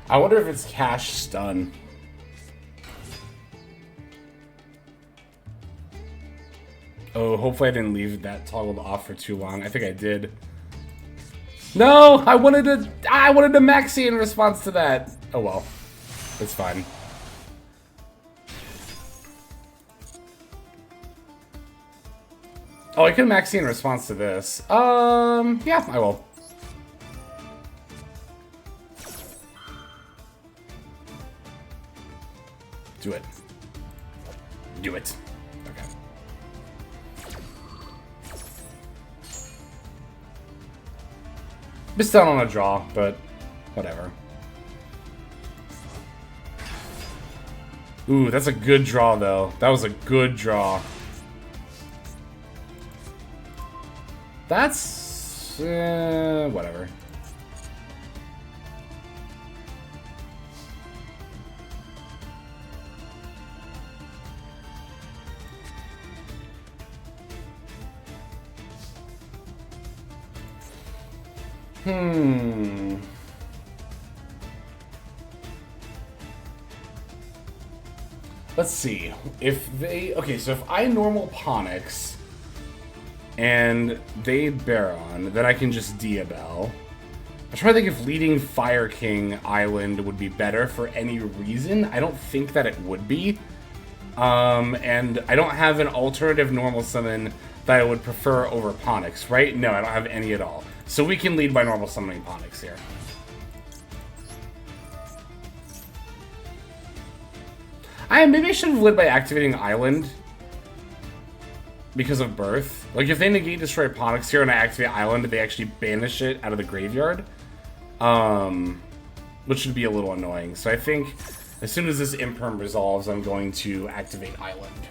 I wonder if it's cash stun. Oh, hopefully I didn't leave that toggled off for too long. I think I did. No, I wanted to maxi in response to that. Oh well, it's fine. Oh, I could maxi in response to this. Yeah, I will. Do it. Do it. Okay. Missed out on a draw, but whatever. Ooh, that's a good draw, though. That was a good draw. That's... whatever. Let's see. If they... Okay, so if I normal Ponix and they Baron, then I can just Diabell. I'm trying to think if leading Fire King Island would be better for any reason. I don't think that it would be. And I don't have an alternative normal summon that I would prefer over Ponix, right? No, I don't have any at all. So we can lead by normal summoning Ponix here. Maybe I should have led by activating Island because of Birth. Like, if they negate Destroy Ponix here and I activate Island, they actually banish it out of the graveyard. Which would be a little annoying. So I think as soon as this Imperm resolves, I'm going to activate Island.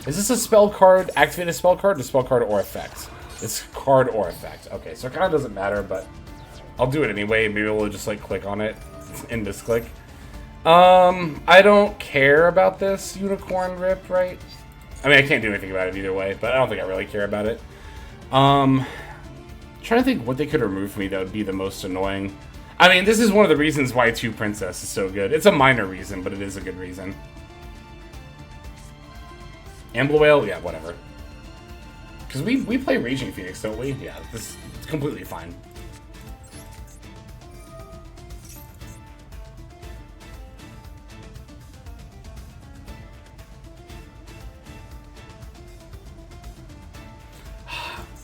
Is this a spell card? Activate a spell card? A spell card or effect? It's card or effect. Okay, so it kind of doesn't matter, but I'll do it anyway. Maybe we'll just like click on it and misclick. I don't care about this Unicorn Rip, right? I mean, I can't do anything about it either way, but I don't think I really care about it. Trying to think what they could remove from me that would be the most annoying. I mean, this is one of the reasons why 2 Princess is so good. It's a minor reason, but it is a good reason. Amble Whale? Yeah, whatever. Because we play Raging Phoenix, don't we? Yeah, this is completely fine.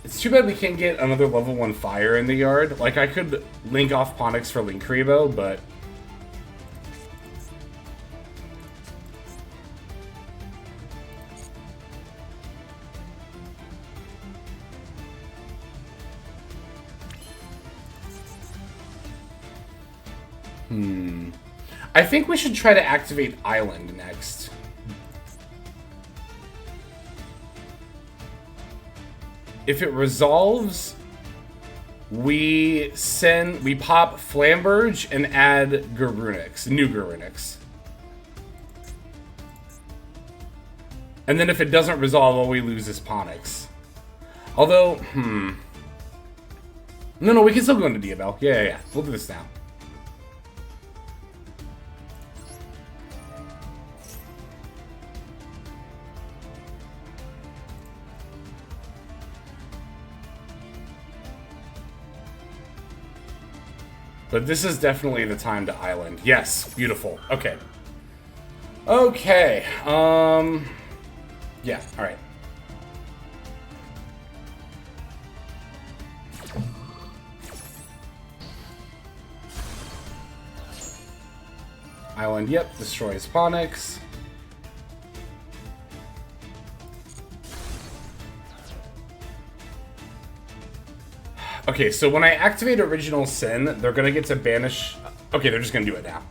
It's too bad we can't get another level 1 fire in the yard. Like, I could link off Ponix for Linkuriboh, but... I think we should try to activate Island next. If it resolves, we pop Flamberge and add Garunix, new Garunix. And then if it doesn't resolve, all we lose is Ponix. Although, No, we can still go into Diabell. Yeah. We'll do this now. But this is definitely the time to Island. Yes, beautiful. Okay. Okay. Yeah, alright. Island, yep, destroys Ponix. Okay, so when I activate Original Sin, they're gonna get to banish... Okay, they're just gonna do it now.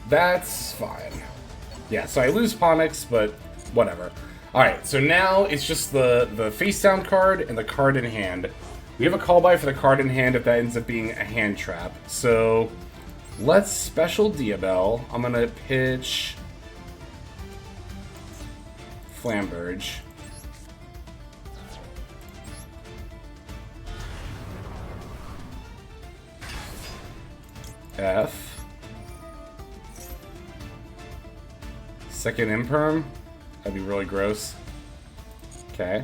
That's fine. Yeah, so I lose Ponix, but whatever. Alright, so now it's just the face down card and the card in hand. We have a call by for the card in hand if that ends up being a hand trap. So let's special Diabell. I'm gonna pitch Flamberge. F. Second Imperm. That'd be really gross. Okay.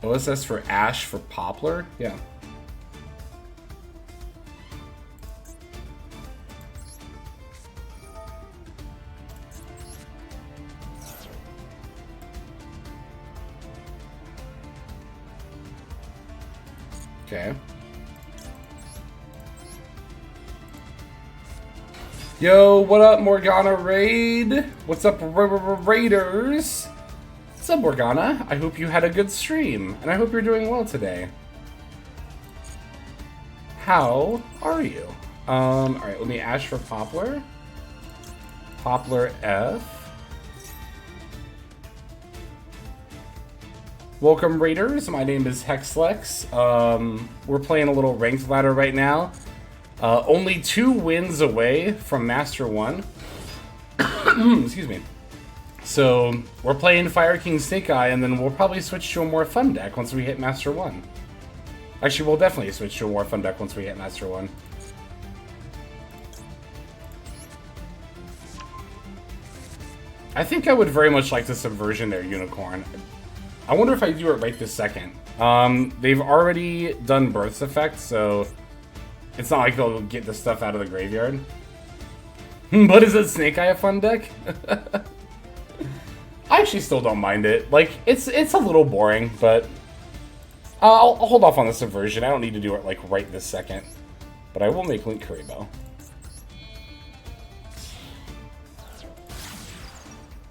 OSS for Ash for Poplar? Yeah. Okay. Yo, what up, Morgana Raid? What's up, Raiders? What's up, Morgana? I hope you had a good stream, and I hope you're doing well today. How are you? Alright, let me ash for Poplar. Poplar F. Welcome, Raiders. My name is Hexlex. We're playing a little ranked ladder right now. Only 2 wins away from Master 1. Excuse me. So, we're playing Fire King Snake Eye, and then we'll probably switch to a more fun deck once we hit Master 1. Actually, we'll definitely switch to a more fun deck once we hit Master 1. I think I would very much like to subversion their Unicorn. I wonder if I do it right this second. They've already done Birth's Effect, so it's not like they'll get the stuff out of the graveyard. But is it Snake Eye a fun deck? I actually still don't mind it. Like, it's a little boring, but I'll hold off on the subversion. I don't need to do it like right this second. But I will make Link Karibo.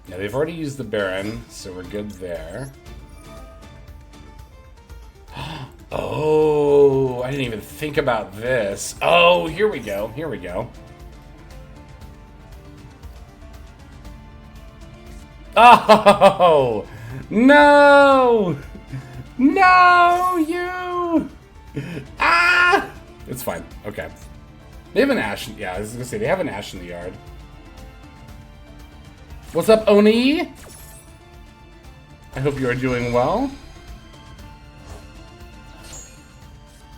Yeah, they've already used the Baron, so we're good there. Oh, I didn't even think about this. Oh, here we go. Here we go. Oh, no! No, you! Ah! It's fine. Okay. They have an Ash. Yeah, I was gonna say, they have an Ash in the yard. What's up, Oni? I hope you are doing well.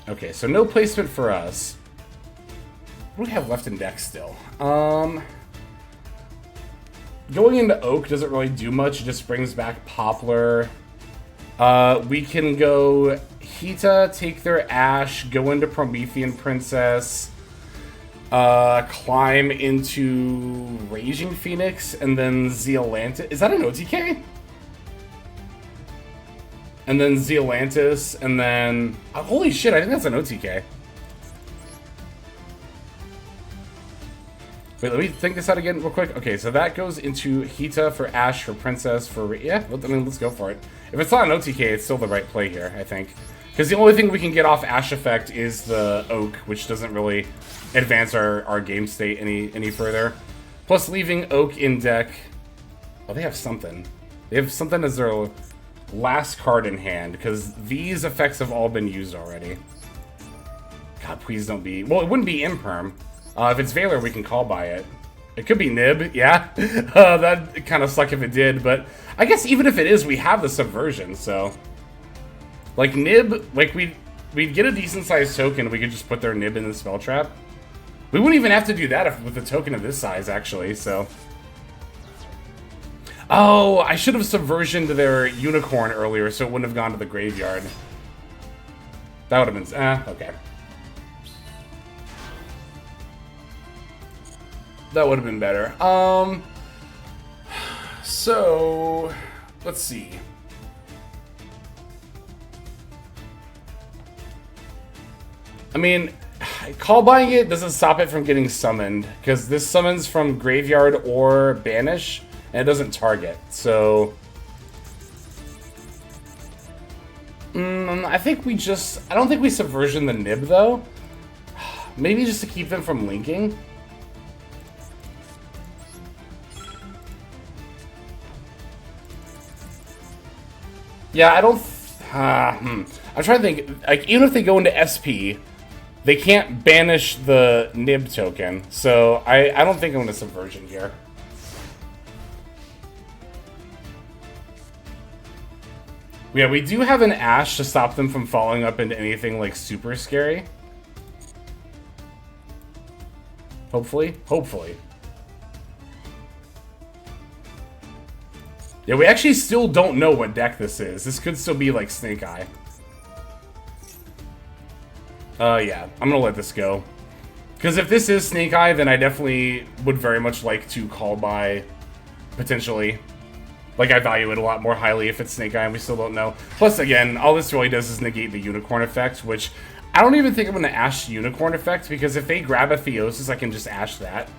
Okay, so no placement for us. What do we have left in deck still? Going into Oak doesn't really do much. It just brings back Poplar. We can go Hita, take their Ash, go into Promethean Princess, climb into Raging Phoenix, and then Zealantis. Is that an OTK? And then Zealantis, and then... Oh, holy shit, I think that's an OTK. Wait, let me think this out again real quick. Okay, so that goes into Hita for Ash, for Princess, for... Yeah, I mean, let's go for it. If it's not an OTK, it's still the right play here, I think. Because the only thing we can get off Ash Effect is the Oak, which doesn't really advance our game state any further. Plus, leaving Oak in deck... Oh, they have something. They have something as their last card in hand, because these effects have all been used already. God, please don't be... Well, it wouldn't be Imperm. If it's Valor, we can call by it. It could be Nib, yeah. That'd kind of suck if it did, but I guess even if it is, we have the Subversion, so... Like, Nib, like, we'd get a decent-sized token, we could just put their Nib in the spell trap. We wouldn't even have to do that with a token of this size, actually, so... Oh, I should have subversioned their Unicorn earlier, so it wouldn't have gone to the graveyard. That would have been... okay. That would have been better. So... Let's see. I mean, call buying it doesn't stop it from getting summoned, because this summons from graveyard or banish, and it doesn't target, so... I think we just... I don't think we subversion the Nib, though. Maybe just to keep them from linking. Yeah, I don't... I'm trying to think. Like, even if they go into SP, they can't banish the Nib token, so I don't think I'm going to subversion here. Yeah, we do have an Ash to stop them from falling up into anything, like, super scary. Hopefully. Hopefully. Yeah, we actually still don't know what deck this is. This could still be, like, Snake Eye. Yeah, I'm gonna let this go. Because if this is Snake Eye, then I definitely would very much like to call by, potentially. Like, I value it a lot more highly if it's Snake Eye, and we still don't know. Plus, again, all this really does is negate the Unicorn effect, which I don't even think I'm going to Ash Unicorn effect, because if they grab a Theosis, I can just Ash that.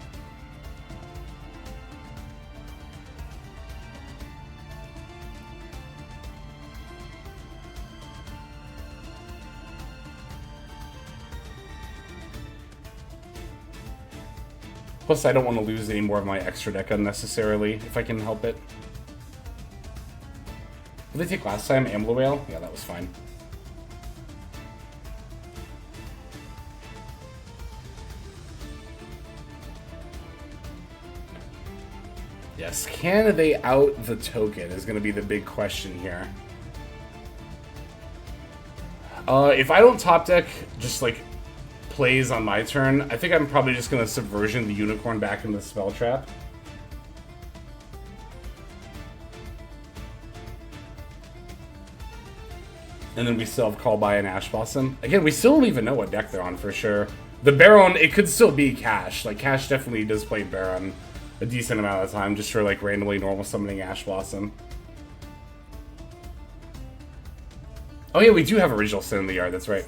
Plus, I don't want to lose any more of my extra deck unnecessarily, if I can help it. Did they take last time? Ambler Whale? Yeah, that was fine. Yes, can they out the token is going to be the big question here. If I don't top deck, just like plays on my turn, I think I'm probably just going to Subversion the Unicorn back into the Spell Trap. And then we still have Call by and Ash Blossom. Again, we still don't even know what deck they're on for sure. The Baron, it could still be Cash. Like, Cash definitely does play Baron a decent amount of the time, just for like randomly normal summoning Ash Blossom. Oh yeah, we do have Original Sin in the yard, that's right.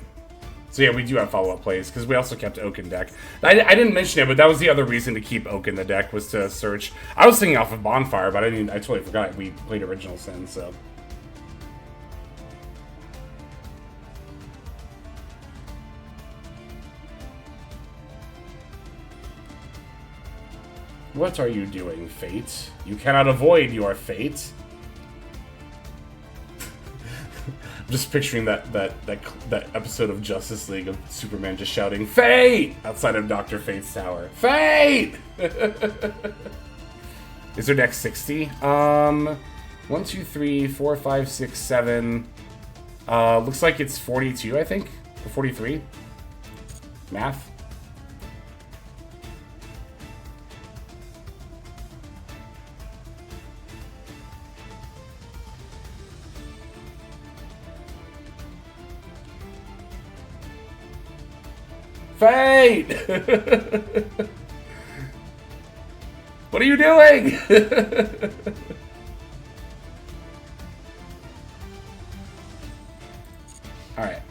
So yeah, we do have follow-up plays, because we also kept Oak in deck. I didn't mention it, but that was the other reason to keep Oak in the deck, was to search. I was thinking off of Bonfire, but I totally forgot we played Original Sin, so. What are you doing, Fate? You cannot avoid your fate. I'm just picturing that episode of Justice League of Superman just shouting "Fate" outside of Dr. Fate's tower. Fate! Is their deck 60? 1, 2, 3, 4, 5, 6, 7. Looks like it's 42, I think. Or 43. Math. Fate! What are you doing? Alright.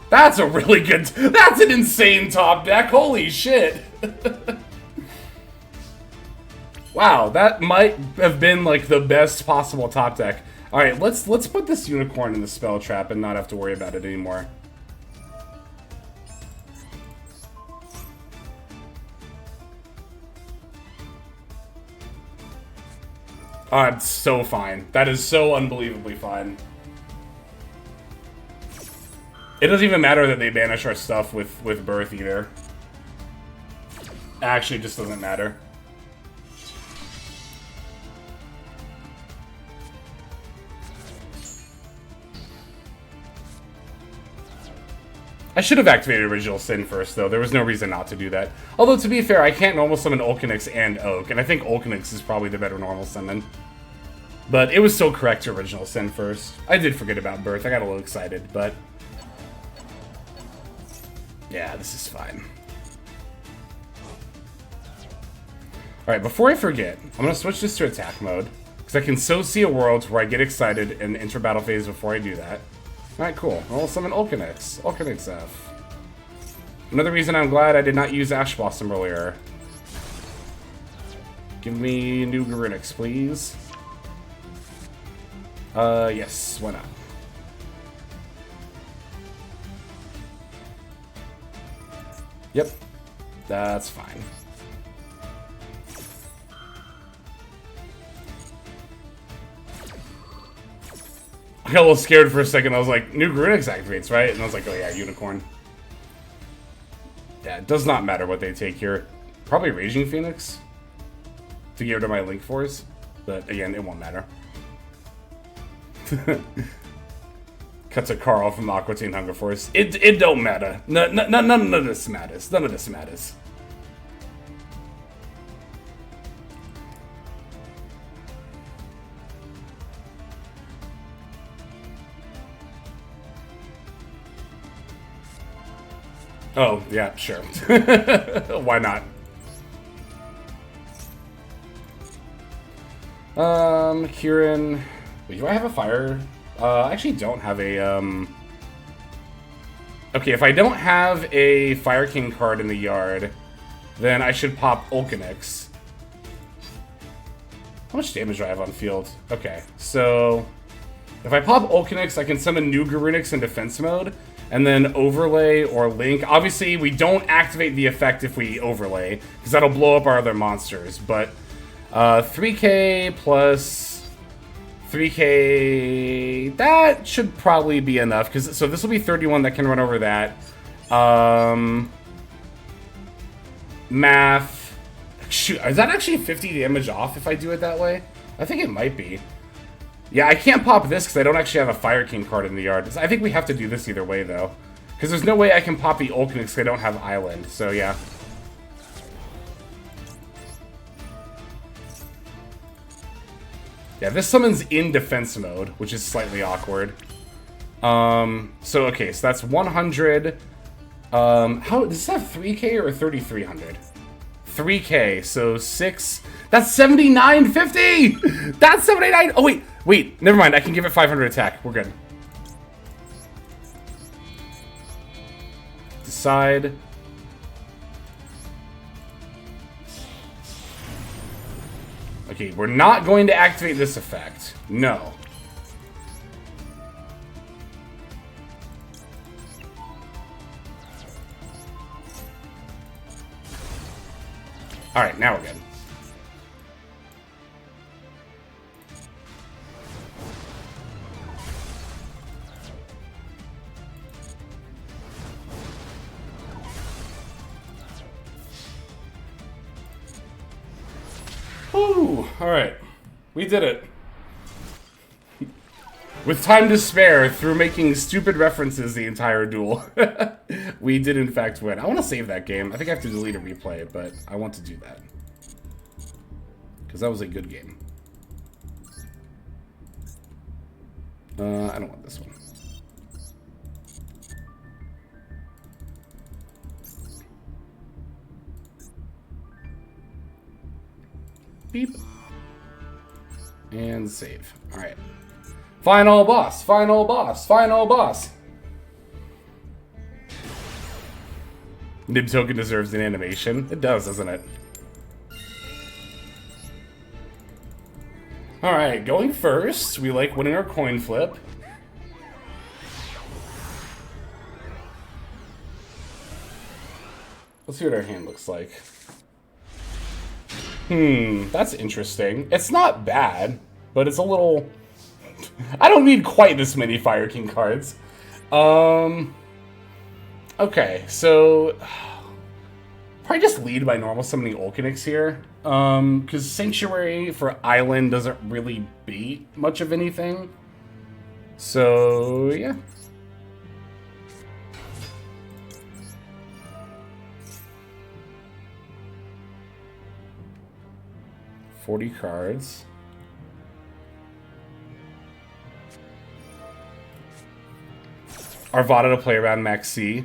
That's a really good... That's an insane top deck. Holy shit. Wow, that might have been like the best possible top deck. Alright, let's put this Unicorn in the Spell Trap and not have to worry about it anymore. Oh, it's so fine. That is so unbelievably fine. It doesn't even matter that they banish our stuff with Birth either. Actually, it just doesn't matter. I should have activated Original Sin first, though. There was no reason not to do that. Although, to be fair, I can't normal summon Ulcanix and Oak, and I think Ulcanix is probably the better normal summon. But it was still correct to Original Sin first. I did forget about Birth. I got a little excited, but... yeah, this is fine. Alright, before I forget, I'm going to switch this to attack mode, because I can so see a world where I get excited and enter battle phase before I do that. Alright, cool. I'll summon Ulcanix. Ulcanix F. Another reason I'm glad I did not use Ash Blossom earlier. Give me new Garunix, please. Yes, why not? Yep, that's fine. I got a little scared for a second. I was like, new Garunix activates, right? And I was like, oh yeah, Unicorn. Yeah, it does not matter what they take here. Probably Raging Phoenix to get rid of my Link Force. But again, it won't matter. Cuts a Carl from Aqua Teen Hunger Force. It don't matter. None of this matters. None of this matters. Oh, yeah, sure. Why not? Kieran... Wait, do I have a fire? I actually don't have a, Okay, if I don't have a Fire King card in the yard, then I should pop Ulcanix. How much damage do I have on field? Okay, so... If I pop Ulcanix, I can summon new Garunix in defense mode, and then overlay or link. Obviously, we don't activate the effect if we overlay, because that'll blow up our other monsters, but 3k plus 3k, that should probably be enough, because so this will be 31 that can run over that. Math. Shoot, is that actually 50 damage off if I do it that way? I think it might be. Yeah, I can't pop this because I don't actually have a Fire King card in the yard. I think we have to do this either way, though. Because there's no way I can pop the Ulcanix because I don't have Island, so yeah. Yeah, this summons in defense mode, which is slightly awkward. So, okay, so that's 100. How, does this have 3k or 3,300? 3k, so 6... That's 7950! That's 79! Oh, wait, never mind. I can give it 500 attack. We're good. Decide. Okay, we're not going to activate this effect. No. Alright, now we're good. Whew, alright. We did it. With time to spare, through making stupid references the entire duel, we did in fact win. I want to save that game. I think I have to delete a replay, but I want to do that. Because that was a good game. I don't want this one. Beep. And save. Alright. Final boss, final boss, final boss. Nib token deserves an animation. It does, doesn't it? Alright, going first. We like winning our coin flip. Let's see what our hand looks like. That's interesting. It's not bad, but it's a little... I don't need quite this many Fire King cards. Okay, so... Probably just lead by normal summoning Ulcanix here. Because Sanctuary for Island doesn't really beat much of anything. So, yeah. $40 cards. Arvada to play around Max C.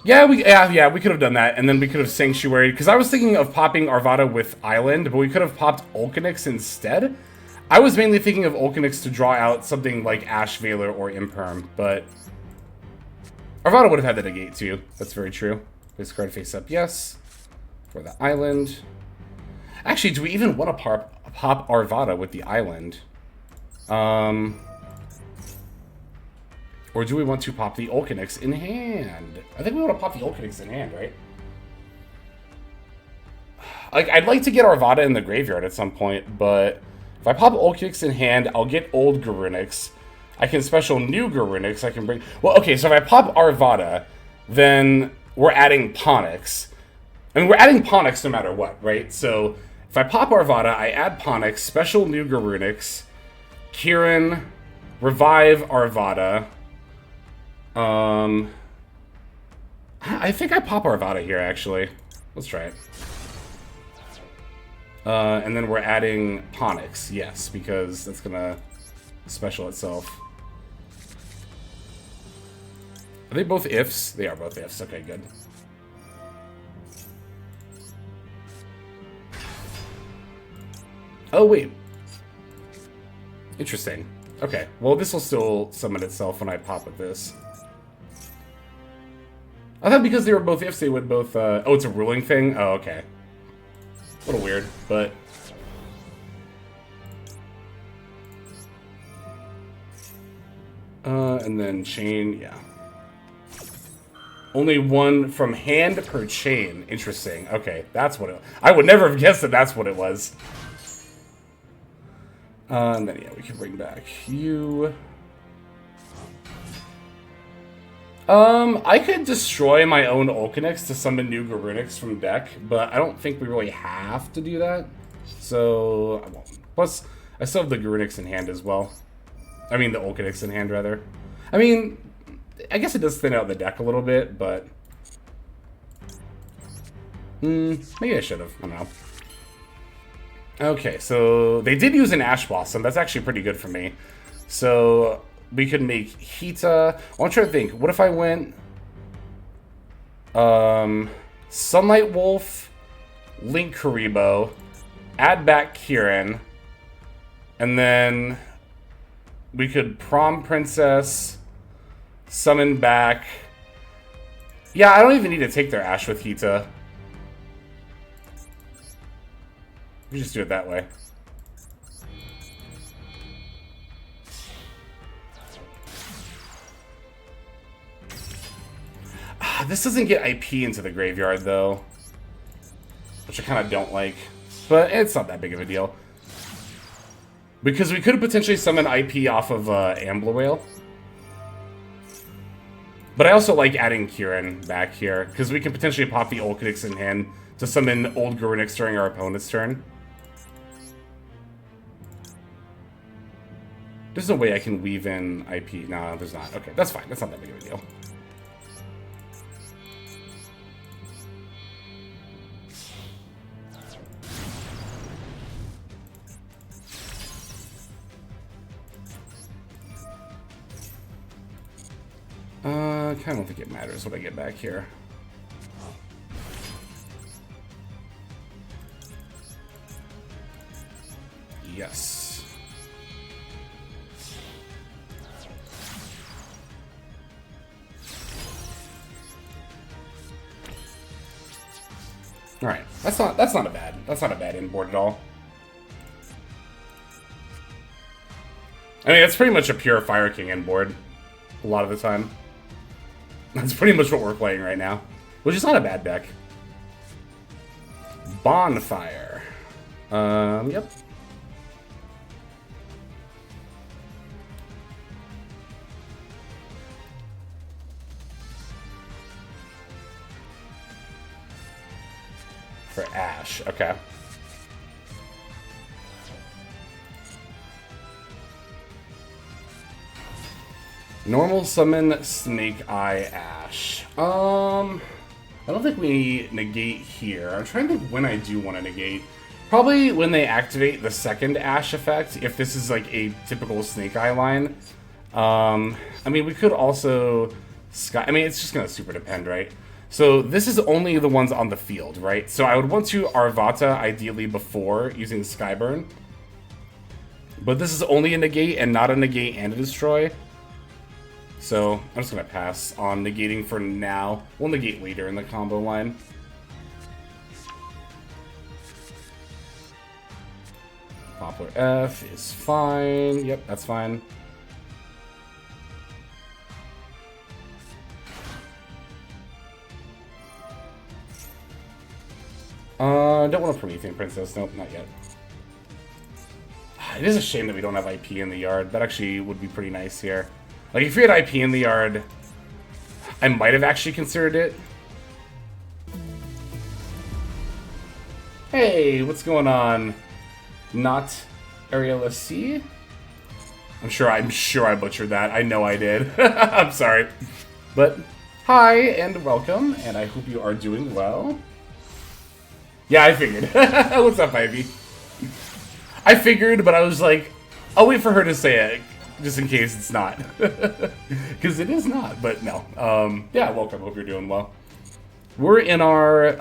Yeah, we could have done that, and then we could have Sanctuary, because I was thinking of popping Arvada with Island, but we could have popped Ulcanix instead. I was mainly thinking of Ulcanix to draw out something like Ash Veiler or Imperm, but Arvada would have had that negate too. That's very true. Place card face up, yes. For the Island. Actually, do we even want to pop Arvada with the Island? Or do we want to pop the Ulcanix in hand? I think we want to pop the Ulcanix in hand, right? Like, I'd like to get Arvada in the graveyard at some point, but if I pop Ulcanix in hand, I'll get old Garunix. I can special new Garunix. I can bring... Well, okay, so if I pop Arvada, then we're adding Ponix. I mean, we're adding Ponix no matter what, right? So if I pop Arvada, I add Ponix, special new Garunix, Kieran, revive Arvada. I think I pop Arvada here, actually. Let's try it. And then we're adding Ponix, yes, because that's gonna special itself. Are they both ifs? They are both ifs. Okay, good. Oh, wait. Interesting. Okay, well, this will still summon itself when I pop with this. I thought because they were both ifs, they would both, oh, it's a ruling thing? Oh, okay. A little weird, but... and then chain, yeah. Only one from hand per chain. Interesting. Okay, that's what it... I would never have guessed that that's what it was. And then, yeah, we can bring back you. I could destroy my own Ulcanix to summon new Garunix from deck, but I don't think we really have to do that. So, I won't. Plus, I still have the Garunix in hand as well. I mean, the Ulcanix in hand, rather. I mean, I guess it does thin out the deck a little bit, but... maybe I should have. I don't know. Okay, so they did use an Ash Blossom. That's actually pretty good for me. So we could make Hita. I'm trying to think. What if I went Sunlight Wolf, Link Karibo, add back Kieran, and then we could Prom Princess, summon back. Yeah, I don't even need to take their Ash with Hita. We just do it that way. This doesn't get IP into the graveyard, though. Which I kind of don't like. But it's not that big of a deal. Because we could potentially summon IP off of Ambler. But I also like adding Kieran back here. Because we can potentially pop the Ulcanix in hand to summon old Garunix during our opponent's turn. There's no way I can weave in IP. No, there's not. Okay, that's fine. That's not that big of a deal. I kind of don't think it matters what I get back here. Yes. All right, that's not a bad inboard at all. I mean, it's pretty much a pure Fire King inboard a lot of the time. That's pretty much what we're playing right now, which is not a bad deck. Bonfire. Yep. For Ash, okay. Normal summon Snake Eye Ash. I don't think we negate here. I'm trying to think when I do want to negate. Probably when they activate the second Ash effect, if this is like a typical Snake Eye line. I mean, we could also... I mean, it's just going to super depend, right? So this is only the ones on the field, right? So I would want to Arvata ideally before using Skyburn. But this is only a negate and not a negate and a destroy. So I'm just going to pass on negating for now. We'll negate later in the combo line. Poplar F is fine. Yep, that's fine. Don't want a Promethean Princess. Nope, not yet. It is a shame that we don't have IP in the yard. That actually would be pretty nice here. Like, if we had IP in the yard, I might have actually considered it. Hey, what's going on? Not Ariella C? I'm sure I butchered that. I know I did. I'm sorry. But hi and welcome, and I hope you are doing well. Yeah, I figured. What's up, Ivy? I figured, but I was like, I'll wait for her to say it, just in case it's not. Because it is not, but no. Yeah, welcome. Hope you're doing well. We're in our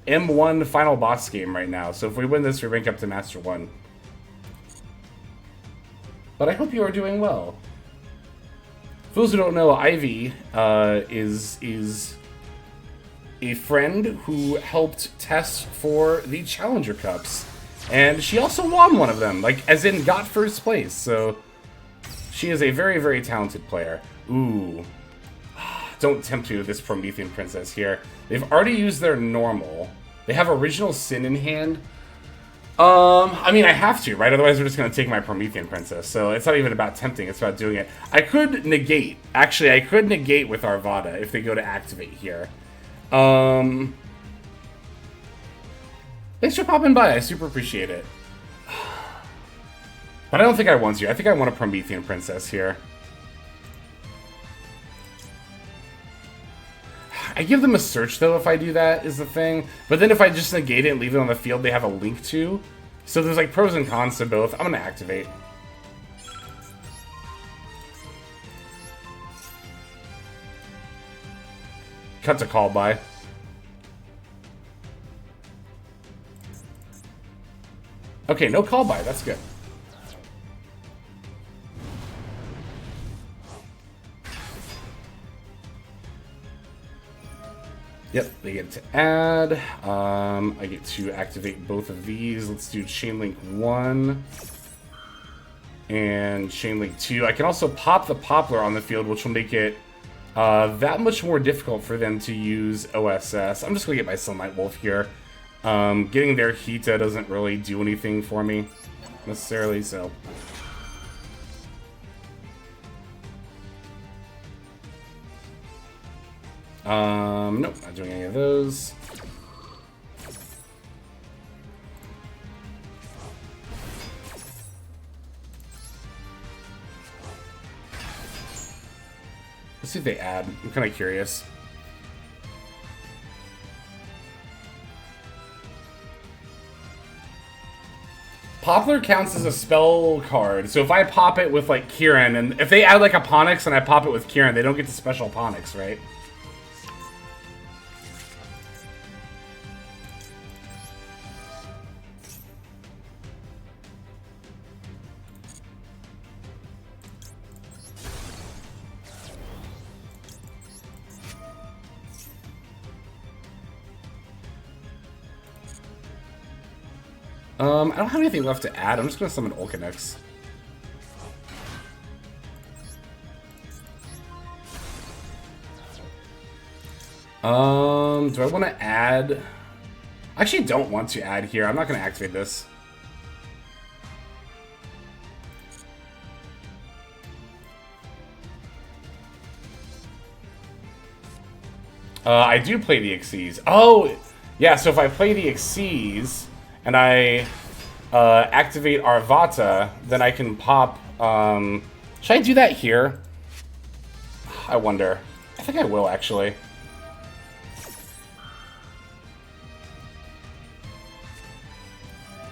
M1 final boss game right now, so if we win this, we rank up to Master 1. but I hope you are doing well. For those who don't know, Ivy is a friend who helped test for the Challenger Cups. And she also won one of them, like, as in got first place, so she is a very, very talented player. Ooh. Don't tempt me with this Promethean Princess here. They've already used their normal. They have Original Sin in hand. I mean, I have to, right? Otherwise, we're just going to take my Promethean Princess. So it's not even about tempting, it's about doing it. I could negate. Actually, I could negate with Arvada if they go to activate here. Thanks for popping by. I super appreciate it. But I don't think I want you. I think I want a Promethean Princess here. I give them a search, though, if I do that, is the thing. But then if I just negate it and leave it on the field, they have a link to. So there's, like, pros and cons to both. I'm going to activate. Cut to call by. Okay, no call by. That's good. Yep, they get to add. I get to activate both of these. Let's do Chain Link 1 and Chain Link 2. I can also pop the Poplar on the field, which will make it that much more difficult for them to use OSS. I'm just going to get my Sunlight Wolf here. Getting their Hita doesn't really do anything for me, necessarily, so... Nope, not doing any of those. Let's see if they add. I'm kind of curious. Poplar counts as a spell card, so if I pop it with, like, Kieran, and if they add, like, a Ponix and I pop it with Kieran, they don't get the special Ponix, right? I don't have anything left to add. I'm just going to summon Ulcanex. Do I want to add? I actually don't want to add here. I'm not going to activate this. I do play the Xyz. Oh, yeah, so if I play the Xyz and I activate Arvata, then I can pop... should I do that here? I wonder. I think I will, actually.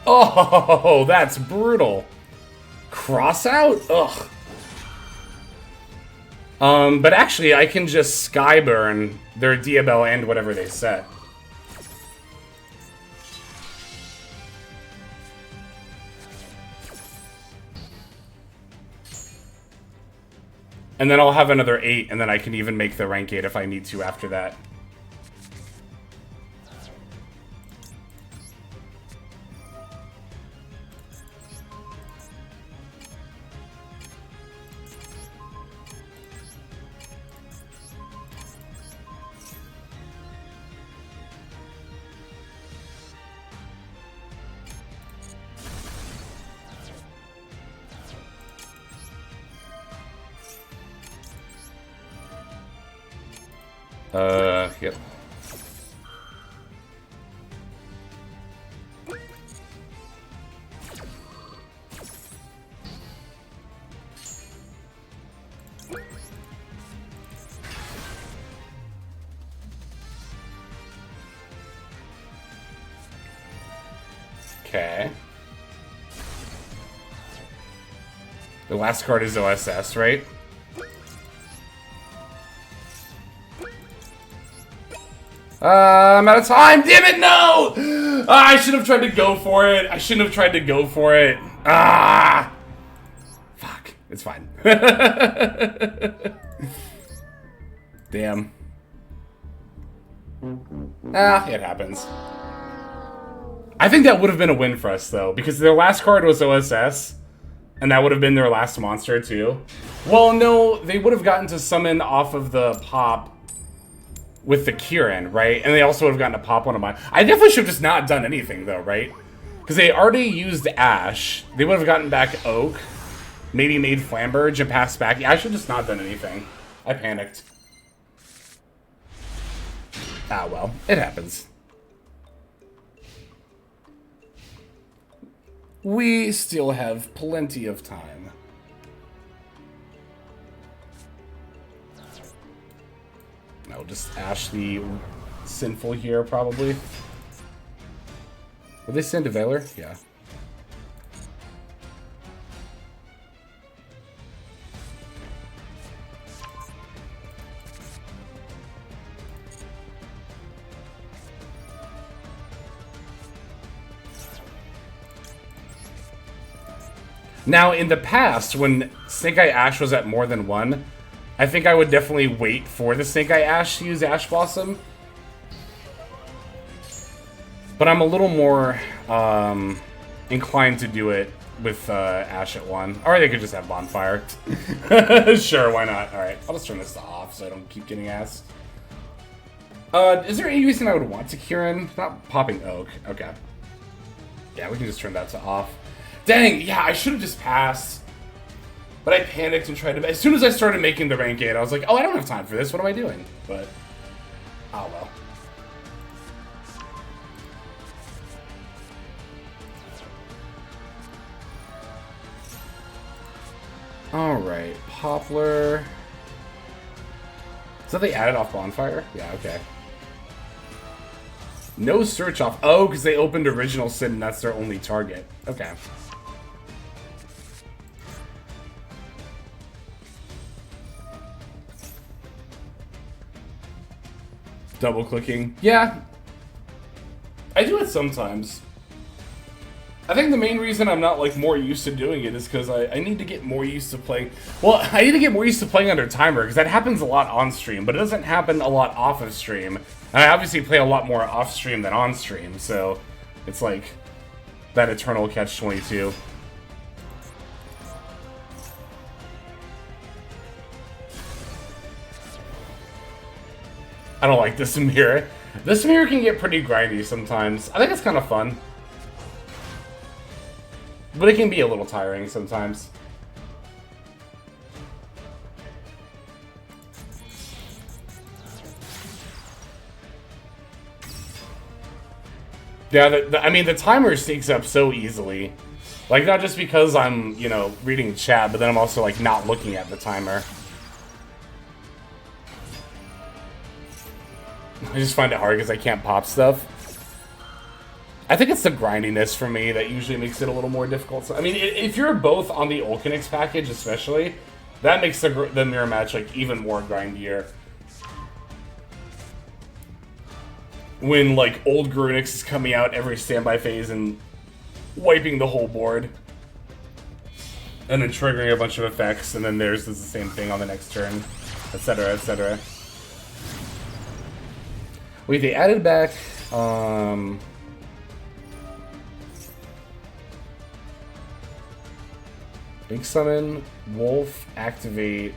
Oh, that's brutal. Cross out? Ugh. But actually, I can just Skyburn their Diabell and whatever they set. And then I'll have another 8, and then I can even make the rank 8 if I need to after that. Yep. Okay. The last card is OSS, right? I'm out of time. Damn it, no! I should have tried to go for it. I shouldn't have tried to go for it. Ah! Fuck. It's fine. Damn. Ah, it happens. I think that would have been a win for us, though, because their last card was OSS, and that would have been their last monster, too. Well, no, they would have gotten to summon off of the pop with the Kieran, right? And they also would have gotten to pop one of mine. I definitely should have just not done anything, though, right? Because they already used Ash. They would have gotten back Oak, maybe made Flamberge and passed back. Yeah, I should have just not done anything. I panicked. Ah, well, it happens. We still have plenty of time. I'll just Ash the Sinful here, probably. Would they send a Valor? Yeah. Now, in the past, when Snake Eye Ash was at more than one, I think I would definitely wait for the Snake Eye Ash to use Ash Blossom. But I'm a little more inclined to do it with Ash at one. Or they could just have Bonfire. Sure, why not? Alright, I'll just turn this to off so I don't keep getting asked. Is there any reason I would want to Kieran? Not popping Oak. Okay. Yeah, we can just turn that to off. Dang, yeah, I should have just passed. But I panicked and tried to... As soon as I started making the rank 8, I was like, oh, I don't have time for this. What am I doing? But, oh well. Alright, Poplar. So they added off Bonfire? Yeah, okay. No search off. Oh, because they opened Original Sin and that's their only target. Okay. Double clicking. Yeah. I do it sometimes. I think the main reason I'm not like more used to doing it is because I need to get more used to playing. Well, I need to get more used to playing under timer because that happens a lot on stream, but it doesn't happen a lot off of stream. And I obviously play a lot more off stream than on stream, so it's like that eternal catch-22. I don't like this mirror. This mirror can get pretty grindy sometimes. I think it's kind of fun. But it can be a little tiring sometimes. Yeah, I mean, the timer sneaks up so easily. Like, not just because I'm, you know, reading chat, but then I'm also, like, not looking at the timer. I just find it hard because I can't pop stuff. I think it's the grindiness for me that usually makes it a little more difficult. So, I mean, if you're both on the Ulcanix package, especially, that makes the mirror match, like, even more grindier. When, like, old Grunix is coming out every standby phase and wiping the whole board. And then triggering a bunch of effects, and then theirs is the same thing on the next turn, etc., etc. Wait, they added back, Big Summon, Wolf, Activate.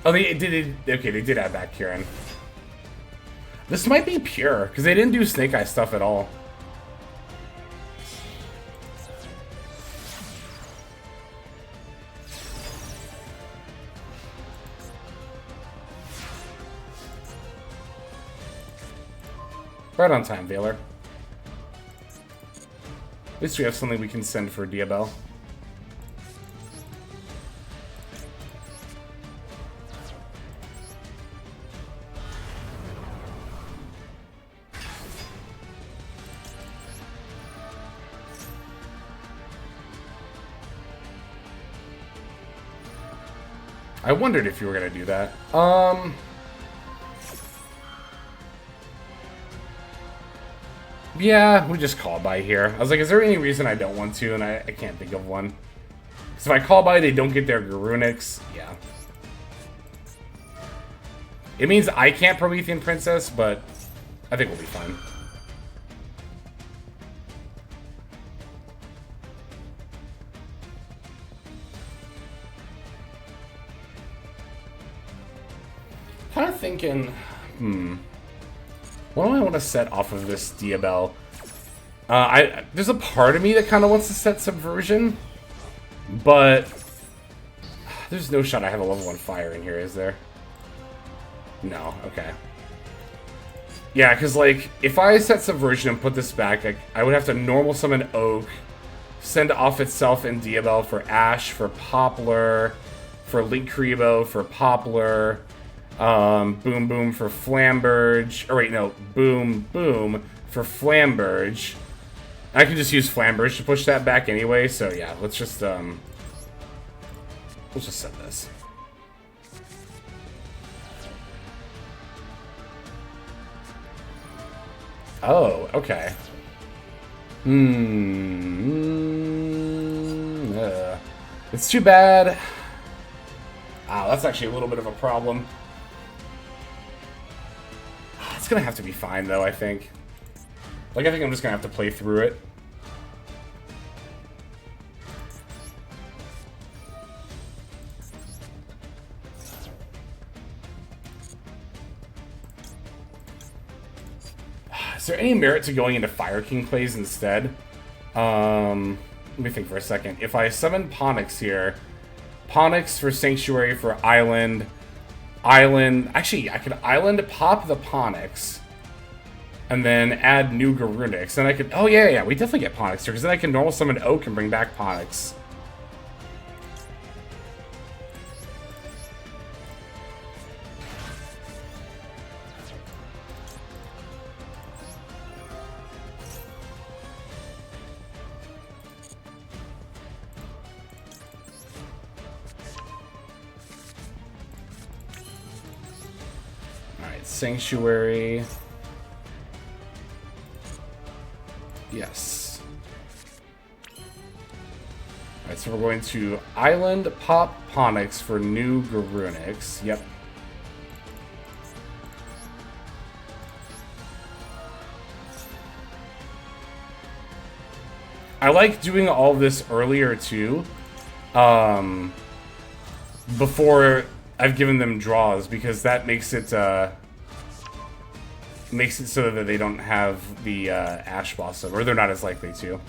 Oh, they did, okay, they did add back Kieran. This might be pure, because they didn't do Snake Eye stuff at all. Right on time, Valor. At least we have something we can send for Diabel. I wondered if you were gonna do that. Yeah, we just call by here. I was like, is there any reason I don't want to? And I can't think of one. So if I call by, they don't get their Garunix. Yeah. It means I can't Promethean Princess, but I think we'll be fine. Kind of thinking, what do I want to set off of this Diabell? There's a part of me that kind of wants to set Subversion, but there's no shot I have a level 1 fire in here, is there? No, okay. Yeah, because, like, if I set Subversion and put this back, I would have to normal summon Oak, send off itself in Diabell for Ash, for Poplar, for Linkuriboh, for Poplar, Boom Boom for Flamberge, or wait, no, Boom Boom for Flamberge. I can just use Flamberge to push that back anyway, so yeah, let's just set this. Oh, okay. It's too bad. Ah, that's actually a little bit of a problem. It's gonna have to be fine, though, I think. Like, I think I'm just gonna have to play through it. Is there any merit to going into Fire King plays instead? Let me think for a second. If I summon Ponix here, Ponix for Sanctuary for Island. Actually, I could Island pop the Ponix, and then add new Garunix. Then I could. Oh yeah, we definitely get Ponix here because then I can normal summon Oak and bring back Ponix. Sanctuary. Yes. Alright, so we're going to Island Pop Ponix for new Garunix. Yep. I like doing all this earlier too. Before I've given them draws, because that makes it so that they don't have the Ash Blossom, or they're not as likely to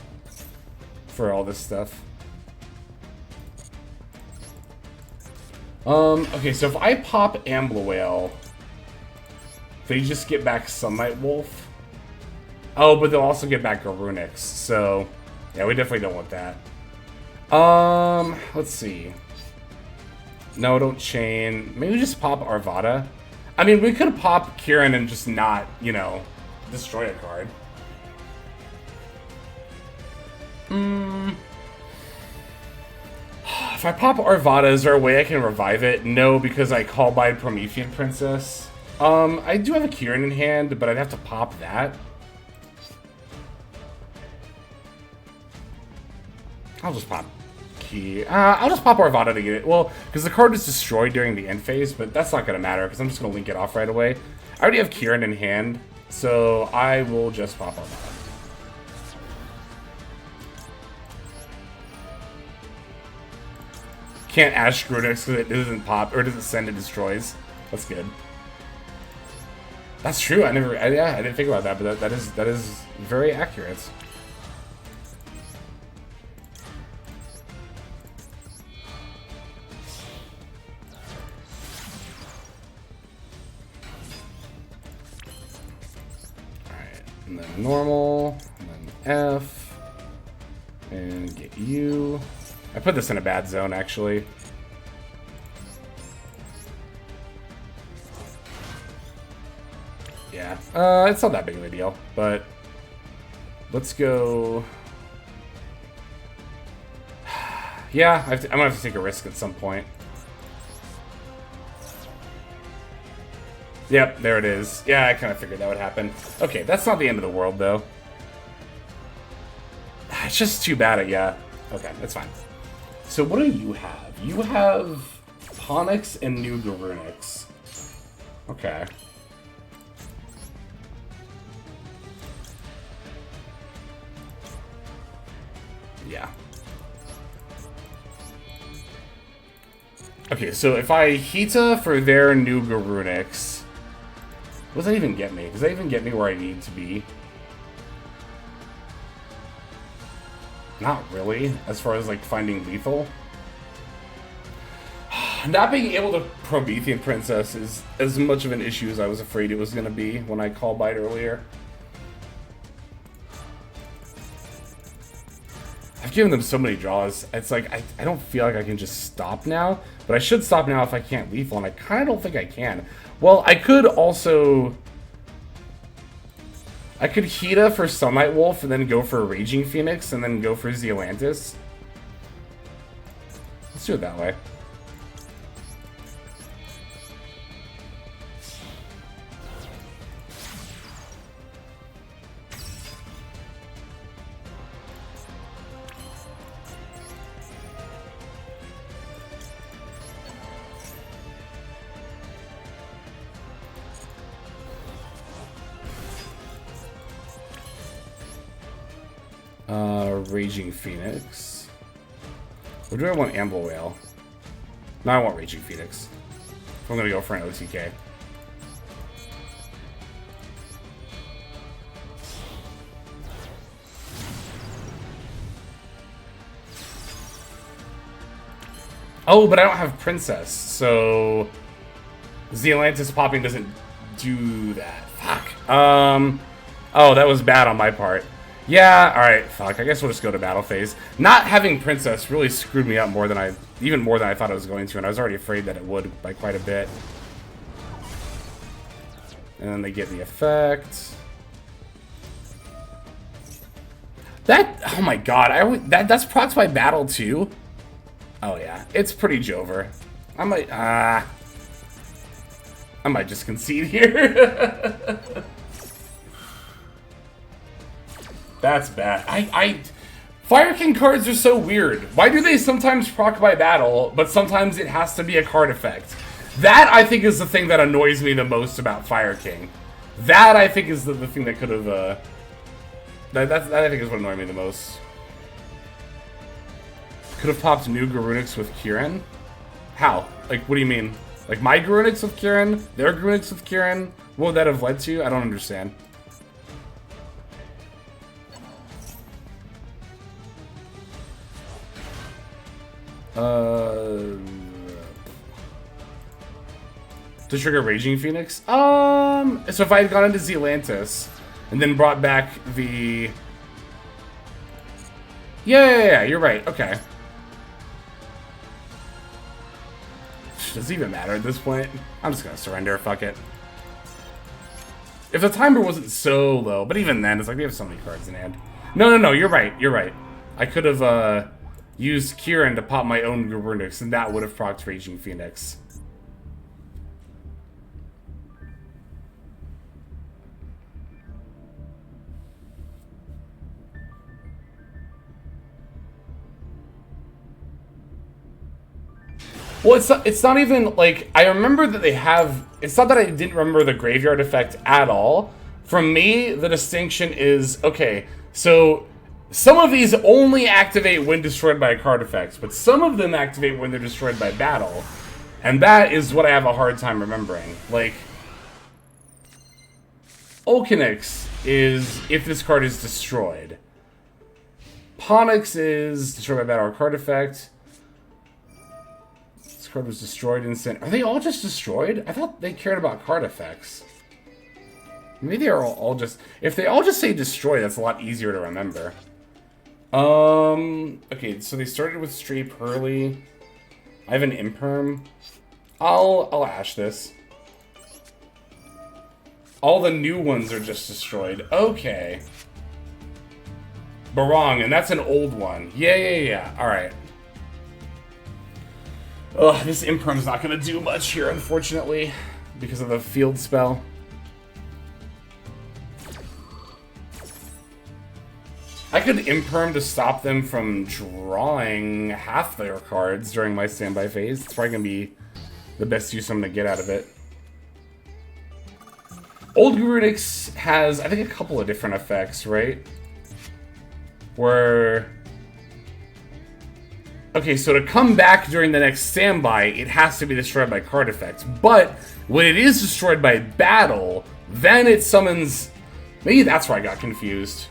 for all this stuff. Okay, so if I pop Amblewail, they just get back Sunlight Wolf. Oh, but they'll also get back Garunix, so yeah, we definitely don't want that. Let's see. No, don't chain. Maybe just pop Arvada. I mean, we could have popped Kieran and just not, you know, destroy a card. If I pop Arvada, is there a way I can revive it? No, because I call by Promethean Princess. I do have a Kieran in hand, but I'd have to pop that. I'll just pop I'll just pop Arvada to get it. Well, because the card is destroyed during the end phase, but that's not going to matter because I'm just going to link it off right away. I already have Kieran in hand, so I will just pop Arvada. Can't Ash Garunix because it doesn't pop, or doesn't send, it destroys. That's good. That's true. I didn't think about that, but that is very accurate. And then normal, and then F, and get you. I put this in a bad zone, actually. Yeah, it's not that big of a deal, but let's go. Yeah, I'm gonna have to take a risk at some point. Yep, there it is. Yeah, I kind of figured that would happen. Okay, that's not the end of the world, though. It's just too bad, yeah. Okay, that's fine. So so what do you have? You have Ponix and New Garunix. Okay. Yeah. Okay, so if I Hita for their New Garunix, what does that even get me? Does that even get me where I need to be? Not really, as far as like finding lethal. Not being able to Promethean Princess is as much of an issue as I was afraid it was going to be when I called by it earlier. I've given them so many draws. It's like, I don't feel like I can just stop now. But I should stop now if I can't lethal, and I kind of don't think I can. Well, I could also... I could Hita for Sunlight Wolf, and then go for Raging Phoenix, and then go for Zealantis. Let's do it that way. Raging Phoenix. Or do I want Amble Whale? No, I want Raging Phoenix. I'm gonna go for an OTK. Oh, but I don't have Princess, so Zealantis popping doesn't do that. Fuck. Oh, that was bad on my part. Yeah, alright, fuck. I guess we'll just go to battle phase. Not having Princess really screwed me up even more than I thought it was going to, and I was already afraid that it would by quite a bit. And then they get the effect. That, oh my god, that's procs by battle too? Oh yeah, it's pretty Jover. I might just concede here. That's bad. Fire King cards are so weird. Why do they sometimes proc by battle, but sometimes it has to be a card effect? That, I think, is the thing that annoys me the most about Fire King. That, I think, is the thing that could have, that I think is what annoyed me the most. Could have popped New Garunix with Kieran? How? Like, what do you mean? Like, my Garunix with Kieran? Their Garunix with Kieran? What would that have led to? I don't understand. To trigger Raging Phoenix? So if I had gone into Zealantis and then brought back the... Yeah, you're right. Okay. Does it even matter at this point? I'm just gonna surrender. Fuck it. If the timer wasn't so low, but even then, it's like we have so many cards in hand. No, you're right. You're right. I could have, used Kieran to pop my own Garunix, and that would have procced Raging Phoenix. Well, it's not even, like, I remember that they have... It's not that I didn't remember the graveyard effect at all. For me, the distinction is, okay, so... Some of these only activate when destroyed by a card effect, but some of them activate when they're destroyed by battle. And that is what I have a hard time remembering. Like, Ulcanix is if this card is destroyed. Ponix is destroyed by battle or card effect. This card was destroyed instant. Are they all just destroyed? I thought they cared about card effects. Maybe they are all just... If they all just say destroy, that's a lot easier to remember. Okay, so they started with Stray Pearly. I have an Imperm. I'll Ash this. All the new ones are just destroyed. Okay. Barong, and that's an old one. Yeah. Alright. Ugh, this Imperm's not gonna do much here, unfortunately, because of the field spell. I could imperm to stop them from drawing half their cards during my standby phase. It's probably going to be the best use I'm going to get out of it. Old Gurudix has, I think, a couple of different effects, right? Where... Okay, so to come back during the next standby, it has to be destroyed by card effects. But when it is destroyed by battle, then it summons... Maybe that's where I got confused.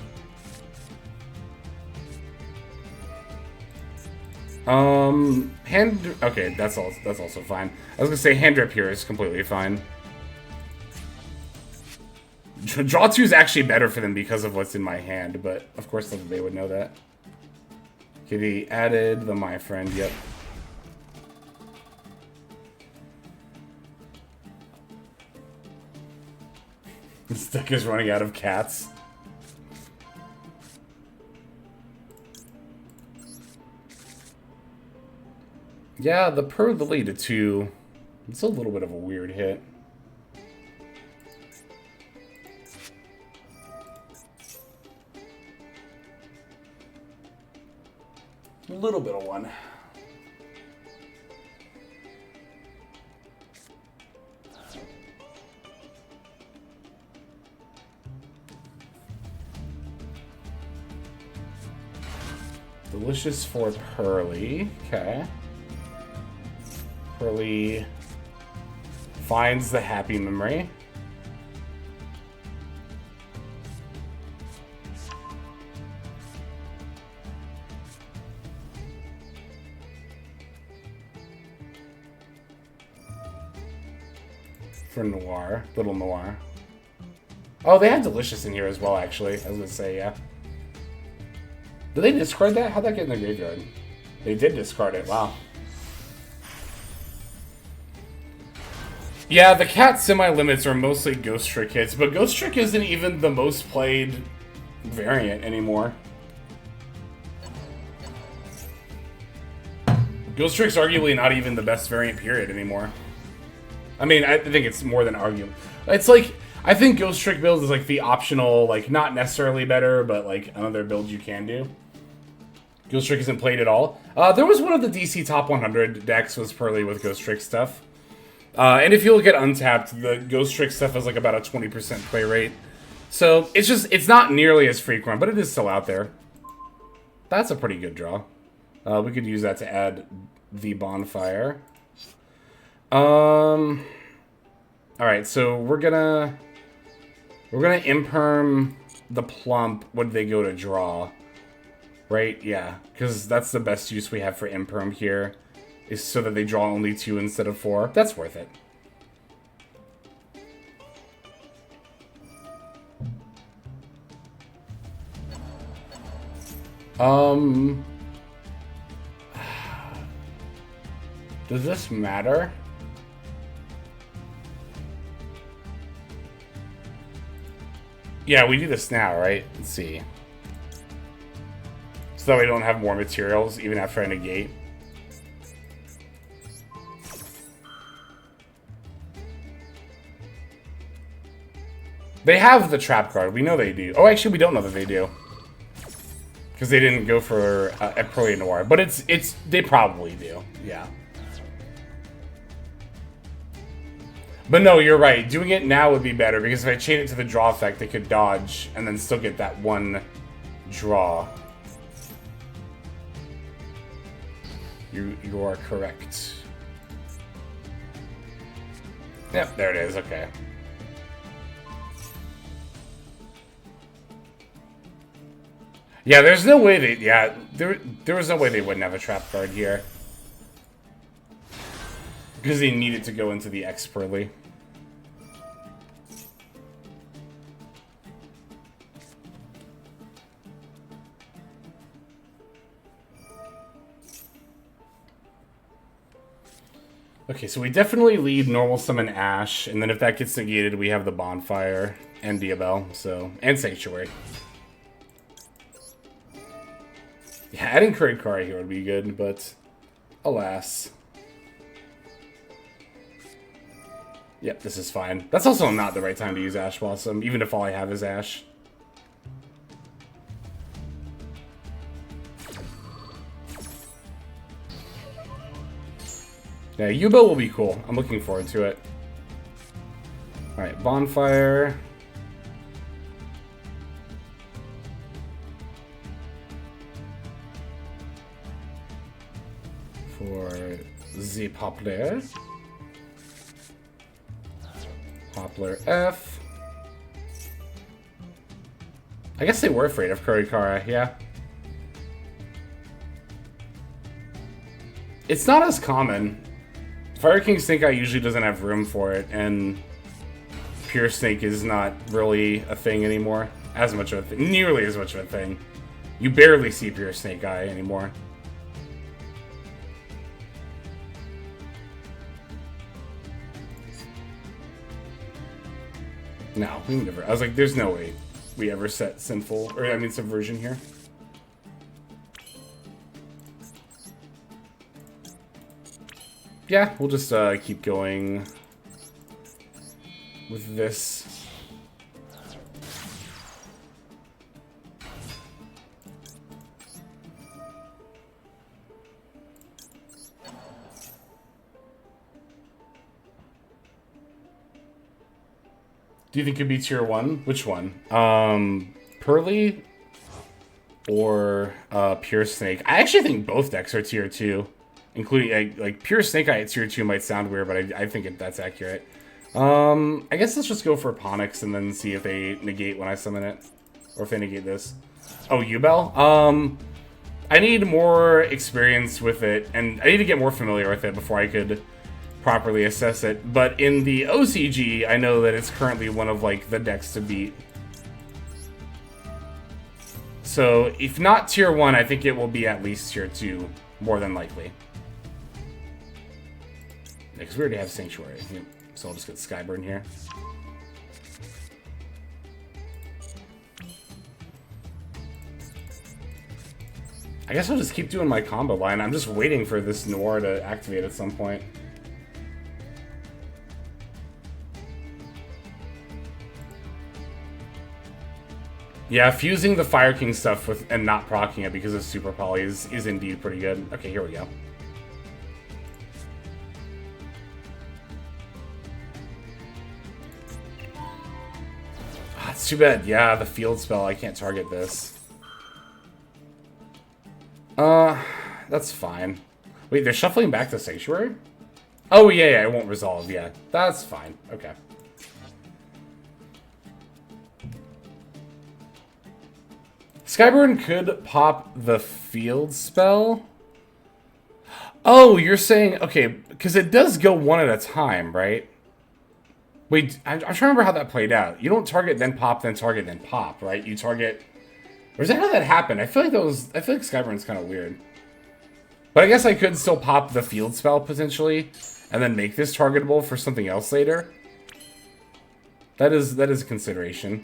Okay, that's also fine. I was gonna say hand drip here is completely fine. Draw 2 is actually better for them because of what's in my hand, but of course they would know that. Okay, they added the My Friend, yep. This deck is running out of cats. Yeah, the Per Lily to 2. It's a little bit of a weird hit. A little bit of one. Delicious for Pearly. Okay. Pearly finds the happy memory. For Noir. Little Noir. Oh, they had Delicious in here as well, actually. I was gonna say, yeah. Did they discard that? How'd that get in the graveyard? They did discard it. Wow. Yeah, the cat semi-limits are mostly Ghost Trick hits, but Ghost Trick isn't even the most played variant anymore. Ghost Trick's arguably not even the best variant period anymore. I mean, I think it's more than arguable. It's like, I think Ghost Trick build is like the optional, like, not necessarily better, but like another build you can do. Ghost Trick isn't played at all. There was one of the DC Top 100 decks was Pearly with Ghost Trick stuff. And if you look at Untapped, the Ghost Trick stuff is like about a 20% play rate. So it's not nearly as frequent, but it is still out there. That's a pretty good draw. We could use that to add the Bonfire. Alright, so we're gonna imperm the Plump when they go to draw. Right? Yeah, because that's the best use we have for imperm here. Is so that they draw only 2 instead of 4. That's worth it. Does this matter? Yeah, we do this now, right? Let's see. So that we don't have more materials even after I negate. They have the trap card. We know they do. Oh, actually, we don't know that they do. Because they didn't go for a Pearly Noir. But they probably do. Yeah. But no, you're right. Doing it now would be better. Because if I chain it to the draw effect, they could dodge and then still get that one draw. You are correct. Yep, there it is. Okay. Yeah, there's no way they... Yeah, there was no way they wouldn't have a trap card here. Because they needed to go into the X Pearly. Okay, so we definitely lead Normal Summon Ash, and then if that gets negated, we have the Bonfire and Diabell, so... And Sanctuary. Yeah, adding Kurikari here would be good, but alas. Yep, this is fine. That's also not the right time to use Ash Blossom, even if all I have is Ash. Yeah, U-Boat will be cool. I'm looking forward to it. Alright, Bonfire. For the Poplar. Poplar F. I guess they were afraid of Kurikara, yeah. It's not as common. Fire King Snake Eye usually doesn't have room for it, and Pure Snake is not really a thing anymore. As much of a thing. Nearly as much of a thing. You barely see Pure Snake Eye anymore. No, we never. I was like, there's no way we ever set Sinful, or I mean Subversion here. Yeah, we'll just keep going with this. Do you think it could be tier 1? Which one? Pearly or Pure Snake? I actually think both decks are tier 2. Including, like, Pure Snake Eye at tier 2 might sound weird, but I think that's accurate. I guess let's just go for Ponix and then see if they negate when I summon it. Or if they negate this. Oh, U-Bell? I need more experience with it, and I need to get more familiar with it before I could properly assess it. But in the OCG, I know that it's currently one of, like, the decks to beat. So, if not tier 1, I think it will be at least tier 2, more than likely. Because we already have Sanctuary, so I'll just get Skyburn here. I guess I'll just keep doing my combo line. I'm just waiting for this Noir to activate at some point. Yeah, fusing the Fire King stuff with and not proccing it because of Super Poly is indeed pretty good. Okay, here we go. Ah, it's too bad. Yeah, the field spell. I can't target this. That's fine. Wait, they're shuffling back to Sanctuary? Oh, yeah, it won't resolve. Yeah, that's fine. Okay. Skyburn could pop the field spell. Oh, you're saying... Okay, because it does go one at a time, right? Wait, I'm trying to remember how that played out. You don't target, then pop, then target, then pop, right? You target... Or is that how that happened? I feel like Skyburn's kind of weird. But I guess I could still pop the field spell, potentially, and then make this targetable for something else later. That is a consideration.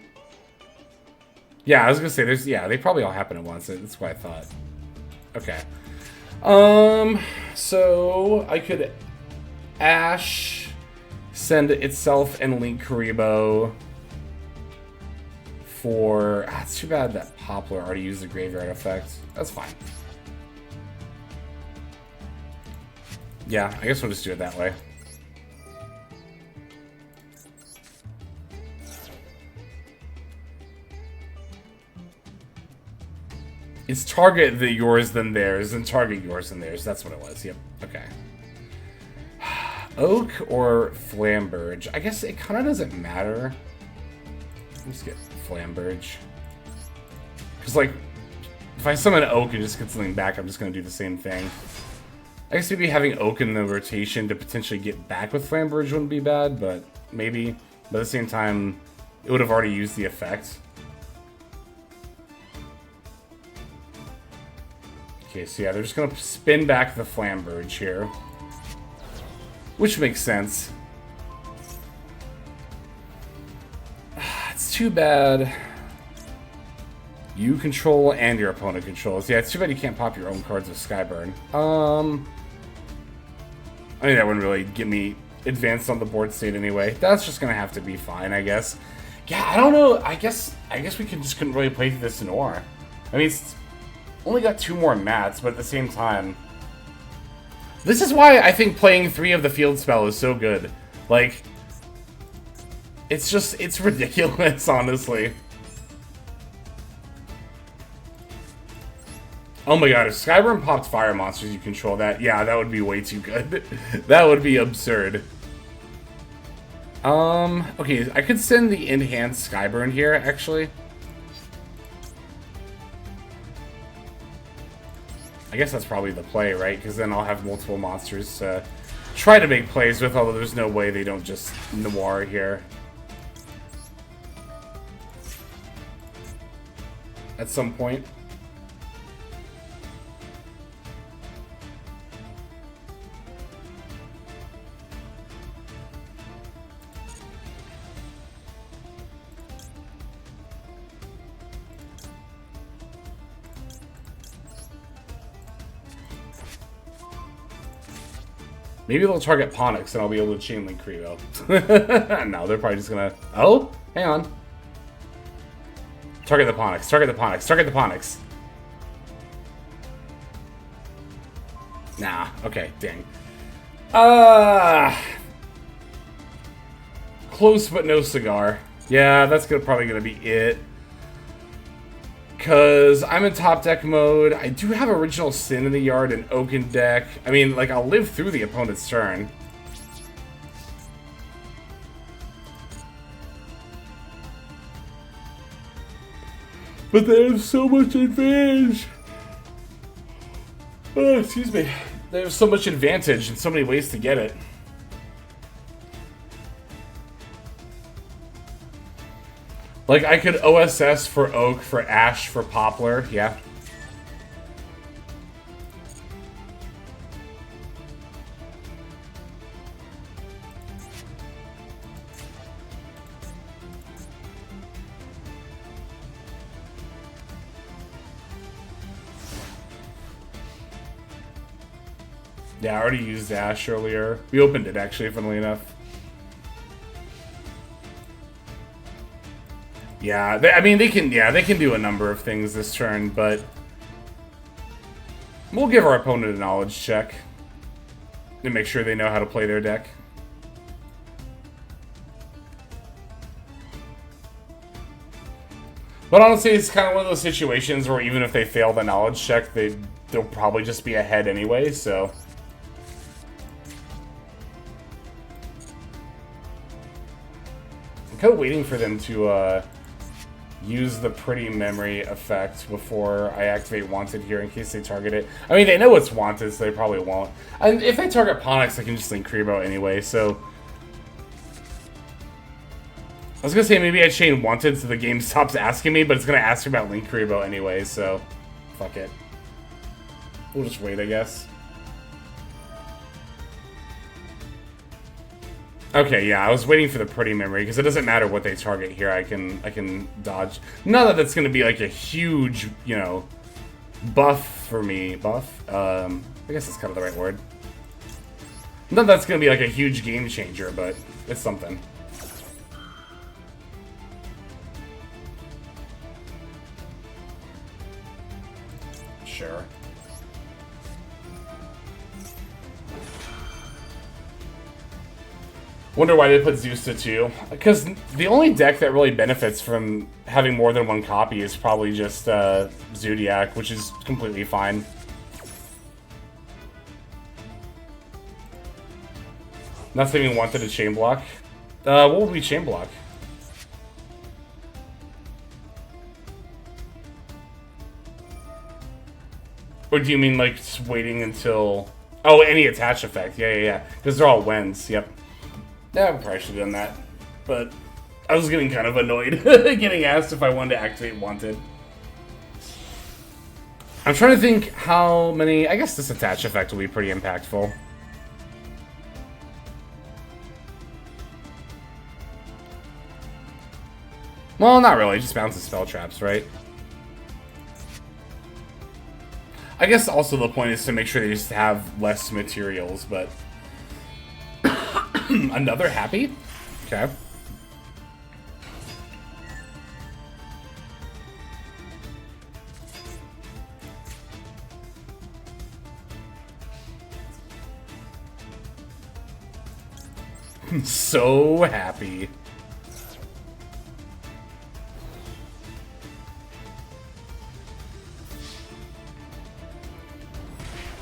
Yeah, I was gonna say they probably all happen at once. That's what I thought. Okay. So I could Ash send itself and Link Karibo for it's too bad that Poplar already used the graveyard effect. That's fine. Yeah, I guess we'll just do it that way. It's target the yours then theirs, and target yours and theirs. That's what it was. Yep. Okay. Oak or Flamberge? I guess it kind of doesn't matter. Let's get Flamberge. Because, like, if I summon Oak and just get something back, I'm just going to do the same thing. I guess maybe having Oak in the rotation to potentially get back with Flamberge wouldn't be bad, but maybe. But at the same time, it would have already used the effect. Okay, so yeah, they're just going to spin back the Flamberge here. Which makes sense. It's too bad you control and your opponent controls. Yeah, it's too bad you can't pop your own cards with Skyburn. I mean, that wouldn't really get me advanced on the board state anyway. That's just going to have to be fine, I guess. Yeah, I don't know. I guess we couldn't really play through this Noir. I mean, it's only got 2 more mats, but at the same time, This is why I think playing 3 of the field spell is so good. Like, it's ridiculous, honestly. Oh my god, if Skyrim popped fire monsters you control that, yeah, that would be way too good. That would be absurd. Okay, I could send the enhanced Skyburn here, actually. I guess that's probably the play, right? Because then I'll have multiple monsters try to make plays with, although there's no way they don't just noir here. At some point. Maybe they'll target Ponix and I'll be able to chain link Crevo. No, they're probably just gonna... Oh, hang on. Target the Ponix, target the Ponix, target the Ponix. Nah, okay, dang. Close but no cigar. Yeah, that's probably gonna be it. Because I'm in top deck mode. I do have Original Sin in the yard and Oaken deck. I mean, like, I'll live through the opponent's turn. But they have so much advantage. Oh, excuse me. They have so much advantage and so many ways to get it. Like, I could OSS for Oak, for Ash, for Poplar, yeah. Yeah, I already used Ash earlier. We opened it, actually, funnily enough. Yeah, I mean, they can do a number of things this turn, but we'll give our opponent a knowledge check to make sure they know how to play their deck. But honestly, it's kind of one of those situations where even if they fail the knowledge check, they'll probably just be ahead anyway, so... I'm kind of waiting for them to, use the pretty memory effect before I activate Wanted here in case they target it. I mean, they know it's Wanted, so they probably won't. And if they target Ponix, I can just link Crevo anyway, so... I was gonna say maybe I chain Wanted so the game stops asking me, but it's gonna ask me about link Crevo anyway, so... Fuck it. We'll just wait, I guess. Okay, yeah, I was waiting for the pretty memory, because it doesn't matter what they target here, I can dodge. Not that that's going to be, like, a huge, you know, buff for me. Buff? I guess that's kind of the right word. Not that that's going to be, like, a huge game changer, but it's something. Sure. Wonder why they put Zeus to 2. Because the only deck that really benefits from having more than one copy is probably just Zodiac, which is completely fine. Not even Wanted to chain block. What would we chain block? Or do you mean like just waiting until... Oh, any attach effect. Yeah. Because they're all Wens. Yep. Yeah, I probably should have done that, but I was getting kind of annoyed getting asked if I wanted to activate Wanted. I'm trying to think how many... I guess this attach effect will be pretty impactful. Well, not really. It just bounces spell traps, right? I guess also the point is to make sure they just have less materials, but... Another happy? Okay. So happy.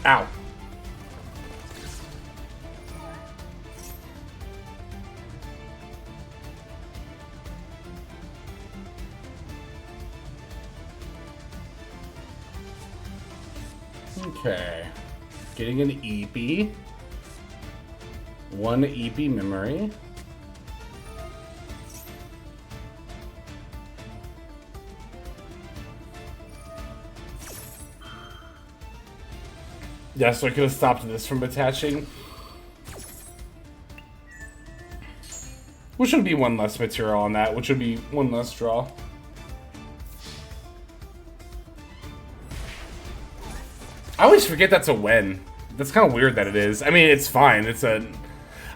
Ow. Okay. Getting an EP. 1 EP memory. Yeah, so I could have stopped this from attaching. Which would be 1 less material on that, which would be 1 less draw. I always forget that's a when. That's kind of weird that it is. I mean, it's fine. It's a...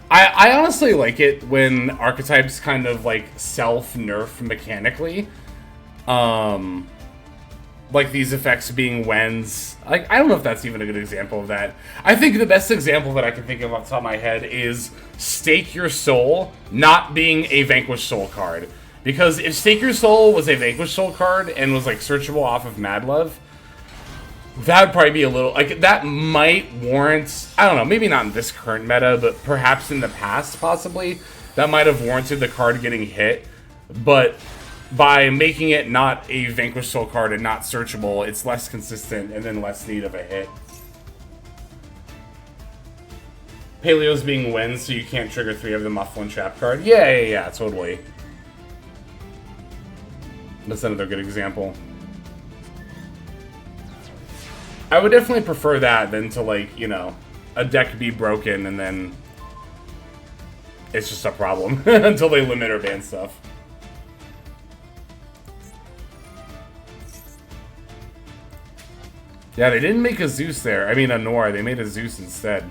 I honestly like it when archetypes kind of, like, self-nerf mechanically. Like these effects being whens. Like, I don't know if that's even a good example of that. I think the best example that I can think of off the top of my head is Stake Your Soul not being a Vanquished Soul card. Because if Stake Your Soul was a Vanquished Soul card and was, like, searchable off of Mad Love, that would probably be a little... Like, that might warrant... I don't know, maybe not in this current meta, but perhaps in the past, possibly. That might have warranted the card getting hit. But by making it not a Vanquished Soul card and not searchable, it's less consistent and then less need of a hit. Paleo's being wins, so you can't trigger 3 of the Mufflin Trap card. Yeah, totally. That's another good example. I would definitely prefer that than to, like, you know, a deck be broken and then it's just a problem until they limit or ban stuff. Yeah, they didn't make a Zeus there. I mean, a Nora. They made a Zeus instead.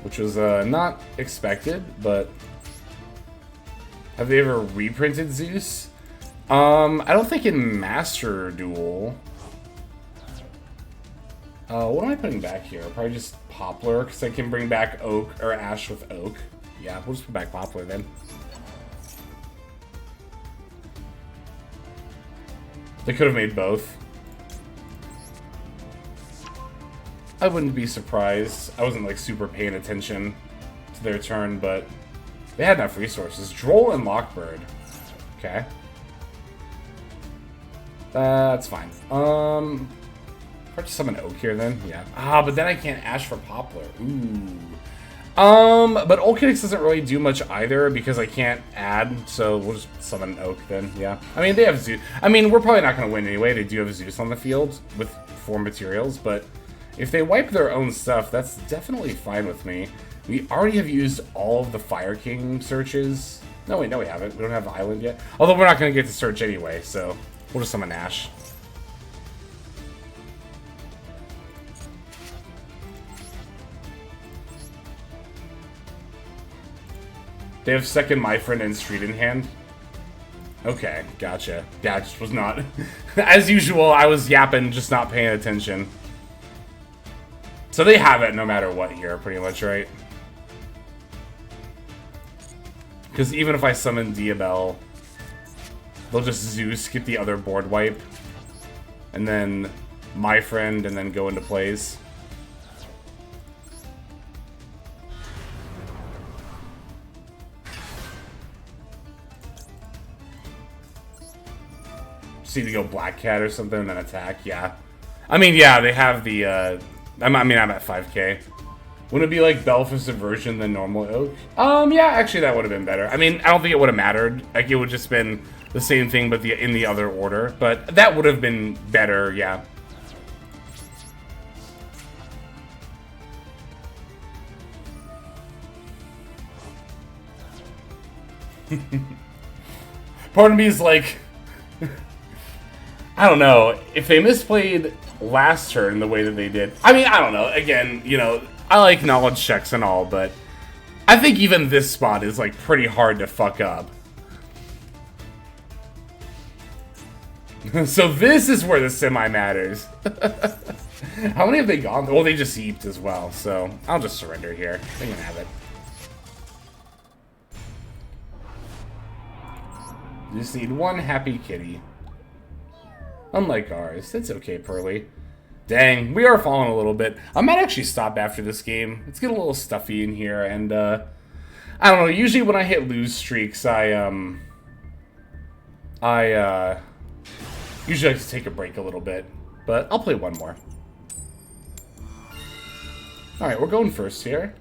Which was not expected, but... Have they ever reprinted Zeus? I don't think in Master Duel... what am I putting back here? Probably just Poplar, because I can bring back Oak, or Ash with Oak. Yeah, we'll just put back Poplar then. They could have made both. I wouldn't be surprised. I wasn't, like, super paying attention to their turn, but they had enough resources. Droll and Lockbird. Okay. That's fine. Probably just summon Oak here then. Yeah. Ah, but then I can't Ash for Poplar. Ooh. But Olkinix doesn't really do much either because I can't add, so we'll just summon Oak then. Yeah. I mean, they have Zeus. I mean, we're probably not going to win anyway. They do have Zeus on the field with 4 materials, but if they wipe their own stuff, that's definitely fine with me. We already have used all of the Fire King searches. No, wait, no, we haven't. We don't have the island yet. Although we're not going to get to search anyway, so we'll just summon Ash. They have second My Friend and Street in hand. Okay, gotcha. Yeah, I just was not... As usual, I was yapping, just not paying attention. So they have it no matter what here, pretty much, right? Because even if I summon Diabell, they'll just Zeus, get the other board wipe, and then My Friend, and then go into plays. Just need to go Black Cat or something and then attack, yeah. I mean, yeah, they have the, I'm at 5k. Wouldn't it be like Belfast version than normal Oak? Yeah, actually that would have been better. I mean, I don't think it would have mattered. Like, it would just been the same thing, but in the other order. But that would have been better, yeah. Part of me is like... I don't know. If they misplayed last turn the way that they did... I mean, I don't know. Again, you know, I like knowledge checks and all, but I think even this spot is, like, pretty hard to fuck up. So this is where the semi matters. How many have they gone? Well, they just eeped as well, so I'll just surrender here. They can have it. You just need one happy kitty. Unlike ours. It's okay, Pearly. Dang, we are falling a little bit. I might actually stop after this game. It's getting a little stuffy in here, and, I don't know, usually when I hit lose streaks, I usually like to take a break a little bit. But I'll play one more. Alright, we're going first here.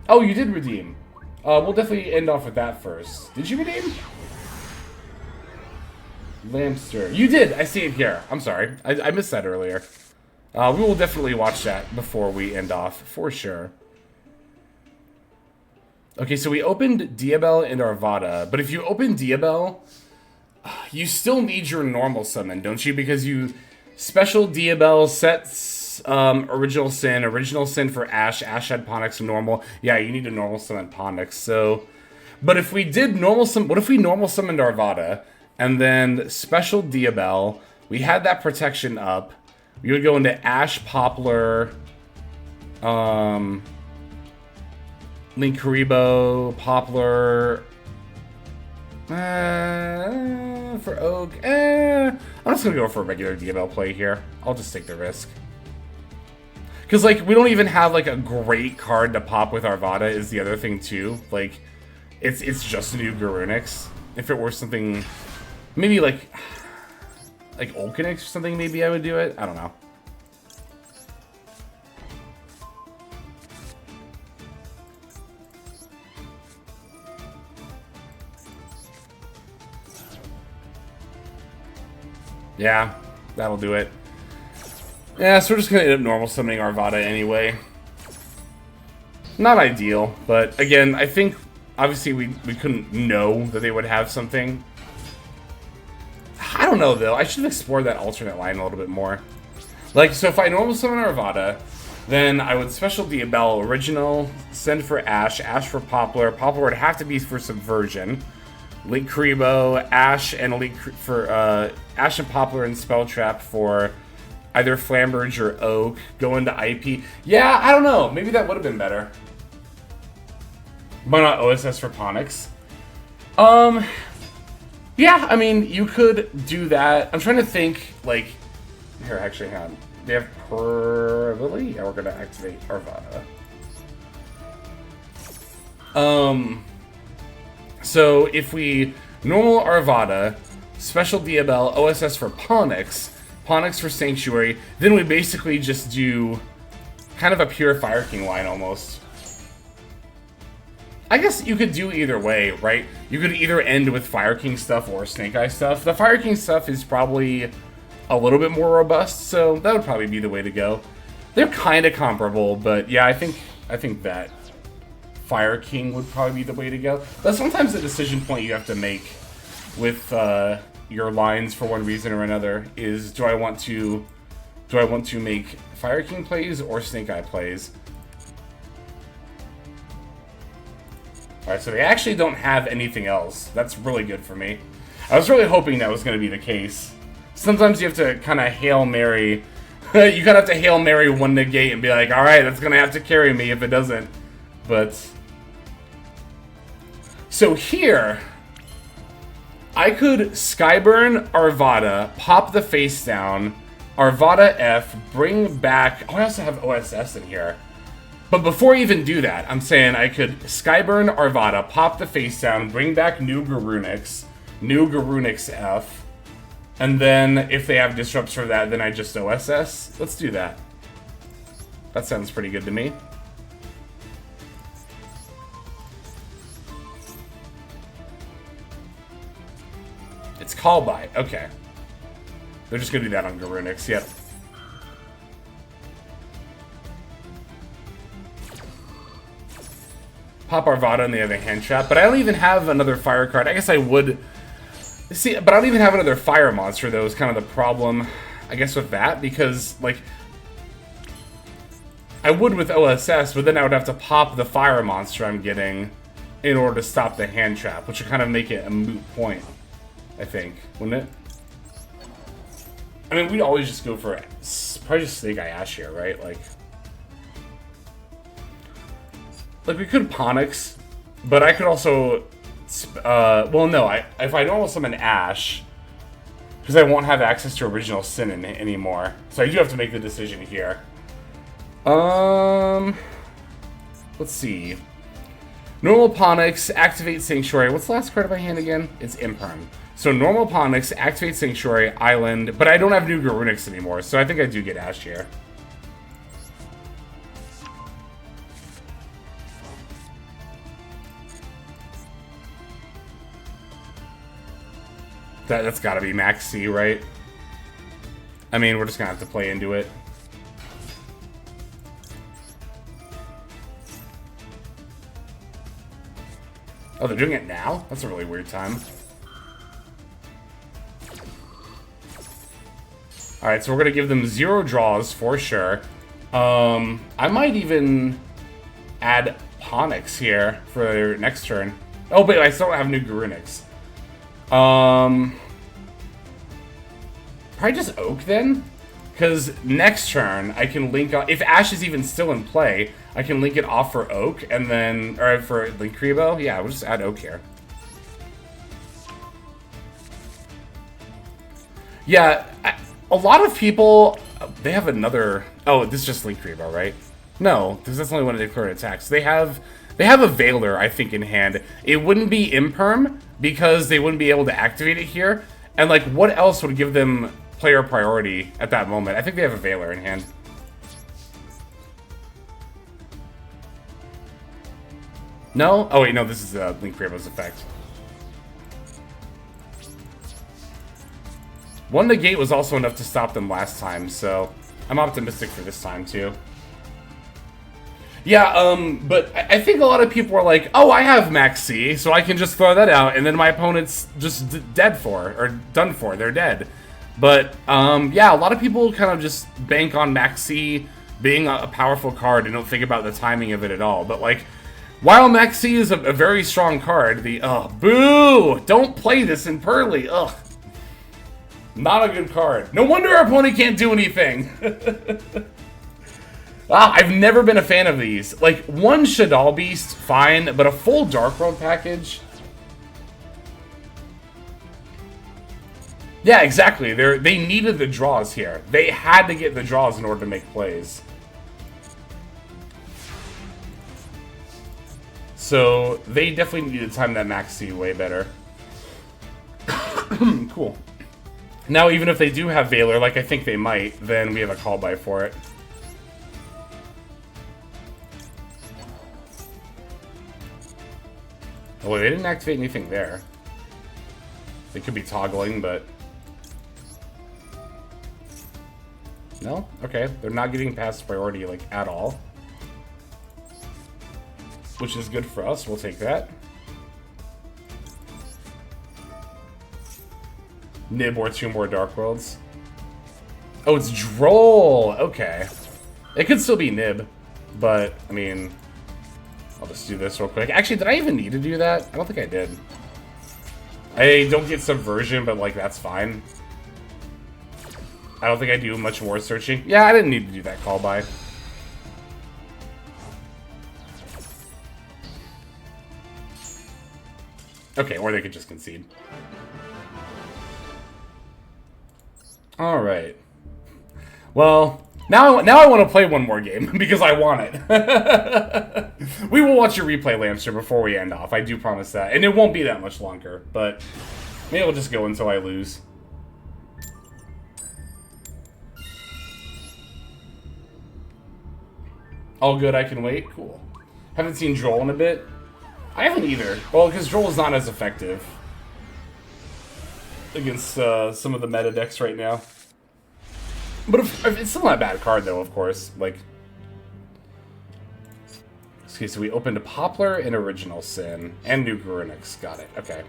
Oh, you did redeem. We'll definitely end off with that first. Did you redeem? Lampster. You did! I see it here. I'm sorry. I missed that earlier. We will definitely watch that before we end off, for sure. Okay, so we opened Diabell and Arvada, but if you open Diabell, you still need your normal summon, don't you? Because you special Diabell sets original sin for Ash. Ash had Ponix normal. Yeah, you need a normal summon Ponix. So, but if we did normal summon, what if we normal summoned Arvada and then special Diabell? We had that protection up. We would go into Ash, Poplar, Linkuriboh, Poplar. For Oak, I'm just gonna go for a regular Diabell play here. I'll just take the risk. Because, like, we don't even have, like, a great card to pop with Arvada is the other thing, too. Like, it's just a new Garunix. If it were something, maybe, like Olkinix or something, maybe I would do it. I don't know. Yeah, that'll do it. Yeah, so we're just gonna end up normal summoning Arvada anyway. Not ideal, but again, I think obviously we couldn't know that they would have something. I don't know though, I should have explored that alternate line a little bit more. Like, so if I normal summon Arvada, then I would special Diabell original, send for Ash, Ash for Poplar. Poplar would have to be for Subversion. Linkuriboh, Ash and Ash and Poplar and Spell Trap for either Flamberge or Oak. Go into IP. Yeah, I don't know. Maybe that would have been better. Why not OSS for Ponix? Yeah, I mean, you could do that. I'm trying to think, like, here, actually, hang on. They have Pervily? Yeah, we're gonna activate Arvada. So if we normal Arvada, special Diabell, OSS for Ponix, Ponix for Sanctuary, then we basically just do kind of a pure Fire King line almost. I guess you could do either way, right? You could either end with Fire King stuff or Snake Eye stuff. The Fire King stuff is probably a little bit more robust, so that would probably be the way to go. They're kind of comparable, but yeah, I think that Fire King would probably be the way to go. But sometimes the decision point you have to make with your lines for one reason or another is do I want to make Fire King plays or Snake Eye plays? Alright, so they actually don't have anything else. That's really good for me. I was really hoping that was going to be the case. Sometimes you have to kind of Hail Mary. You kind of have to Hail Mary one negate and be like, alright, that's going to have to carry me if it doesn't. But so here, I could Skyburn Arvada, pop the face down, Arvada F, bring back... Oh, I also have OSS in here. But before I even do that, I'm saying I could Skyburn Arvada, pop the face down, bring back new Garunix F, and then if they have disrupts for that, then I just OSS. Let's do that. That sounds pretty good to me. It's call by. Okay. They're just gonna do that on Garunix. Yep. Pop Arvada and they have a hand trap, but I don't even have another fire card. I guess I would see, but I don't even have another fire monster though, is kind of the problem, I guess, with that, because like I would with OSS, but then I would have to pop the fire monster I'm getting in order to stop the hand trap, which would kind of make it a moot point, I think, wouldn't it? I mean, we'd always just go for probably just Snake Eye Ash here, right? Like we could Ponix, but I could also Well, no, if I normal summon Ash, because I won't have access to Original Sin anymore. So I do have to make the decision here. Let's see. Normal Ponix, activate Sanctuary. What's the last card of my hand again? It's Imperm. So normal Ponix, activate Sanctuary, Island, but I don't have new Garunix anymore, so I think I do get Ash here. That's gotta be Max C, right? I mean, we're just gonna have to play into it. Oh, they're doing it now? That's a really weird time. Alright, so we're gonna give them 0 draws for sure. I might even add Ponix here for their next turn. Oh, but I still don't have new Garunix. Probably just Oak then? Because next turn, I can link up... If Ash is even still in play, I can link it off for Oak, and then... Or for Linkuriboh? Yeah, we'll just add Oak here. Yeah, a lot of people... They have another... Oh, this is just Linkuriboh, right? No, because that's only one of the current attacks. They have a Veiler, I think, in hand. It wouldn't be Imperm, because they wouldn't be able to activate it here. And, like, what else would give them player priority at that moment? I think they have a Veiler in hand. No? Oh, wait, no, this is Linkuriboh's effect. One negate was also enough to stop them last time, so I'm optimistic for this time, too. Yeah, but I think a lot of people are like, oh, I have Max C, so I can just throw that out, and then my opponent's just dead for, or done for, they're dead. But, yeah, a lot of people kind of just bank on Max C being a powerful card and don't think about the timing of it at all. But, like, while Max C is a very strong card, boo! Don't play this in Pearly, ugh. Not a good card. No wonder our opponent can't do anything. I've never been a fan of these. Like, one Shaddoll Beast, fine, but a full Dark World package? Yeah, exactly. They needed the draws here. They had to get the draws in order to make plays. So, they definitely needed to time that Max C way better. Cool. Now, even if they do have Veiler, like I think they might, then we have a call by for it. Oh, wait, they didn't activate anything there. They could be toggling, but... No? Okay, they're not getting past priority, like, at all. Which is good for us, we'll take that. Nib or 2 more Dark Worlds. Oh, it's Droll! Okay. It could still be Nib, but, I mean... I'll just do this real quick. Actually, did I even need to do that? I don't think I did. I don't get Subversion, but, like, that's fine. I don't think I do much more searching. Yeah, I didn't need to do that call by. Okay, or they could just concede. Alright. Well, now I want to play one more game, because I want it. We will watch your replay, Lancer, before we end off. I do promise that. And it won't be that much longer, but maybe we'll just go until I lose. All good, I can wait? Cool. Haven't seen Droll in a bit. I haven't either. Well, because Droll is not as effective against some of the meta decks right now. But it's still not a bad card, though, of course. Like, okay, so we opened a Poplar and Original Sin and new Garunix. Got it. Okay.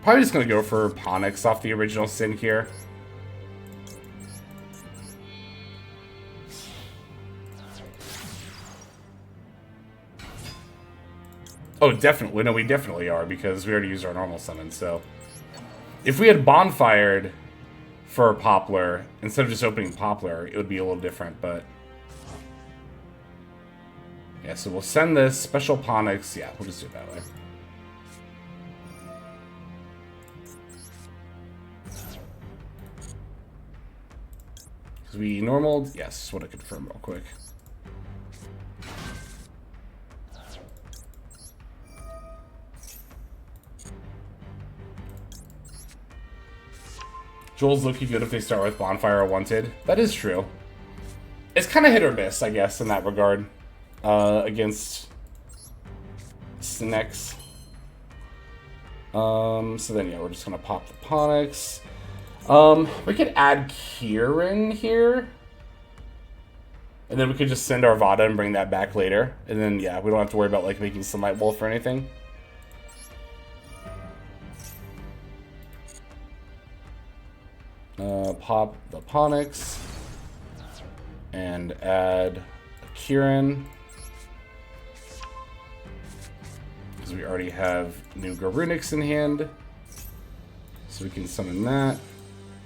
Probably just gonna go for Ponix off the Original Sin here. Oh, definitely. No, we definitely are, because we already used our normal summon, so... If we had bonfired for Poplar, instead of just opening Poplar, it would be a little different, but... Yeah, so we'll send this special Ponix. Yeah, we'll just do it that way. Because we normaled... Yes, want to confirm real quick. Joel's looking good if they start with Bonfire or Wanted. That is true. It's kind of hit or miss, I guess, in that regard. Against Snex. So then, yeah, we're just going to pop the Ponix. We could add Kieran here. And then we could just send Arvada and bring that back later. And then, yeah, we don't have to worry about, like, making Sunlight Wolf or anything. Pop the Ponix. And add a Kieran. Because we already have new Garunix in hand. So we can summon that.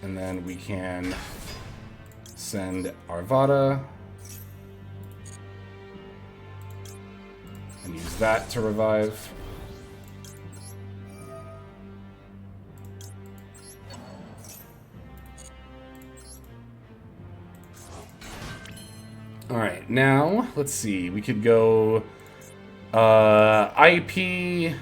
And then we can send Arvada. And use that to revive. Alright, now, let's see. We could go IP. Yeah,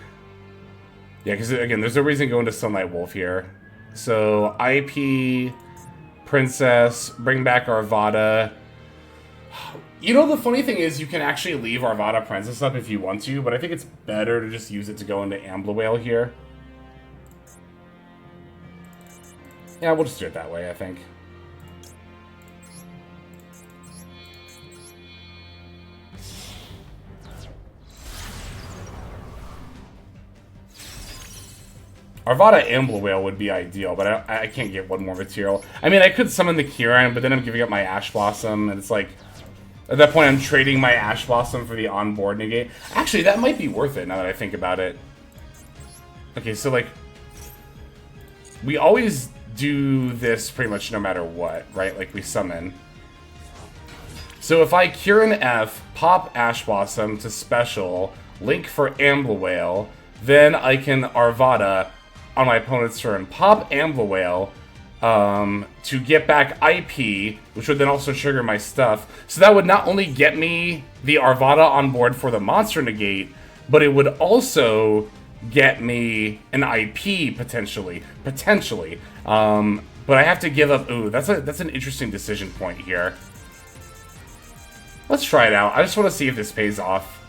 because again, there's no reason to go into Sunlight Wolf here. So, IP, Princess, bring back Arvada. You know, the funny thing is you can actually leave Arvada Princess up if you want to, but I think it's better to just use it to go into Ambluwale here. Yeah, we'll just do it that way, I think. Arvada Ambluwale would be ideal, but I can't get one more material. I mean, I could summon the Kieran, but then I'm giving up my Ash Blossom, and it's like... At that point, I'm trading my Ash Blossom for the onboard negate. Actually, that might be worth it, now that I think about it. Okay, so, like... We always do this pretty much no matter what, right? Like, we summon. So if I Kieran F, pop Ash Blossom to special, link for Ambluwale, then I can Arvada... on my opponent's turn, pop Ambluwale to get back IP, which would then also trigger my stuff. So that would not only get me the Arvada on board for the monster negate, but it would also get me an IP potentially. But I have to give up. Ooh, that's an interesting decision point here. Let's try it out. I just want to see if this pays off.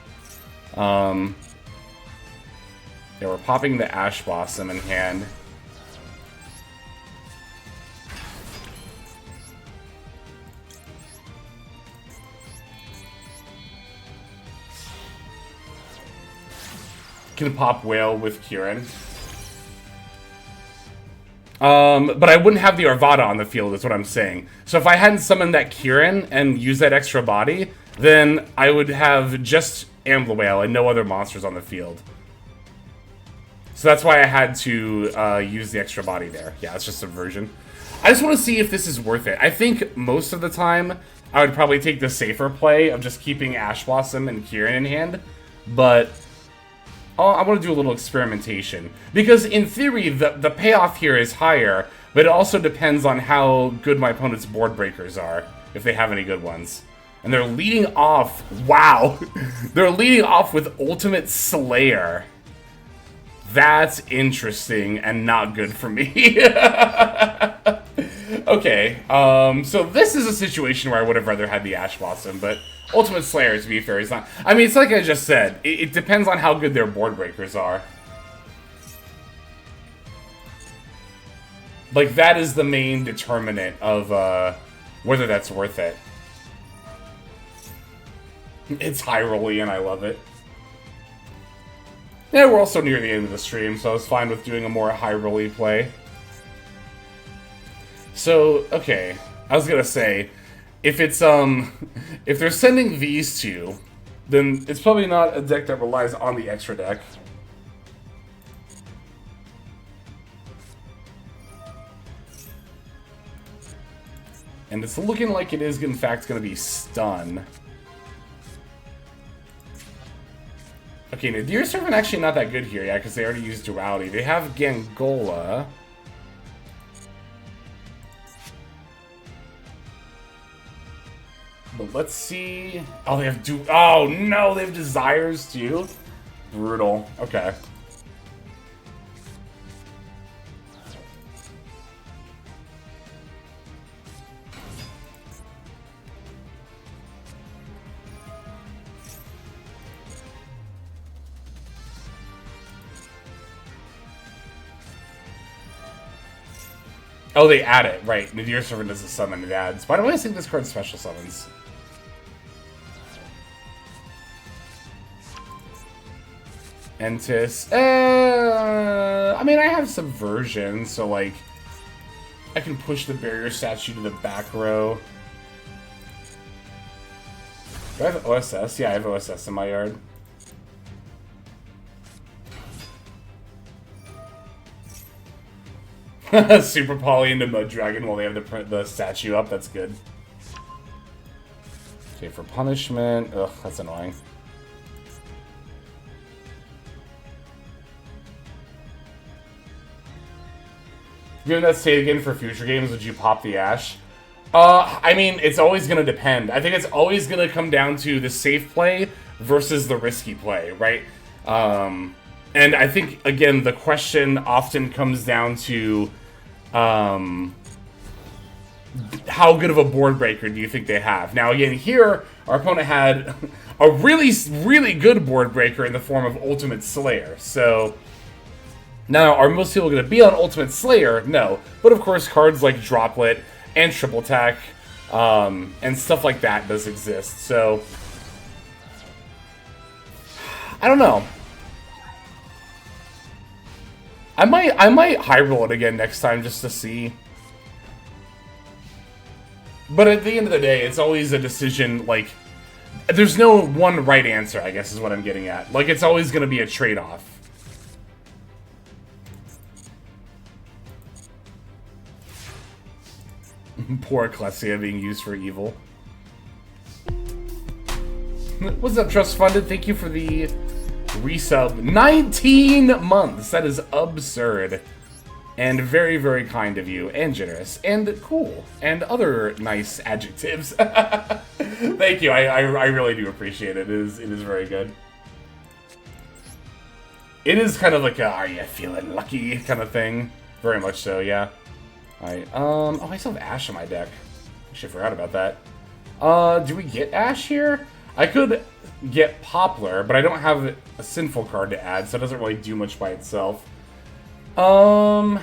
Yeah, we're popping the Ash Blossom in hand. Can pop Whale with Kieran. But I wouldn't have the Arvada on the field, is what I'm saying. So if I hadn't summoned that Kieran and used that extra body, then I would have just Ambluwale and no other monsters on the field. So that's why I had to use the extra body there. Yeah, it's just Subversion. I just want to see if this is worth it. I think most of the time, I would probably take the safer play of just keeping Ash Blossom and Kieran in hand. But I want to do a little experimentation. Because in theory, the payoff here is higher, but it also depends on how good my opponent's board breakers are, if they have any good ones. And they're leading off... Wow! They're leading off with Ultimate Slayer. That's interesting and not good for me. Okay, so this is a situation where I would have rather had the Ash Blossom, but Ultimate Slayer, to be fair, is not... I mean, it's like I just said, it depends on how good their board breakers are. Like, that is the main determinant of whether that's worth it. It's high rolly and I love it. Yeah, we're also near the end of the stream, so I was fine with doing a more high rolly play. So, okay, I was gonna say, if it's, if they're sending these two, then it's probably not a deck that relies on the extra deck. And it's looking like it is, in fact, going to be stun. Okay, Nadir Servant actually not that good here, yeah, because they already used Duality. They have Gangola. But let's see. Oh, they have oh no, they have Desires too. Brutal. Okay. Oh, they add it, right. Nadir Servant does a summon, it adds. Why do I think this card special summons? Entis. I mean, I have Subversion, so, like, I can push the barrier statue to the back row. Do I have OSS? Yeah, I have OSS in my yard. Super Poly into Mud Dragon while they have the statue up. That's good. Okay, for punishment. Ugh, that's annoying. Given that state again for future games, would you pop the Ash? I mean, it's always going to depend. I think it's always going to come down to the safe play versus the risky play, right? And I think, again, the question often comes down to how good of a board breaker do you think they have? Now, again, here, our opponent had a really, really good board breaker in the form of Ultimate Slayer. So, now, are most people going to be on Ultimate Slayer? No. But, of course, cards like Droplet and Triple Attack and stuff like that does exist. So, I don't know. I might high roll it again next time just to see. But at the end of the day, it's always a decision, like, there's no one right answer, I guess is what I'm getting at. Like, it's always going to be a trade-off. Poor Ecclesia being used for evil. What's up, Trust Funded? Thank you for the resub. 19 months! That is absurd. And very, very kind of you. And generous. And cool. And other nice adjectives. Thank you. I really do appreciate it. It is very good. It is kind of like a, are you feeling lucky kind of thing. Very much so, yeah. Alright, oh, I still have Ash in my deck. Actually, I forgot about that. Do we get Ash here? I could get Poplar, but I don't have a Sinful card to add, so it doesn't really do much by itself. Do I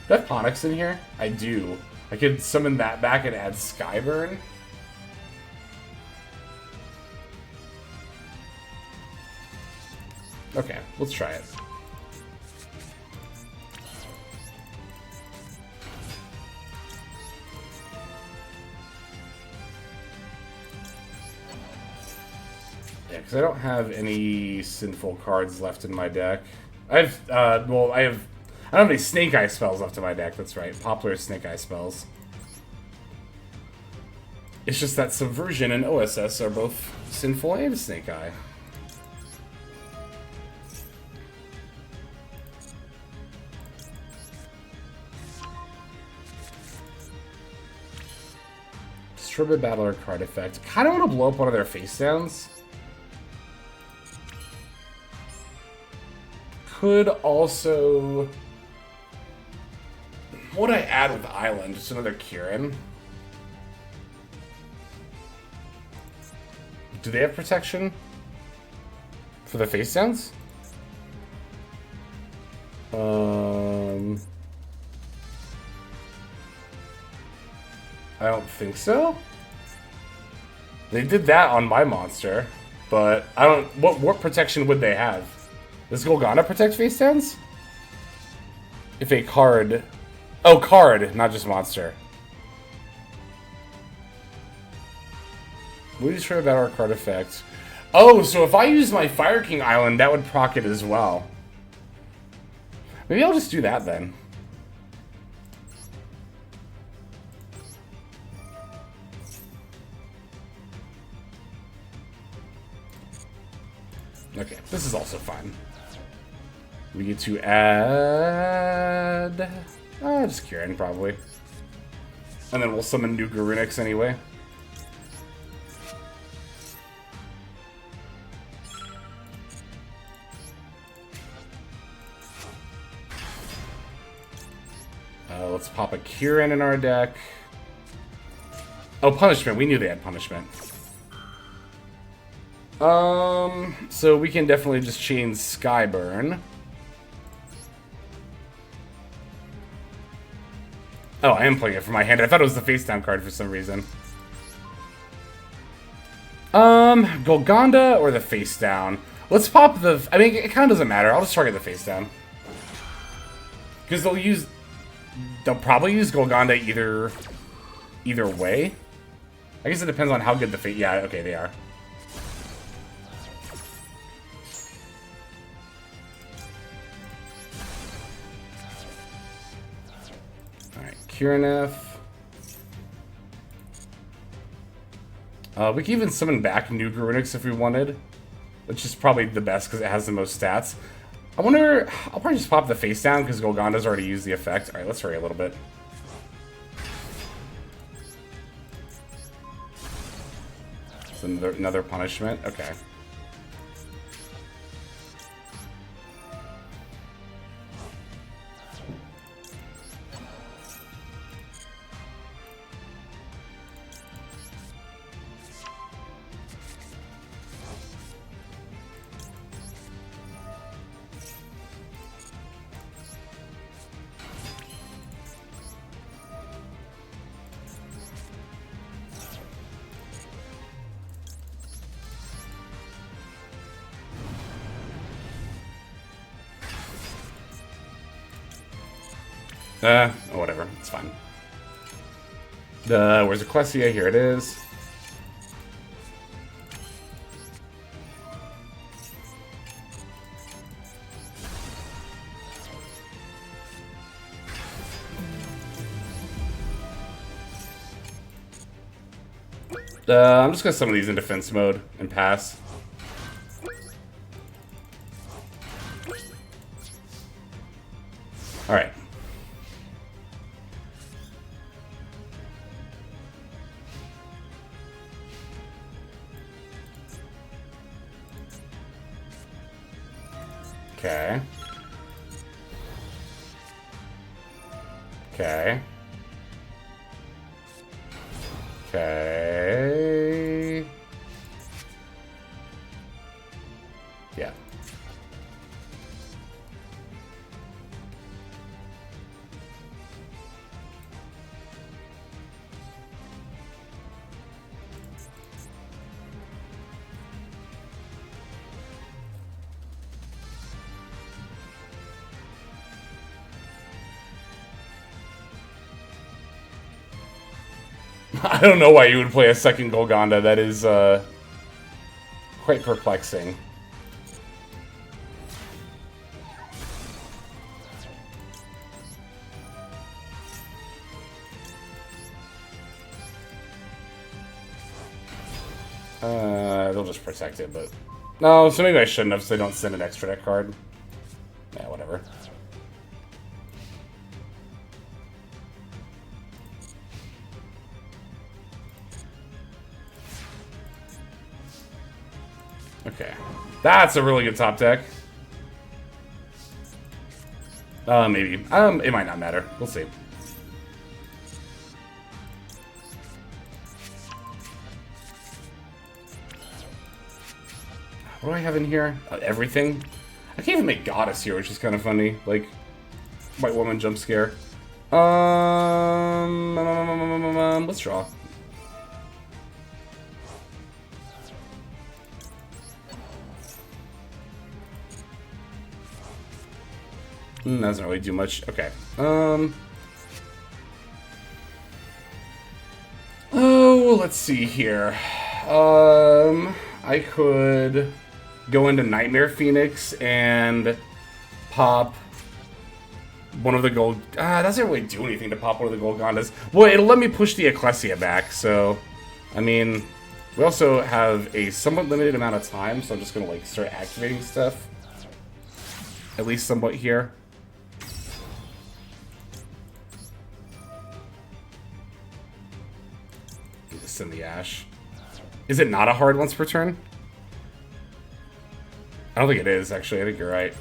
have Ponix in here? I do. I could summon that back and add Skyburn. Okay, let's try it. Yeah, because I don't have any Sinful cards left in my deck. I don't have any Snake Eye spells left in my deck, that's right. Poplar Snake Eye spells. It's just that Subversion and OSS are both Sinful and Snake Eye. Distributed Battler card effect. Kind of want to blow up one of their face downs. Could also... What would I add with Island? Just another Kieran. Do they have protection for the face downs? I don't think so. They did that on my monster, but I don't. What protection would they have? Does Golgana protect face downs? If a card, oh, card, not just monster. We destroy a battle card effect. Oh, so if I use my Fire King Island, that would proc it as well. Maybe I'll just do that then. Okay, this is also fine. We get to add... just Kieran, probably. And then we'll summon new Garunix anyway. Let's pop a Kieran in our deck. Oh, Punishment. We knew they had Punishment. So we can definitely just chain Skyburn. Oh, I am playing it for my hand. I thought it was the face down card for some reason. Golgonda or the face down? Let's pop the... I mean, it kind of doesn't matter. I'll just target the face down. Because they'll probably use Golgonda either way. I guess it depends on how good the face... Yeah, okay, they are. Kiraneth. We can even summon back new Garunix if we wanted, which is probably the best because it has the most stats. I wonder... I'll probably just pop the face down because Golgonda's already used the effect. Alright, let's hurry a little bit. So another punishment. Okay. Whatever. It's fine. Where's Ecclesia? Here it is. I'm just gonna summon these in defense mode and pass. Alright. Okay. Okay. Okay. Yeah. I don't know why you would play a second Golgonda. That is quite perplexing. They'll just protect it, but... No, so maybe I shouldn't have, so they don't send an extra deck card. Yeah, whatever. Okay. That's a really good top deck. Maybe. It might not matter. We'll see. What do I have in here? Everything? I can't even make Goddess here, which is kind of funny. Like, White Woman jump scare. Let's draw. Doesn't really do much. Okay. Oh, let's see here. I could go into Nightmare Phoenix and pop one of the gold... doesn't really do anything to pop one of the gold Gondas. Well, it'll let me push the Ecclesia back, so... I mean, we also have a somewhat limited amount of time, so I'm just gonna, like, start activating stuff. At least somewhat here. Send the Ash. Is it not a hard once per turn? I don't think it is, actually. I think you're right.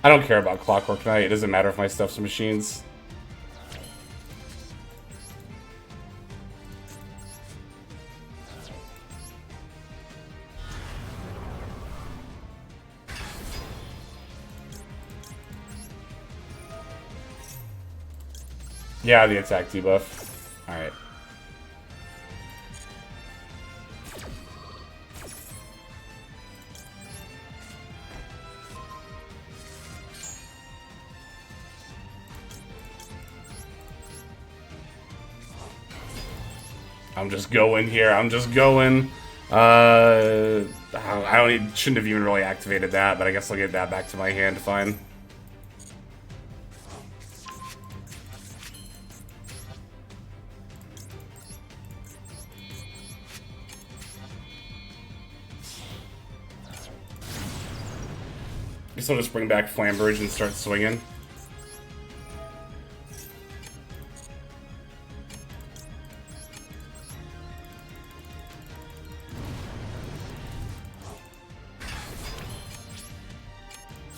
I don't care about Clockwork Knight. It doesn't matter if my stuff's machines. Yeah, the attack debuff. Alright. I'm just going here. I'm just going. I shouldn't have even really activated that, but I guess I'll get that back to my hand. Fine. Guess I'll just bring back Flambridge and start swinging.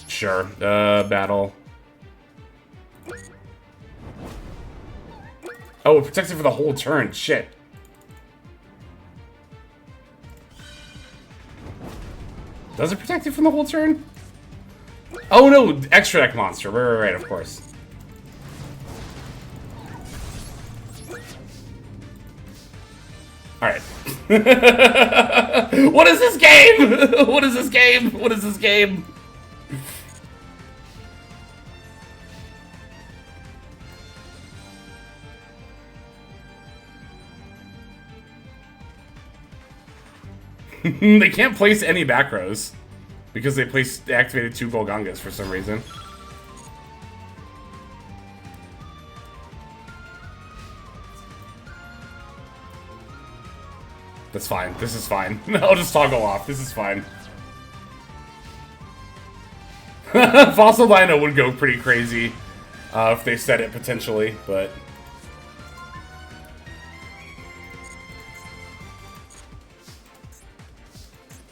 Sure. Battle. Oh, it protects it for the whole turn. Shit. Does it protect it from the whole turn? Oh no, extra deck monster. Right, of course. Alright. What is this game? What is this game? What is this game? They can't place any back rows because they activated 2 Golgangas for some reason. That's fine. This is fine. I'll just toggle off. This is fine. Fossil Dino would go pretty crazy if they said it potentially, but...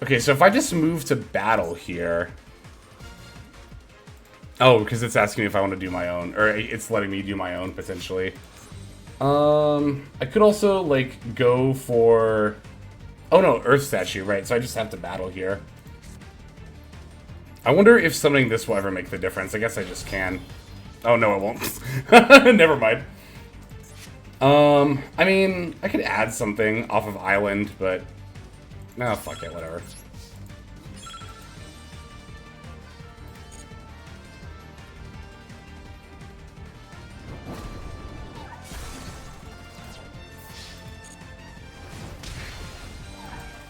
Okay, so if I just move to battle here... Oh, because it's asking me if I want to do my own. Or it's letting me do my own, potentially. I could also, like, go for... Oh no, Earth Statue, right. So I just have to battle here. I wonder if summoning this will ever make the difference. I guess I just can. Oh no, it won't. Never mind. I mean, I could add something off of Island, but... No, fuck it, whatever.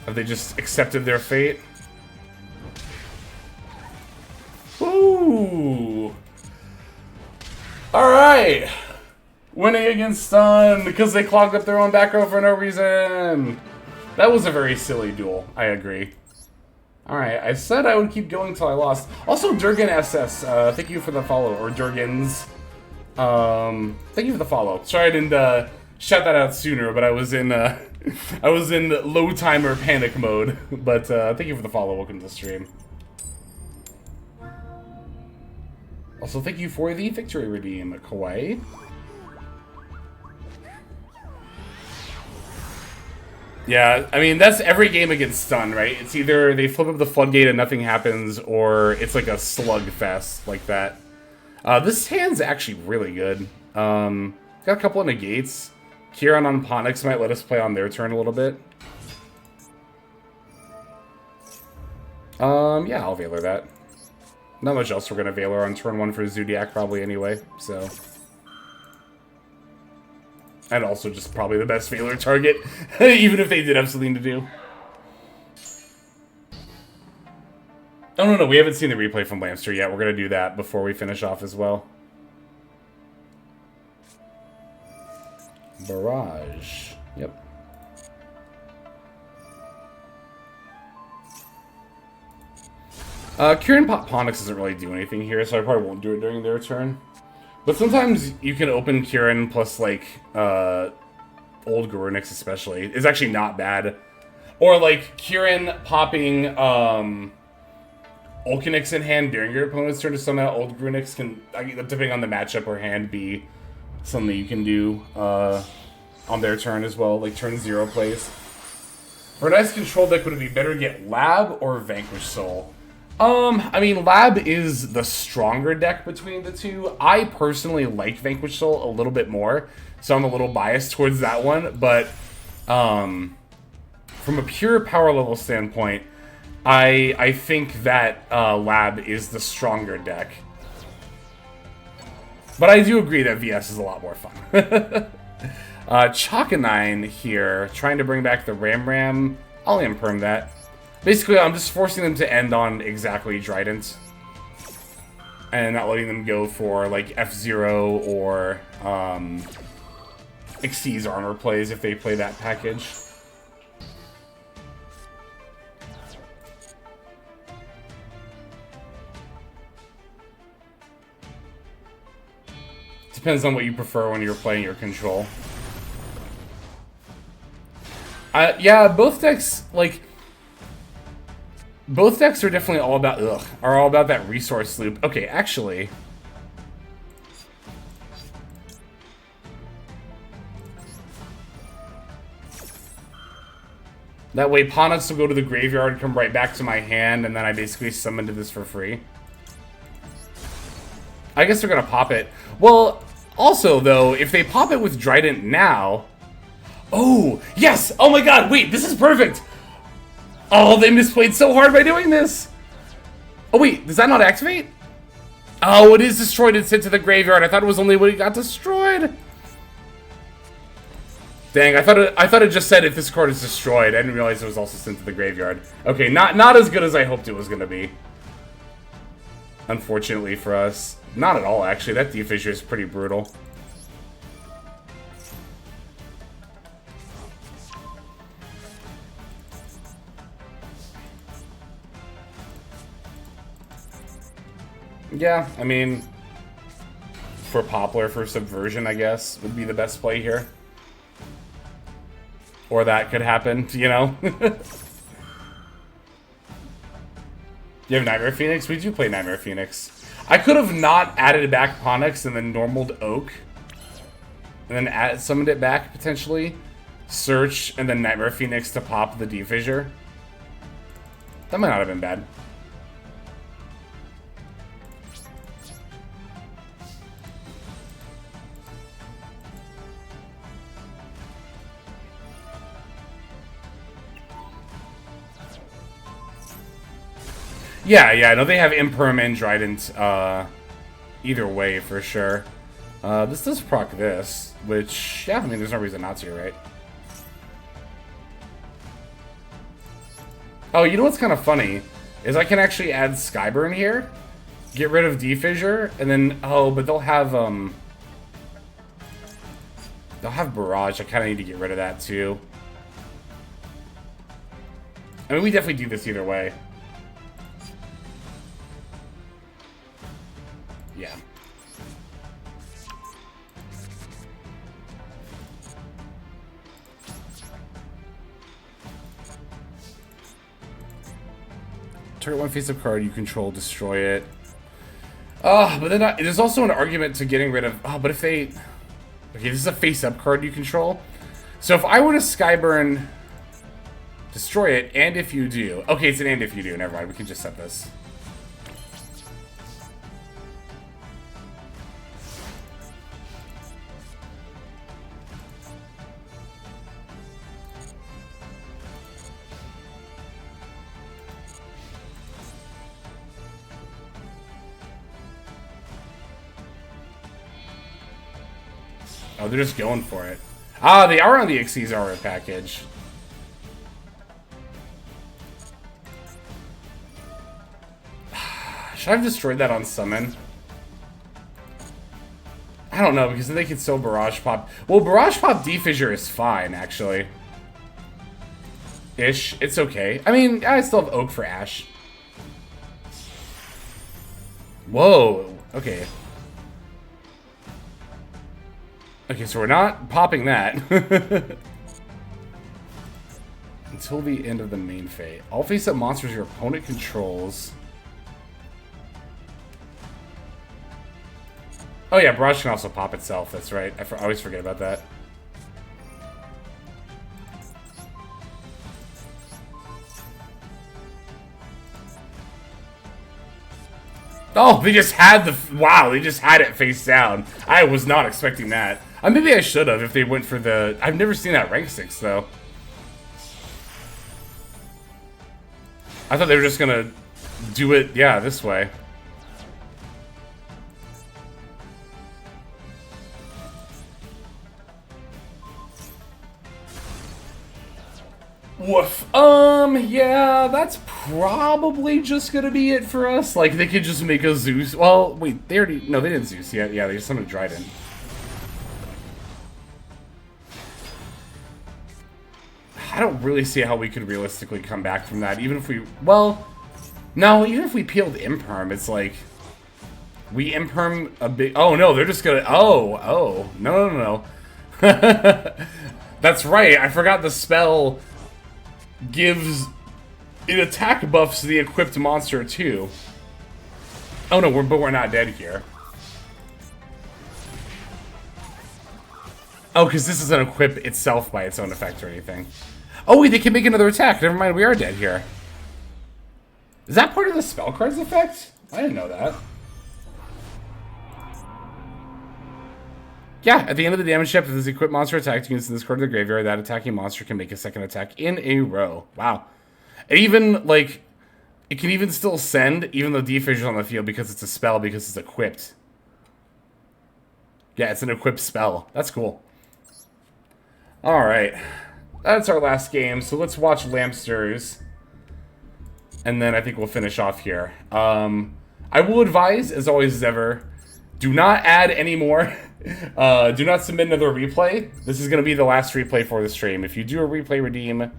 Have they just accepted their fate? Ooh! Alright! Winning against Stun because they clogged up their own back row for no reason! That was a very silly duel, I agree. Alright, I said I would keep going until I lost. Also, Durgan SS, thank you for the follow, or Durgans. Thank you for the follow. Sorry I didn't shout that out sooner, but I was in low timer panic mode. But thank you for the follow, welcome to the stream. Also, thank you for the victory redeem, Kawaii. Yeah, I mean, that's every game against Stun, right? It's either they flip up the floodgate and nothing happens, or it's like a slugfest like that. This hand's actually really good. Got a couple of negates. Kieran on Ponix might let us play on their turn a little bit. Yeah, I'll Veiler that. Not much else we're going to Valor on turn 1 for Zodiac probably anyway, so... And also just probably the best Valor target, even if they did have something to do. Oh, no, we haven't seen the replay from Lamster yet. We're going to do that before we finish off as well. Barrage. Yep. Kieran Ponix doesn't really do anything here, so I probably won't do it during their turn. But sometimes you can open Kieran plus, like, Old Garunix especially. It's actually not bad. Or, like, Kieran popping, Ulcanix in hand during your opponent's turn to summon out Old Garunix can, depending on the matchup or hand, be something you can do, on their turn as well, like turn 0 plays. For a nice control deck, would it be better to get Lab or Vanquish Soul? I mean, Lab is the stronger deck between the two. I personally like Vanquish Soul a little bit more, so I'm a little biased towards that one, but from a pure power level standpoint, I think that Lab is the stronger deck. But I do agree that VS is a lot more fun. Chalkanine here, trying to bring back the Ram. I'll imperm that. Basically, I'm just forcing them to end on exactly Trident. And not letting them go for, like, F-Zero or Xyz armor plays if they play that package. Depends on what you prefer when you're playing your control. Yeah, both decks, like... Both decks are definitely all about that resource loop. Okay, actually... That way, Ponix will go to the graveyard, come right back to my hand, and then I basically summon to this for free. I guess they're gonna pop it. Well, also, though, if they pop it with Trident now... Oh, yes! Oh my god, wait, this is perfect! Oh, they misplayed so hard by doing this! Oh wait, does that not activate? Oh, it is destroyed and sent to the graveyard. I thought it was only when it got destroyed. Dang, I thought it just said if this card is destroyed. I didn't realize it was also sent to the graveyard. Okay, not as good as I hoped it was gonna be. Unfortunately for us. Not at all, actually. That Defissure is pretty brutal. Yeah, I mean, for Poplar, for Subversion, I guess, would be the best play here. Or that could happen, you know? You have Nightmare Phoenix? We do play Nightmare Phoenix. I could have not added back Ponix and then normaled Oak. And then summoned it back, potentially. Search, and then Nightmare Phoenix to pop the Defissure. That might not have been bad. Yeah, no, they have Imperm and Trident, either way, for sure. This does proc this, which, yeah, I mean, there's no reason not to, right? Oh, you know what's kind of funny? Is I can actually add Skyburn here, get rid of Defissure, and then, oh, but they'll have Barrage. I kind of need to get rid of that, too. I mean, we definitely do this either way. Yeah. Target one face-up card you control, destroy it. But then there's also an argument to getting rid of... but if they... Okay, this is a face-up card you control. So if I were to Skyburn, destroy it, and if you do... Okay, it's an and if you do. Never mind, we can just set this. Oh, they're just going for it. Ah, they are on the Xyz aura package. Should I have destroyed that on summon? I don't know, because then they can still Barrage Pop. Well, Barrage Pop D-Fissure is fine, actually. Ish. It's okay. I mean, I still have Oak for Ash. Whoa. Okay. Okay, so we're not popping that. Until the end of the main phase. All face-up monsters your opponent controls. Oh yeah, Barrage can also pop itself, that's right. I always forget about that. Oh, they just had the... Wow, they just had it face down. I was not expecting that. Maybe I should have if they went for the... I've never seen that rank 6, though. I thought they were just gonna do it, yeah, this way. Woof. Yeah, that's probably just gonna be it for us. Like, they could just make a Zeus. Well, wait, they already... No, they didn't Zeus yet. Yeah, they just summoned Dryden. I don't really see how we could realistically come back from that, even if we... Well, no, even if we peeled Imperm, it's like... We Imperm a big... Oh, no, they're just gonna... Oh, no. That's right, I forgot the spell gives... It attack buffs the equipped monster, too. Oh, no, but we're not dead here. Oh, because this doesn't equip itself by its own effect or anything. Oh, wait, they can make another attack. Never mind, we are dead here. Is that part of the spell card's effect? I didn't know that. Yeah, at the end of the damage step, if this equipped monster attacks against this card of the graveyard, that attacking monster can make a second attack in a row. Wow. And even, like, it can even still send, even though D-Fissure's on the field, because it's a spell, because it's equipped. Yeah, it's an equipped spell. That's cool. Alright. That's our last game, so let's watch Lampsters. And then I think we'll finish off here. I will advise, as always as ever, do not add any more. Do not submit another replay. This is going to be the last replay for the stream. If you do a replay redeem,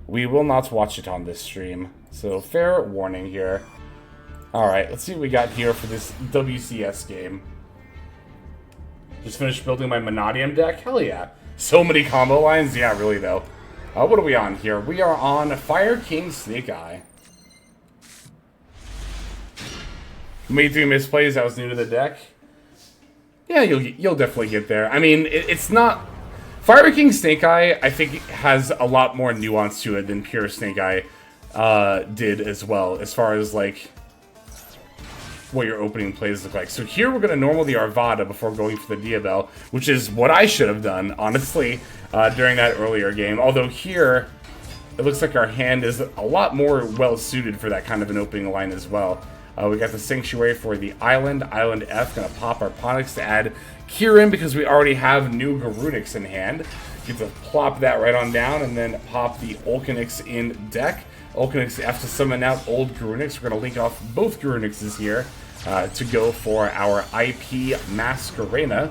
we will not watch it on this stream. So, fair warning here. Alright, let's see what we got here for this WCS game. Just finished building my Monadium deck? Hell yeah. So many combo lines? Yeah, really though. What are we on here? We are on Fire King Snake Eye. Made 3 misplays. I was new to the deck. Yeah, you'll definitely get there. I mean, it's not... Fire King Snake Eye, I think, has a lot more nuance to it than pure Snake Eye did as well, as far as, like, what your opening plays look like. So here we're going to normal the Arvada before going for the Diabell, which is what I should have done, honestly, during that earlier game. Although here, it looks like our hand is a lot more well-suited for that kind of an opening line as well. We got the Sanctuary for the Island. Island F, going to pop our Ponix to add Kieran because we already have new Garunix in hand. Get to plop that right on down and then pop the Ulcanix in deck. Ulcanix F to summon out old Garunix. We're going to link off both Garunixes here to go for our IP Masquerena.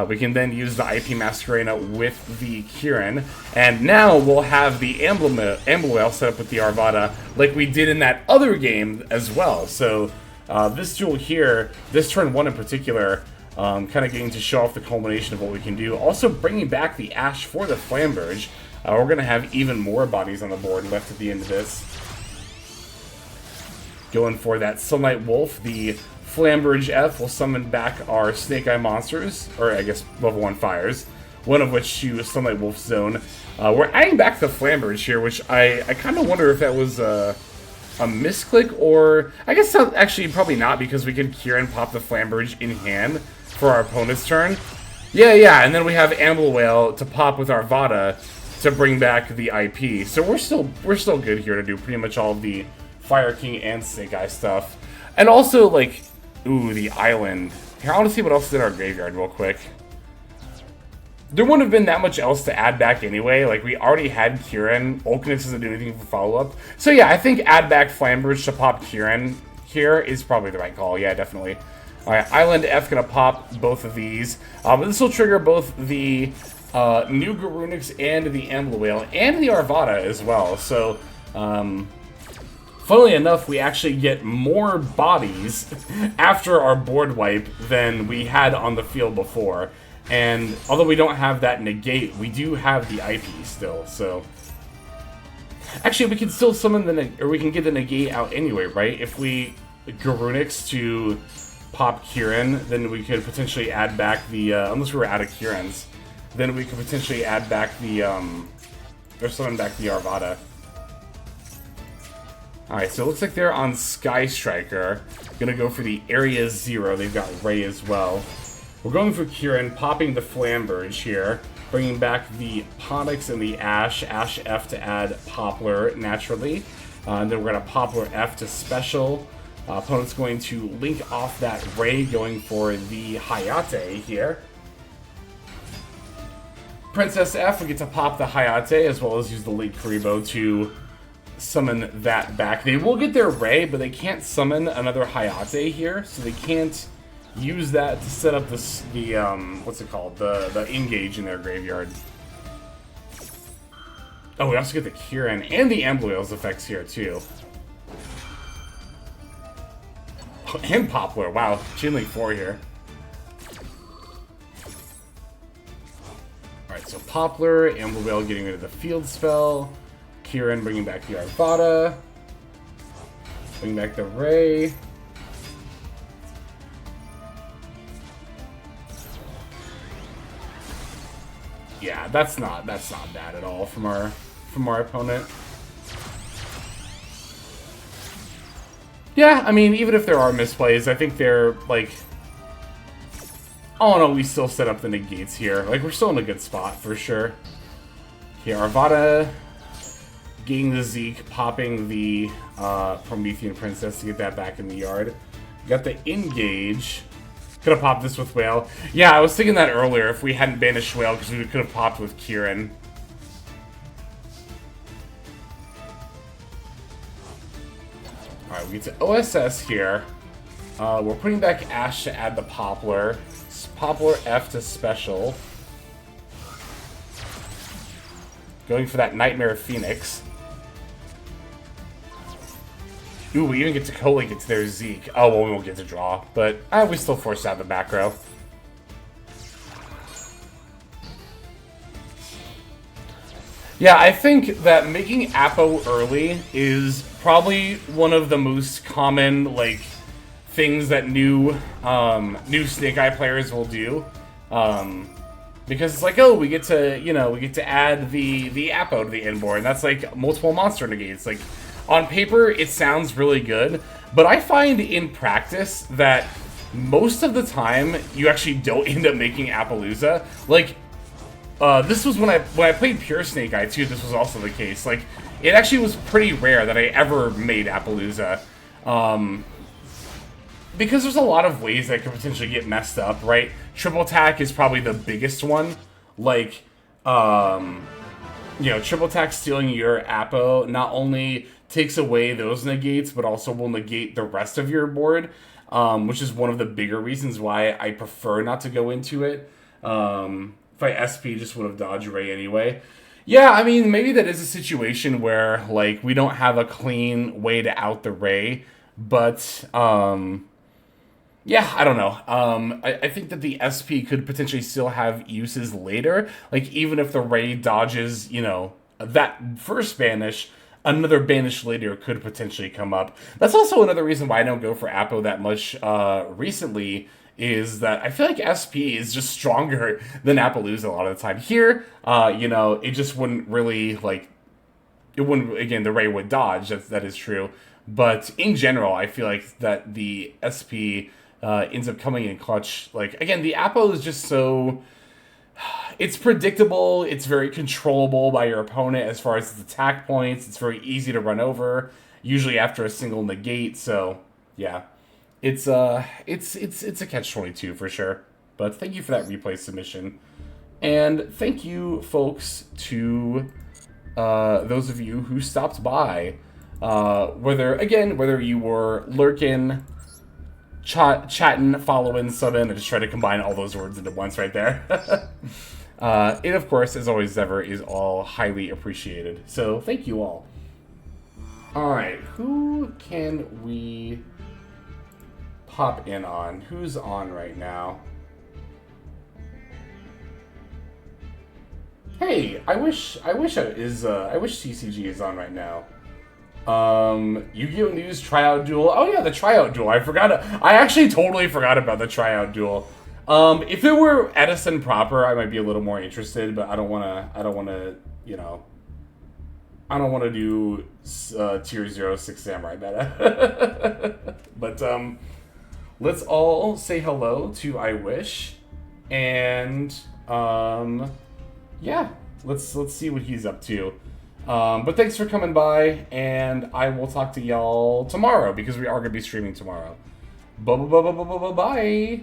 We can then use the IP Masquerena with the Kieran. And now we'll have the Amblewail set up with the Arvada like we did in that other game as well. So this duel here, this turn 1 in particular, kind of getting to show off the culmination of what we can do. Also bringing back the Ash for the Flamberge. We're going to have even more bodies on the board left at the end of this. Going for that Sunlight Wolf, the Flamberge F will summon back our Snake Eye monsters, or I guess level 1 fires, one of which to Sunlight Wolf Zone. We're adding back the Flamberge here, which I kind of wonder if that was a misclick, or I guess actually probably not, because we can Kieran pop the Flamberge in hand for our opponent's turn. Yeah, and then we have Amblewail to pop with Arvada to bring back the IP. So we're still good here to do pretty much all of the Fire King and Snake Eye stuff. And also, like, ooh, the island. Here, I want to see what else is in our graveyard real quick. there wouldn't have been that much else to add back anyway. Like, we already had Kieran. Ulcanix doesn't do anything for follow-up. So yeah, I think add back Flamberge to pop Kieran here is probably the right call. Yeah, definitely. Alright, Island F gonna pop both of these. But this will trigger both the new Garunix and the Ambluale and the Arvada as well. So, funnily enough, we actually get more bodies after our board wipe than we had on the field before. And although we don't have that negate, we do have the IP still, so... Actually, we can still summon or we can get the negate out anyway, right? If we Garunix to pop Kieran, then we could potentially add back the, unless we were out of Kieran's, then we could potentially add back the, or summon back the Arvada. Alright, so it looks like they're on Sky Striker. Gonna go for the Area 0. They've got Ray as well. We're going for Kieran, popping the Flamberge here, bringing back the Ponix and the Ash. Ash F to add Poplar naturally. And then we're going to Poplar F to special. Opponent's going to link off that Ray, going for the Hayate here. Princess F, we get to pop the Hayate, as well as use the Link Kuribo to summon that back. They will get their Ray, but they can't summon another Hayate here, so they can't use that to set up this, what's it called? The engage in their graveyard. Oh, we also get the Kieran and the Ambluale's effects here, too. And Poplar, wow. Chain Link 4 here. Alright, so Poplar, Ambluale getting rid of the field spell. Kieran bringing back the Arvada. Bring back the Ray. Yeah, that's not bad at all from our opponent. Yeah, I mean, even if there are misplays, I think they're like, oh no, we still set up the negates here. Like, we're still in a good spot for sure. Here, Arvada getting the Zeke, popping the Promethean Princess to get that back in the yard. Got the engage. Could have popped this with Whale. Yeah, I was thinking that earlier, if we hadn't banished Whale, because we could have popped with Kieran. Alright, we get to OSS here. We're putting back Ash to add the Poplar. Poplar F to special. Going for that Nightmare Phoenix. Ooh, we even get to co-link it to their Zeke. Oh, well, we won't get to draw, but we still force out the back row. Yeah, I think that making Apo early is probably one of the most common, like, things that new Snake Eye players will do. Because it's like, oh, we get to, you know, we get to add the Apo to the end board, and that's like multiple monster negates. Like, on paper, it sounds really good, but I find in practice that most of the time, you actually don't end up making Appaloosa. Like, this was when I played Pure Snake Eye too, this was also the case. Like, it actually was pretty rare that I ever made Appaloosa. Because there's a lot of ways that could potentially get messed up, right? Triple attack is probably the biggest one. Like, you know, triple attack stealing your Apo not only takes away those negates, but also will negate the rest of your board, which is one of the bigger reasons why I prefer not to go into it. If I SP, just would have dodged Ray anyway. Yeah, I mean, maybe that is a situation where, like, we don't have a clean way to out the Ray, but, yeah, I don't know. I think that the SP could potentially still have uses later. Like, even if the Ray dodges, you know, that first banish, another banish later could potentially come up. That's also another reason why I don't go for Apo that much recently, is that I feel like SP is just stronger than Appaloosa a lot of the time. Here, you know, it just wouldn't really, like, it wouldn't, again, the Ray would dodge, that is true. But in general, I feel like that the SP ends up coming in clutch. Like, again, the Apo is just so... It's predictable, it's very controllable by your opponent as far as its attack points, it's very easy to run over, usually after a single negate, so, yeah. It's a catch-22 for sure. But thank you for that replay submission. And thank you, folks, to those of you who stopped by. Whether you were lurking, chatting, following, subbing, I just try to combine all those words into once right there. It, of course, as always ever, is all highly appreciated. So thank you all. Alright, who can we pop in on? Who's on right now? Hey, I wish CCG is on right now. Yu-Gi-Oh! News Tryout Duel. Oh yeah, the Tryout Duel. I actually totally forgot about the Tryout Duel. If it were Edison proper, I might be a little more interested, but I don't wanna, you know, I don't wanna do Tier 06 Samurai meta. But let's all say hello to I Wish, and yeah, let's see what he's up to. But thanks for coming by, and I will talk to y'all tomorrow, because we are going to be streaming tomorrow. Bye.